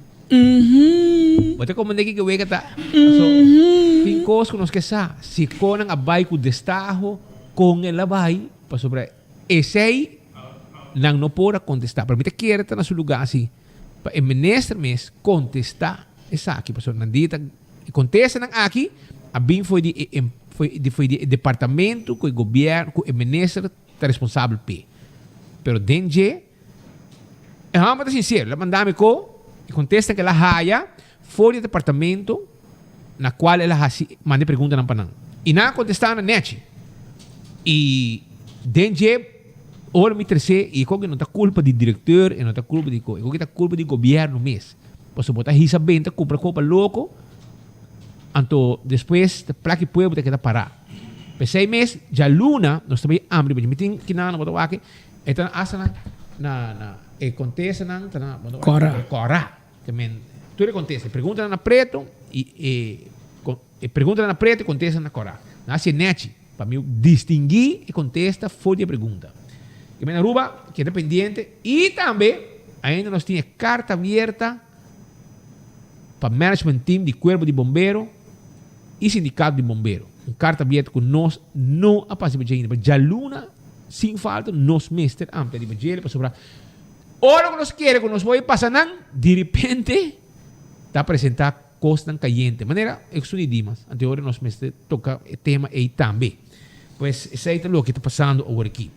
Bota como nem que weka ta. So, tem coisas que nós que sa se conang a bay com destajo com ela bay para sobre esse aí não pode contestar. Para mim te querer estar na seu lugar assim. Para o ministro mes contestar essa aqui, pessoal. Nandita contesta nang aqui, a bem foi de departamento com o governo, com o ministro tá responsável p. Pero denje é realmente sincero, ela mandava-me e contesta que ela haya foi de departamento na qual ela manda pergunta não panang. E não contestar na net. E denje ora me terceiro e como que não está culpa de diretor e não está culpa de coisa, que está culpa de governo mesmo. Posso botar risa bem, tá compra copa louco. Anto depois da placa pueblo te queda parar. Pensei mês já luna nós também hambre, mas me tem que não botar aqui. Então asa na e contesta não tá na cora. Também tudo acontece. Pergunta na preto e pergunta na preto e contesta na cora. Nasce net para mim distinguir e contesta folha de pergunta. Que me Aruba, que é dependente, e também, ainda nós tínhamos carta aberta para management team de Corpo de Bombeiro e Sindicato de Bombeiro. Uma carta aberta com nós não aparecemos ainda. Mas já luna, sem falta, nós mestre amplia de Bagel para sobrar. Ora que nós queremos, que nós vamos passar, de repente, está apresentar coisa caliente. De maneira, eu sou de Dimas. Anterior, nós mestre toca o tema aí também. Pois, isso aí é o que está passando agora aqui.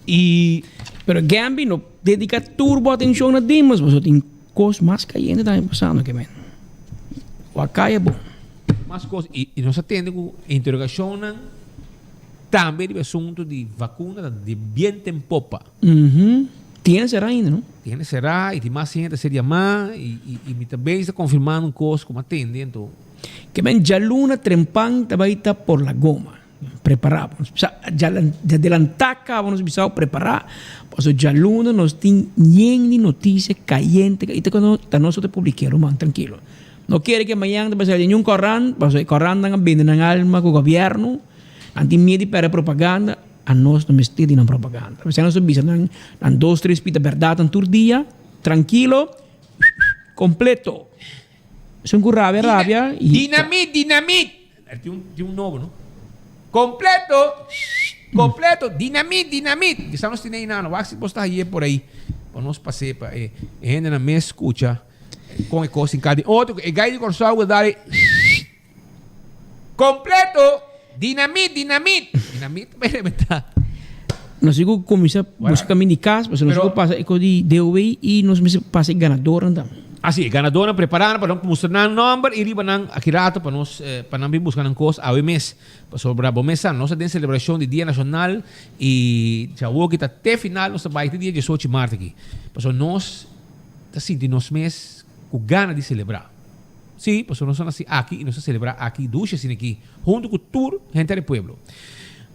E... Pero Gambi não dedica turbo atenção na Dimas, mas tem coisas mais calientes que estão passando aqui, man. O acá é bom. Mais coisas. E nós atendemos a interrogação também do assunto de vacuna de viento em popa. Tiene será ainda, não? Tiene será, e tem mais gente seria mais, e também está confirmando um coisa como atende, então... Que bem, já luna trempan tabaita por la goma. Preparar. Já adelantar cá, vamos precisar preparar. Porque já luna nós tem nenhuma notícia caliente. E quando nós te publiquemos, man, tranquilo. Não quer que amanhã vai sair nenhum corran, porque corran não vende na alma com o governo, anti medo para propaganda, a nós não mestede na propaganda. Mas nós precisamos dar 2, 3 pita verdade em todo dia, tranquilo, completo. Sem rabia. Dinamite! Tem um novo, não? Completo, dinamite. Que estamos tendo nada, vai se postar aí por aí. Para nós passar, para gente na minha escuta, com a coisa em cada outro, e gai de corção, vou dar completo, dinamite, vai rebentar. Nós vamos começar a buscar caminho de casa, mas nós vamos passar com de DOE e nós vamos passar ganador, então. Assim, ganadora preparada para nós mostrar o número e riba nang akirato para nós buscar uma coisa ao mês. Sobre a bomesa, nós temos celebração de Dia Nacional e já vou que até final nós vai ter dia 18 de março aqui. Porque nós assim de nós mês com gana de celebrar. Sim, porque nós somos aqui e nós celebrar aqui duas assim aqui junto com tour gente do pueblo.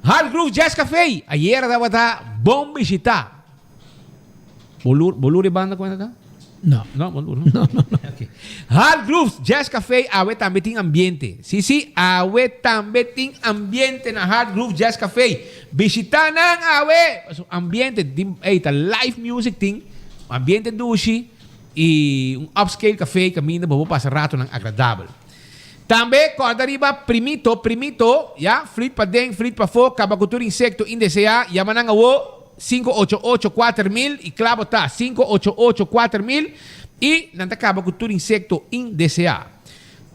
Hard Groove Jazz Café. Ayer dava da bom visitar. Bolur de banda quando tá? No. Okay. Hard Grooves Jazz Café, awe também tem ambiente. Sim, awe também tem ambiente na Hard Groove Jazz Café. Visitar nang awe ambiente, tá live music tem, ambiente duche e upscale café caminho para passar rato nang agradável. Também corda riba primito, ya, frit pa deng, frit pa fo, cabacultura insecto indesea, yamanang awo 588-4000 e clavo tá 588-4000 e nanta cabacultura insecto indesea.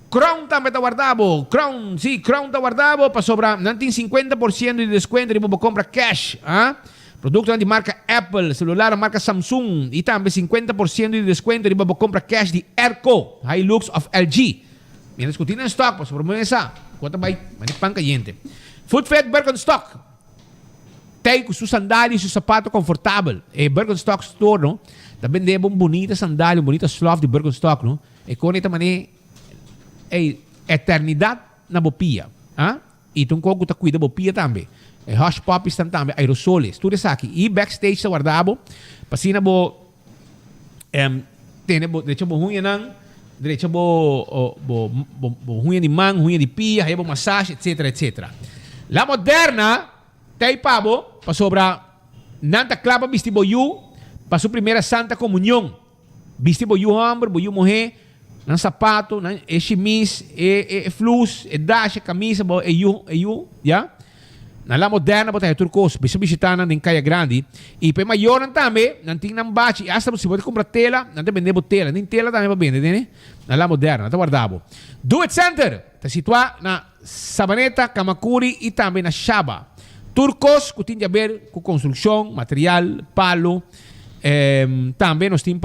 Crown também tá guardado. Crown tá guardado para sobrar. Não tem 50% de desconto e você compra cash. Produto de marca Apple, celular de marca Samsung e também 50% de desconto e você compra cash de Erco, Hilux of LG. Mientras que tiene stock, pues por mesa, ¿cuánto va? Manipan caliente. Food Fed Birkenstock. Tem com sua sandália e seu sapato confortável. E Birkenstock Store, não? Também tem uma bonita sandália, uma bonita slough de Birkenstock, não? E com essa maneira, é eternidade na bopia. E tu com que cuida da bopia também. E Hush Puppies também, aerosoles, tudo isso aqui. E backstage sa guardado, pasina bo, tem derecho bo ruim não, derecho bo ruim de mão, ruim de pia, aí bo massagem, etc. La Moderna, tem pavo, para sobra, nanta clava vesti boyu, para sua primeira santa comunhão. Vesti boyu homem, boyu mulher, nan sapato, nan chemise, flus, dash, camisa, ya? Na La Moderna, bota turcos, bisita nan din Kaya Grande, e pe maior também, nan ting nan bachi, hasta se pode comprar tela, nan te vende tela, nem tela também para vender, né? Na La Moderna, tá guardado. Do It Center, tá situado na Sabaneta, Kamakuri e também na Shaba. Turcos, que tem a ver com construção, material, palo, também nós temos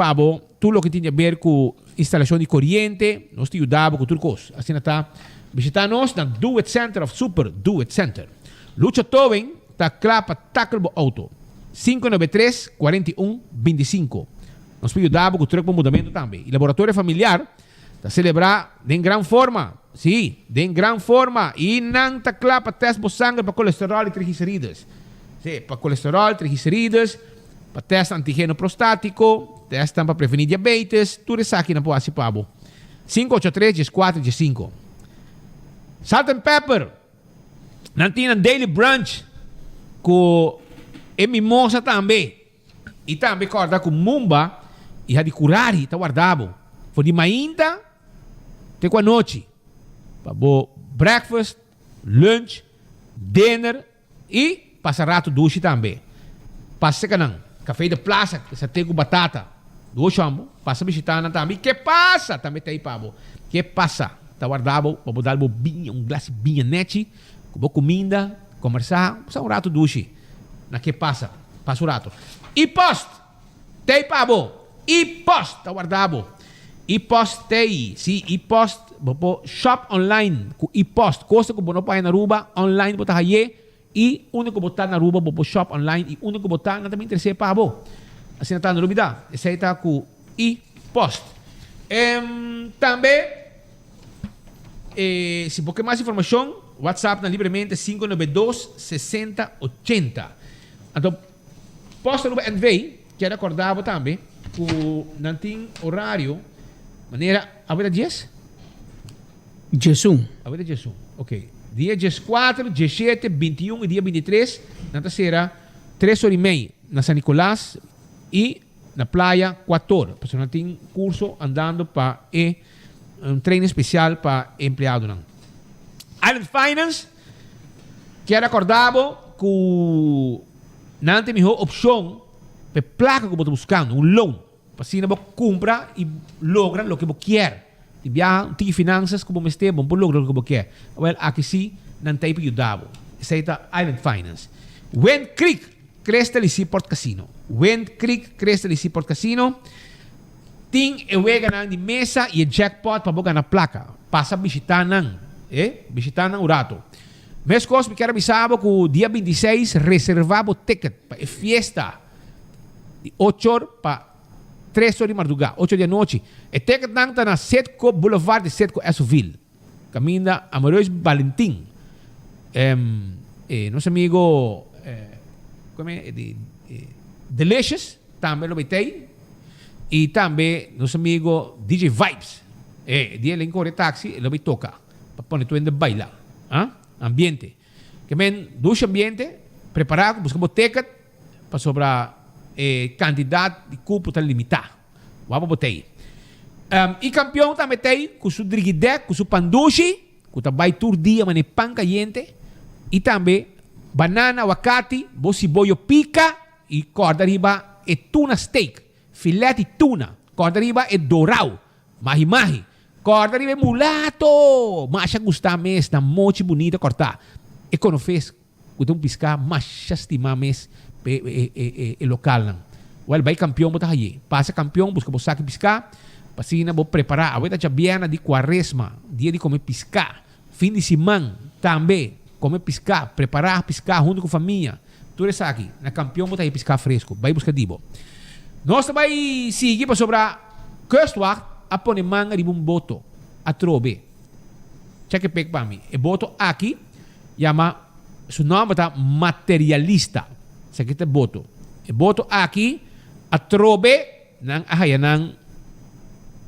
tudo o que tem a ver com instalação de corrente, nós temos ajudado com Turcos. Assim está, visitar-nos na Do It Center of Super Do It Center. Lucha Tobin, está clapa tackle auto. 593-4125. Nós temos ajudado com o truque para mudamento também. E Laboratório Familiar, está celebrar em grande forma. Sim, de gran forma. E não está claro para teste de sangue para colesterol e triglicerídeos. Sim, para colesterol, triglicerídeos, para teste antígeno prostático, teste para prevenir diabetes, tudo isso aqui na Poá Cipabo. 583-14-5. Salt and Pepper. Não tem daily brunch com mimosa também. E também corda com Mumba e há de curari, tá guardado. For de mainda, te com a noite. Para breakfast, lunch, dinner e passa rato duche também. Passa que não, café de plaza, que você tem com batata. Do chambo, passa visitando também. Que passa? Também tem pabo. Que passa? Tá guardado, para dar um glass vinho nete, com comida, conversar, passa um rato duche. Na que passa? Passa o rato. E post, tem pabo. E post, tá guardado. E post tem, sim, e post, shop online, com e post, coisa que não paga na Aruba, online botar aí, e único botar na Aruba, shop online, e único botar, não também interessa para bo. Assim está na Aruba, esse aí está com e post. Também, se você mais informação, WhatsApp na livremente 592-6080. Então, posta Aruba NV, quero acordar também, com não tem horário, maneira, a vida 10? Jesus. A vida 10, ok. Dia 14, 17, 21 e dia 23, na terceira, 3 horas e meia, na San Nicolás e na praia 4 horas. Porque não tem curso andando para um treino especial para empregado. Não. Island Finance, quero acordar com não tem melhor opção para placa que você está buscando, um loan. Para assim você compra e logra o que você quer. E viaja, tem finanças que você esteja, você logra o que você quer. Well, aqui sim, não tem para ajudar. Essa é a Island Finance. Wind Creek, Crystal e Seaport Casino. Wind Creek, Crystal e Seaport Casino. Tem a wega de mesa e jackpot para você ganhar placa. Passa a visitar não. Visitar não o rato. Mas coisa que quero avisar que o dia 26 reservar o ticket para a fiesta de 8 horas para 3 horas de madrugada, 8 da noite. E ticket está na Setco Boulevard de Setco Esoville. Caminha a Marois Valentim. Nosso amigo Delicious também lo betei. E também nosso amigo DJ Vibes. Dia ele corre táxi, ele toca. Para pôr tu em de baila. Ambiente. Que men, duche ambiente, preparado, buscamos ticket para sobrar quantidade de cupo tá limitado. Vamos botei. E campeão também tem com seu driguidec, com seu pandushi, com também tour dia mane pan caliente e também banana, aguacate, bocibollo pica e corda riba e tuna steak, filé de tuna, corda riba e dorau, mahi-mahi, corda riba e mulato, mas gostar mesmo, tá muito bonita cortar. E quando fez, com um piscar, mas estimar mesmo local não. Well, vai campeão botar aí. Passa campeão, busca você que piscar. Passina vou preparar. A vida já viena de quaresma, dia de comer piscar. Fim de semana também comer piscar, preparar piscar junto com a família. Tudo isso aqui. Na campeão botar aí piscar fresco. Vai buscar dibo. Nós vai seguir para sobrar Kustwacht a pôr manga de um boto a trobe. Check it para mim. E boto aqui chama seu nome tá materialista. Sa kita boto. E boto aqui a trobe ng ahayanang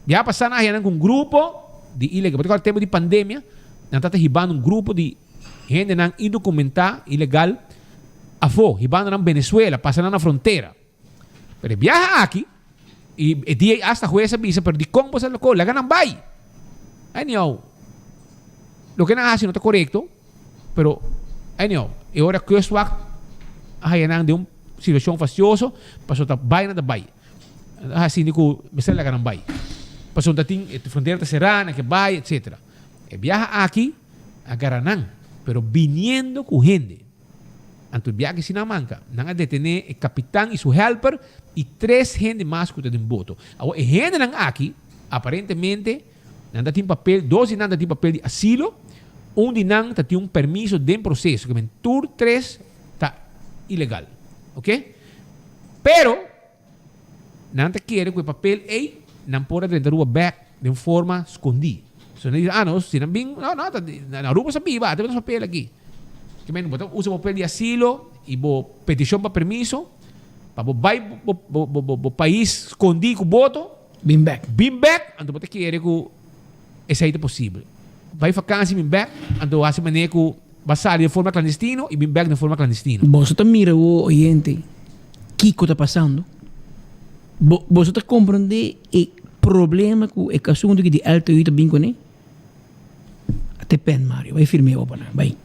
ya pasar na ahayanang kung grupo de ilegal. Porque agora tempo de pandemia, nang hibando um grupo de gente nang indocumentar ilegal afo, hibando ng Venezuela, pasando na frontera. Pero viaja aqui e di hasta jueza visa, pero di kung sa loko, laga ng bay. Anyhow, lo que na hace no está correcto, pero anyhow, e ora Kustwacht hayanang de uma situação facioso, passou a baia na da baia. Assim, nico, basta lá ganang baia. Passou a ting, fronteira tá serrana, que baia, etc. E viaja aqui, a garanang, pero viniendo com gente. Anto viaja que Sinamanca, nang a detener o capitão e seu helper e 3 gente mais que tem voto. A gente nang aqui, aparentemente, nang tem papel, 2 nang tem papel de asilo, de nang tem um permiso de processo, que mentur 3 ilegal, ok? Pero não te quer que o papel não pode dentro da back de forma escondida. So não diz, não, se não bem, não, na rua sabia, vai, tem papel aqui. Que men, botar usa papel de asilo e bo petição para permiso, para bo vai bo país escondido com voto, bem back, então botar quer que essa é possível. Vai vacância bem back, então assim maneira que basar de forma clandestina e bem de forma clandestina. Você tá mira o oyente, Kiko tá passando. Você está compreendendo o problema com o assunto que de alto e bem com ele? Depende, Mario. Vai firme opa na. Vai.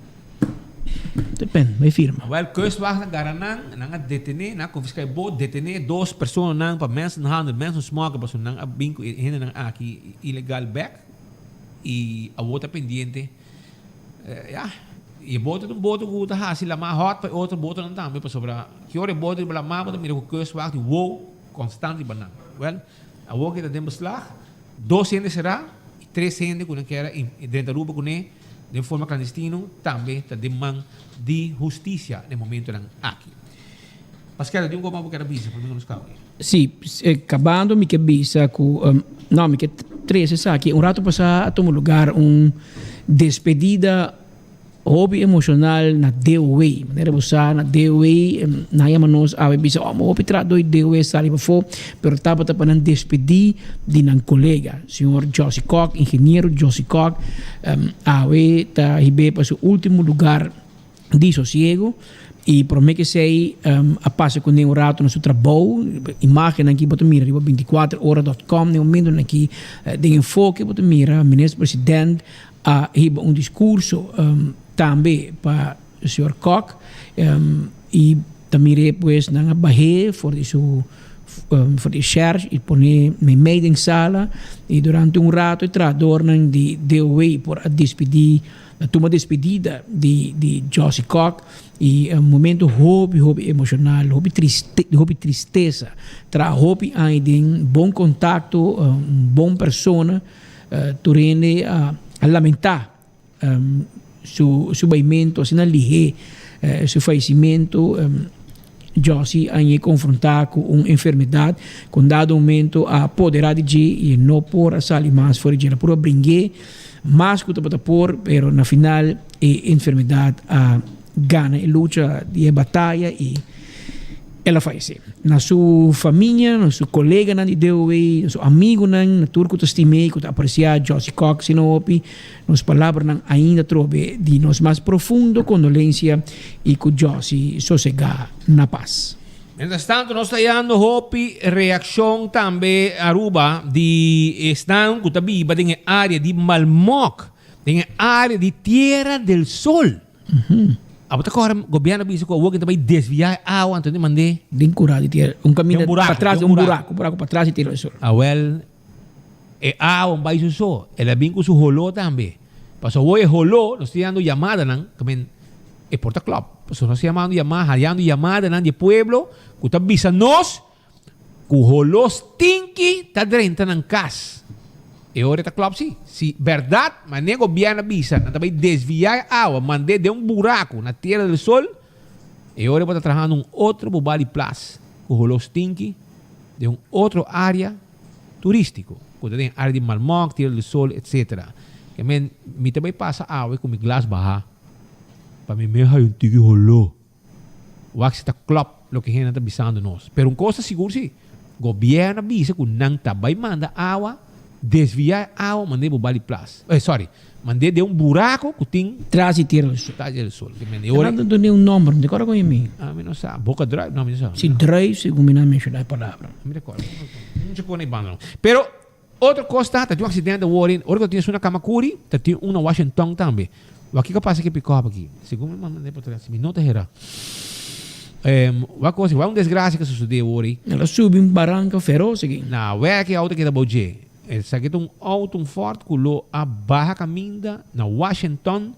Depende, vai firme. Well, kustwacht na garanang, nang detene, na confiscai boot, detene, 2 personen nang pa mensen handel, mensen smoken, paso nang abinko, hinan nang aki, illegal back, e a outra pendiente, ja, e boto de boto guta ha, sila ma hot pa outra boto nang tambe, pa sobra, que hora boto de bala ma, boto mira com kustwacht, e wow, constante banang. Well, a wo kita dem beslag, 2 gente será, 3 gente que não quer dentro da rua com ele, de forma clandestina, também está demandando de justiça no momento aqui. Pascal, digo como que era bisa, para mim não escapa. Sim, acabando me que bisa com, não, me que 13 sabe, rato passar a tomar lugar despedida hobby emocional na DOE, maneira buscar na DOE, na yamanos a bisa, hobby trado DOE sali before, pero tapa para despedir de nan colega, senhor Josie Koch, engenheiro Josie Koch, awe ta hibe para seu último lugar de sossego e promete que sei a passa com um rato no seu trabalho, imagem aqui bota mira, riba 24horas.com, no momento aqui de enfoque bota mira, ministro presidente a hiba discurso também para o senhor Koch e também depois na barre for de share e pôr me meio em sala e durante rato e tradornan de DOE por a despedir a turma despedida de Josie Koch e momento hobby emocional, hobby tristeza, hobby ainda bom contato, bom persona, tu rende a lamentar su baimento, assim, ali, su falecimento, Josie aí confrontar com uma enfermidade, com dado momento a poderá de e não por sair mais fora de por brincar, mas que tu por, pero na final a enfermidade a gana e luta e batalha e ela falece. Na sua família, na sua colega na DOE, na seu amigo na turco estimei que apreciar Josie Koch sinopi, nos palavras ainda trove de nos mais profundo condolência e que Josie sossegar na paz. Mientras tanto, nós estamos dando hopi reação também a Aruba de estão que viva em área de Malmoc, em área de Tierra del Sol. Apota ko gobyerno biso ko wag também desviar a água então mandei curar de ter caminho para trás buraco para trás e tiro isso. Well, água vai so, ela vem com su rolô também. Paso hoy rolô, nós estamos dando chamada nan, kamen porta club. Paso nós estamos dando chamada nan de pueblo, que tá bisa nós, que rolô stinky tá dentro nan cas. E ora tá club sim. Se verdade, mas nem governo bisa, não também desviar a água, mandei de buraco na Tierra del Sol, e ora vou trabalhando um outro bubali plus, o rolô stinky, de outro área turístico, que tem área de Malmoc, Tierra del Sol, etc. Que me também passa água com meu glass baja, para me meia um tigi rolô. O axi tá club, lo que gente tá bisando nós. Pero coisa seguro sim, governo bisa que não também manda água desviar a água, mandei pro Bali Plus. Mandei de buraco que tem traz e tira o sol. Traz o sol. Eu não dou nenhum nome, não decora com mim. Eu não sei. Boca Drive, não me sabe. Se Drive, segundo me mencionar a palavra. Não me recordo. Não sei como é banda. Pero outra coisa, tá um acidente de Warren, outra que tinha uma Kamakuri, tinha uma Washington também. O que passa que picou aqui? Segundo me mandei para trás, me nota era. Uma coisa, vai desgraça que sucedeu Warren. Ela subiu barranca feroz aqui. Não, é que a outra que da Boje. Sakit um auto forte que a barra caminda na Washington,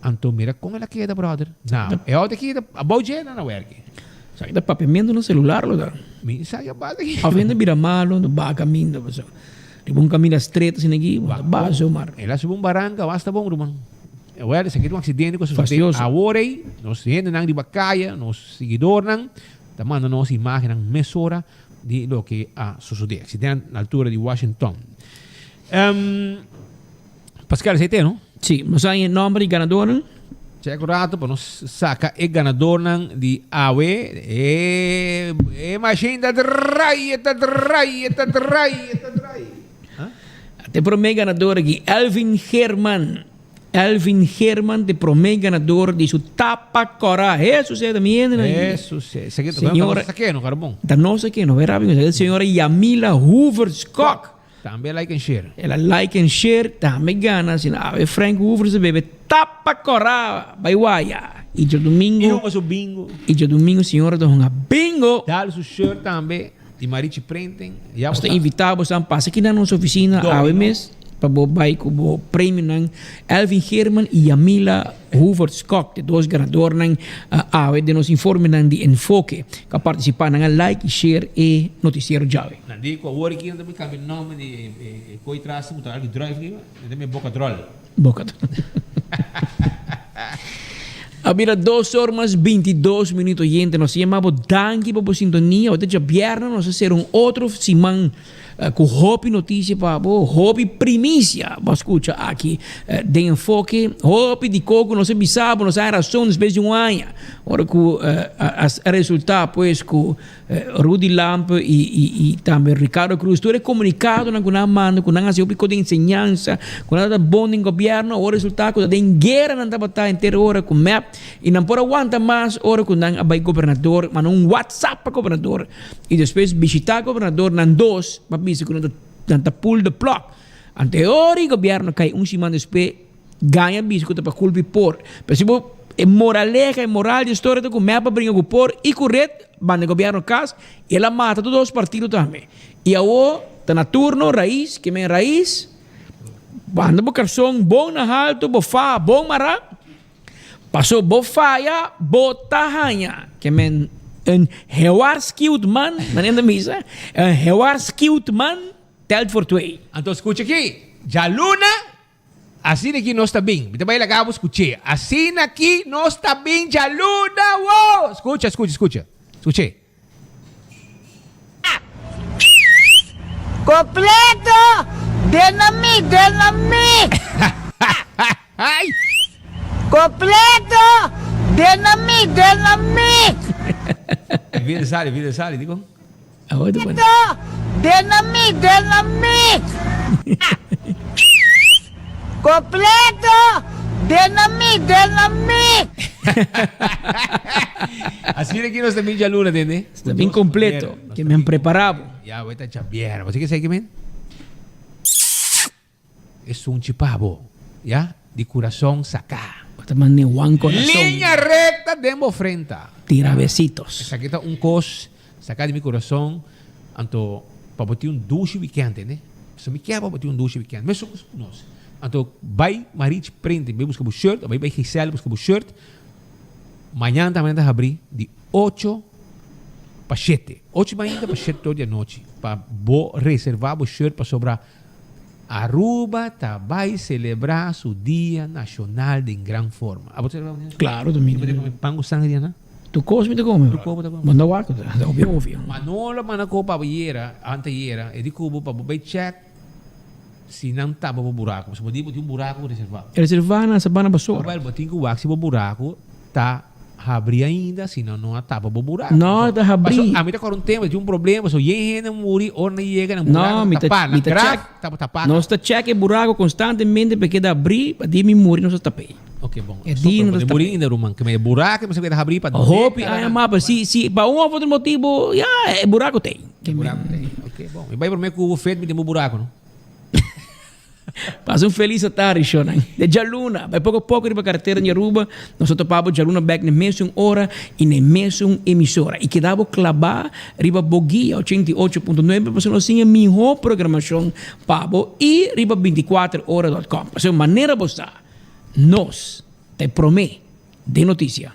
então mira como ela queda, brother. Não, é outra que a Boje não é aqui. Sakit da papiamento no celular, lugar. Me sai a base aqui. A venda vira malo, no barra caminda, pessoal. Tipo caminho estreito assim aqui, base o mar. Ela subiu barranca, basta bom, irmão. Well, sakit acidente que sucedeu. Agora, nós gente não de bacaia, nós seguidor não, tá mandando nossa imagem, mesura de lo que sucedeu. Acidente na altura de Washington. Pascal, você tem, não? Sim, mas aí o nome de ganador? Check rato para nós sacar o ganador de AWE. Machine da drai. Até para o meu ganador aqui, Elvin Herman. Elvin Herman de promedio ganador de su tapa cora. Eso se también. Eso se. Señora. No, carbón. No sé qué, no verá bien. La señora Yamila Hoover Scott. También like and share. El like and share también gana. Si no, Frank Hoover se bebe tapa cora. Baiwaya. Y yo domingo. Y yo domingo, señora, de un bingo. Dale su shirt también. Y Marichi Prenten. Ya está invitado a pasar aqui na nossa oficina a mes para bobai com o prêmio ng Elvin Herman e Yamila Hoover Scott, de dois ganadores ng de nos informe ng de enfoque que participar ng like, share e noticiero Jave. Nandi ko worry aqui não me cambia nome de coi traço muito algo drive aqui, de me boca troll. Boca. Había 2 horas 22 minutos gente, nos llamamos danke por sintonia. Hoje é viernes, nós hacer outro semana com hobby notícia para hobby primícia. Vamos escutar aqui de enfoque, hobby de coco, nós sabemos, nós há razão desde de ano. Ora com as resultado pois com Rudy Lamp e também Ricardo Cruz, tu é comunicado na kuna mano, kuna nga pico de enseñanza, kuna da bom em governo, o resultado da guerra na tabata inteira hora com map e não por aguanta mais hora com nang abay governador, mas um WhatsApp para governador e depois visitar governador nan dos, mabisi com nanta pull the plug. Ante hora o governo cai semana depois ganha bisco para culpa por. Percebo moraleja e moral de história do mapa brinca com por e correto banda governo cas e ela mata todos os partidos também. E agora tá na turno raiz, que me raiz banda bo carson bom na alto, bo fa bom mará. Passou bo faia, bo tahanha, que men hewar skilled man, manenda misa, hewar skilled man telt for 2. Então escute aqui, Jaluna, assim aqui não está bem. Então vai lá, vou escutar. Assim aqui não está bem, Jaluna, wow! Escuta. Escute. Completo! Denami! Ai! Completo! Denami! Vida sale, digo. Completo! Denami! Completo! Denami! Assim aqui nós também já luna, entende? Está bem completo, que me han preparado. Ya, voy a estar chambear. ¿Você quer saber que men? Es un chipabo, ya? De corazón sacar. Línea recta de frente. Tira besitos. Saqueta un cos, sacar de mi corazón, anto para botar un douche weekend, né? Se me quer para botar un douche weekend, mas somos nós. Anto vai Marich prende, vai buscar o shirt, vai Gisele buscar o shirt. Mañana também vai abrir de 8 para 7. 8 manhã para 7 toda a noite. Para reservar o shirt para sobrar. Aruba vai celebrar seu Dia Nacional de Gran Forma. Claro, domingo. Pango sangue, né? Tu come, te come. Manda waco, óbvio. Manolo manako pa bayera, anteyera, e di cubo pa bay check se não estava o buraco. Se pode botar buraco reservado. Reservar na sabana basura. Vai botar o wax o buraco tá abrir ainda, senão não estava o buraco. Não, tá abrir. A mim tá com um tempo de problema, so yehen não muri ou não chega no buraco. Não, me tá nós tá check buraco constantemente porque dá abrir, para de me muri não se tapei. Ok, bom. É dino de muri ainda rumang, que me buraco, mas você vai abrir para. Hope ai mapa, se para um ou outro motivo, é buraco tem. Buraco tem. Ok, bom. E vai por mim que o feito me tem buraco, não? Passa feliz tarde, Shonan. De Jaluna, vai pouco a pouco ir para a carteira de Aruba, nós topamos Jaluna back na mesma hora e na mesma emissora. E que dava clavar, riba Boguia 88.9, para nós tinha melhor programação pabo e riba 24horas.com. Para ser maneira boa, nós te prometemos de notícia.